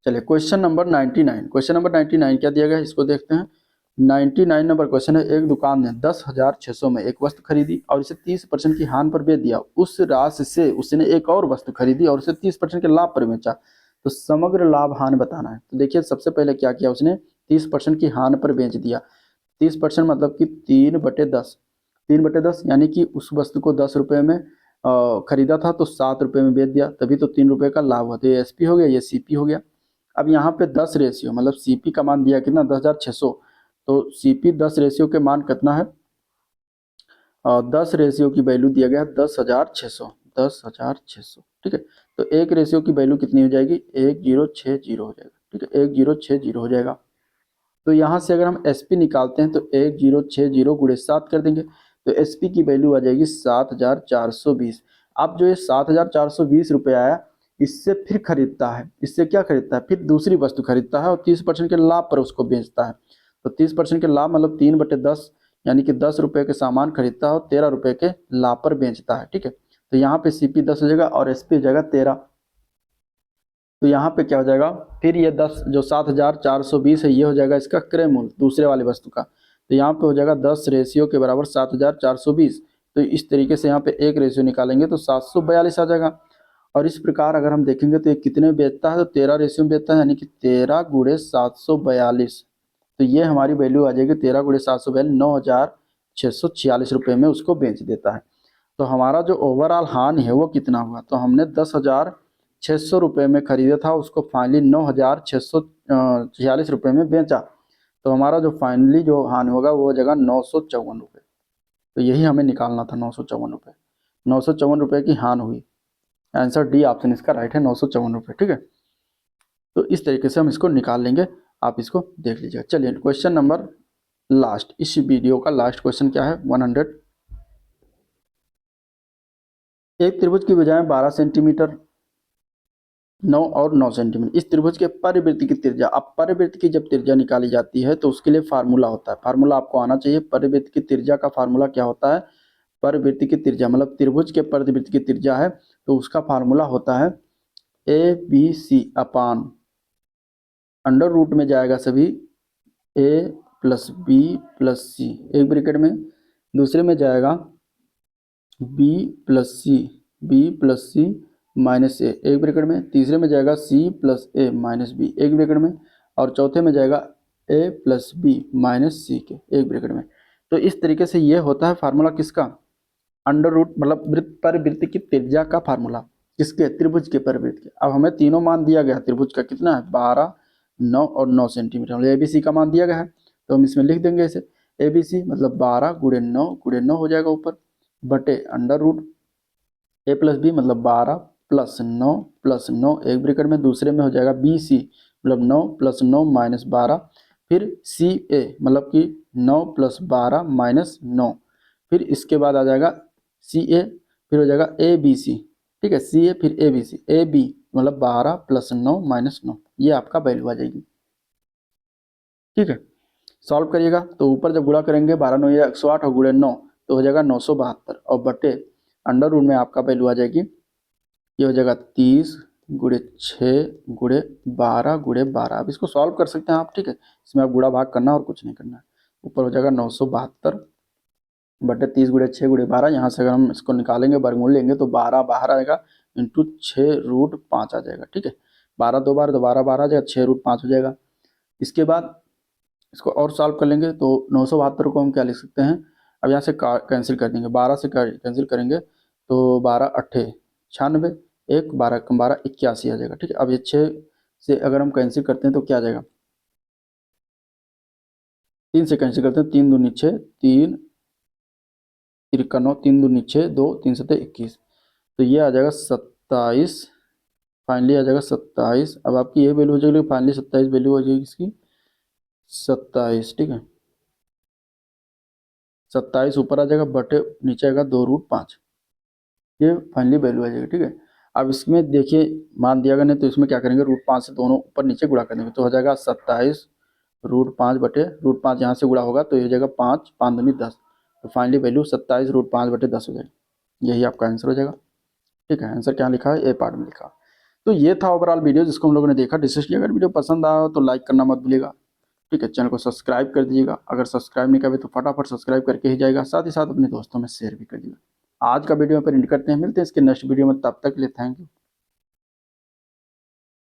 चलिए क्वेश्चन नंबर 99, क्वेश्चन नंबर 99 क्या दिया गया है इसको देखते हैं। 99 नंबर क्वेश्चन है, एक दुकान ने 10,600 में एक वस्तु खरीदी और इसे 30% की हानि पर बेच दिया। उस राशि से उसने एक और वस्तु खरीदी और उसे 30% के लाभ पर बेचा। तो समग्र लाभ हानि बताना है। तो देखिए सबसे पहले क्या किया उसने, 30% की हानि पर बेच दिया। 30% मतलब कि 3/10, 3/10 यानी कि उस वस्तु को 10 रुपये में खरीदा था तो 7 रुपये में बेच दिया, तभी तो 3 रुपये का लाभ हुआ। तो ये एसपी हो गया, ये सीपी हो गया। अब यहाँ पे 10 रेशियो मतलब सीपी का मान दिया कितना, 10,600, तो सीपी 10 रेशियो के मान कितना है, 10 रेशियो की वैल्यू दिया गया है 10,600, 10,600, ठीक है। तो एक रेशियो की वैल्यू कितनी हो जाएगी, 1060 हो जाएगा, ठीक है, 1060 हो जाएगा। तो यहाँ से अगर हम एसपी निकालते हैं तो 1060 गुणे 7 कर देंगे, तो एसपी की वैल्यू आ जाएगी 7,420। अब जो ये 7,420 रुपये आया, इससे फिर खरीदता है, इससे क्या खरीदता है, फिर दूसरी वस्तु खरीदता है और 30% के लाभ पर उसको बेचता है। तो 30% के लाभ मतलब 3/10, यानी कि 10 रुपये के सामान खरीदता है और 13 रुपये के लाभ पर बेचता है, ठीक है। तो यहाँ पे सीपी 10 हो जाएगा और एसपी हो जाएगा 13। तो यहाँ पे क्या हो जाएगा, फिर ये 10 जो 7,420 है ये हो जाएगा इसका क्रय मूल्य दूसरे वाली वस्तु का। तो यहाँ पे हो जाएगा 10 रेशियो के बराबर 7,420। तो इस तरीके से यहाँ पे एक रेशियो निकालेंगे तो 742 आ जाएगा। और इस प्रकार अगर हम देखेंगे तो ये कितने में बेचता है, तो 13 रेशियो में बेचता है, यानी कि 13 गुणे 742। तो ये हमारी वैल्यू आ जाएगी 13 गुणे 742, 9,646 रुपये में उसको बेच देता है। तो हमारा जो ओवरऑल हानि है वो कितना हुआ, तो हमने 10,600 रुपये में खरीदा था, उसको फाइनली 9,646 रुपये में बेचा। तो हमारा जो फाइनली जो हानि होगा वो हो जाएगा 954 रुपये। तो यही हमें निकालना था, 954 रुपये, 954 रुपये की हानि हुई। आंसर डी ऑप्शन इसका राइट है, 954 रुपये, ठीक है। तो इस तरीके से हम इसको निकाल लेंगे, आप इसको देख लीजिएगा। चलिए क्वेश्चन नंबर लास्ट, इस वीडियो का लास्ट क्वेश्चन क्या है, 100। एक त्रिभुज की बजाय 12 सेंटीमीटर 9 और 9 सेंटीमीटर इस त्रिभुज के परिवृत्त की त्रिज्या। अब परिवृत्त की जब त्रिज्या निकाली जाती है तो उसके लिए फार्मूला होता है, फार्मूला आपको आना चाहिए। परिवृत्त की त्रिज्या का फार्मूला क्या होता है, परिवृत्त की त्रिज्या मतलब त्रिभुज के परिवृत्त की त्रिज्या है तो उसका फार्मूला होता है ABC अपान अंडर रूट में जाएगा सभी a प्लस बी प्लस सी एक ब्रैकेट में, दूसरे में जाएगा b प्लस सी माइनस ए एक ब्रैकेट में, तीसरे में जाएगा c प्लस ए माइनस बी एक ब्रैकेट में, और चौथे में जाएगा a प्लस बी माइनस सी के एक ब्रैकेट में। तो इस तरीके से ये होता है फार्मूला किसका, अंडर रूट मतलब वृत्त पर वृत्त की त्रिज्या का फार्मूला, किसके, त्रिभुज के परिवृत्त के। अब हमें तीनों मान दिया गया त्रिभुज का, कितना है 12, 9 और 9 सेंटीमीटर, मतलब एबीसी का मान दिया गया है, तो हम इसमें लिख देंगे इसे एबीसी मतलब 12 गुणे 9 हो जाएगा ऊपर, बटे अंडर रूट ए प्लस बी मतलब 12 प्लस 9 एक ब्रैकेट में, दूसरे में हो जाएगा बी सी मतलब 9 प्लस 9 माइनस 12, फिर सी ए मतलब कि 9 प्लस 12 माइनस 9, फिर इसके बाद आ जाएगा सी ए, फिर हो जाएगा ए बी सी, ठीक है, सी ए फिर A B C, A B मतलब 12 प्लस 9 माइनस 9, ये आपका वैल्यू आ जाएगी। ठीक है, सॉल्व करिएगा तो ऊपर जब गुणा करेंगे 12 9 108 और गुणे 9 तो हो जाएगा 972, और बटे अंडर रूट में आपका वैल्यू आ जाएगी, ये हो जाएगा 30 गुणे 6 गुणे 12 अब इसको सॉल्व कर सकते हैं आप, ठीक है, इसमें आप गुणा भाग करना और कुछ नहीं करना है। ऊपर हो जाएगा 972 बटे 30 गुणे 6 गुणे 12, यहाँ से अगर हम इसको निकालेंगे वर्गमूल लेंगे तो 12 बाहर आएगा इंटू 6√5 आ जाएगा। ठीक है, 12 दो बार तो 12 आ जाएगा, 6√5 हो जाएगा। इसके बाद इसको और सॉल्व कर लेंगे तो 972 को हम क्या लिख सकते हैं, अब यहाँ से कैंसिल कर देंगे, 12 से कैंसिल करेंगे तो 12 अट्ठे 96, 1 12 कम 12 81 आ जाएगा। ठीक है, अब ये 6 से अगर हम कैंसिल करते हैं तो क्या आ जाएगा, 3 से कैंसिल करते हैं, 3 दूनी 6 3 तिरका 9 3 दूनी 6 2 3 7 21, तो ये आ जाएगा 27, फाइनली आ जाएगा 27। अब आपकी ये वैल्यू हो जाएगी, फाइनली 27 वैल्यू हो जाएगी इसकी 27। ठीक है, 27 ऊपर आ जाएगा बटे नीचे आएगा 2√5, ये फाइनली वैल्यू आ जाएगी। ठीक है, अब इसमें देखिए मान दिया गया नहीं तो इसमें क्या करेंगे, √5 से दोनों ऊपर नीचे गुणा कर देंगे तो हो जाएगा 27√5 बटे √5, यहाँ से गुणा होगा तो ये हो जाएगा 5 5 दूनी 10, तो फाइनली वैल्यू 27√5 बटे 10 हो जाएगी, यही आपका आंसर हो जाएगा। ठीक है, आंसर क्या लिखा है, ए पार्ट में लिखा है। तो ये था ओवरऑल वीडियो जिसको हम लोगों ने देखा, डिस्कस किया। अगर वीडियो पसंद आया हो तो लाइक करना मत भूलिएगा। ठीक है, चैनल को सब्सक्राइब कर दीजिएगा, अगर सब्सक्राइब नहीं करे तो फटाफट सब्सक्राइब करके ही जाएगा, साथ ही साथ अपने दोस्तों में शेयर भी कर दीजिएगा। आज का वीडियो पर एंड करते हैं, मिलते हैं इसके नेक्स्ट वीडियो में, तब तक के लिए थैंक यू।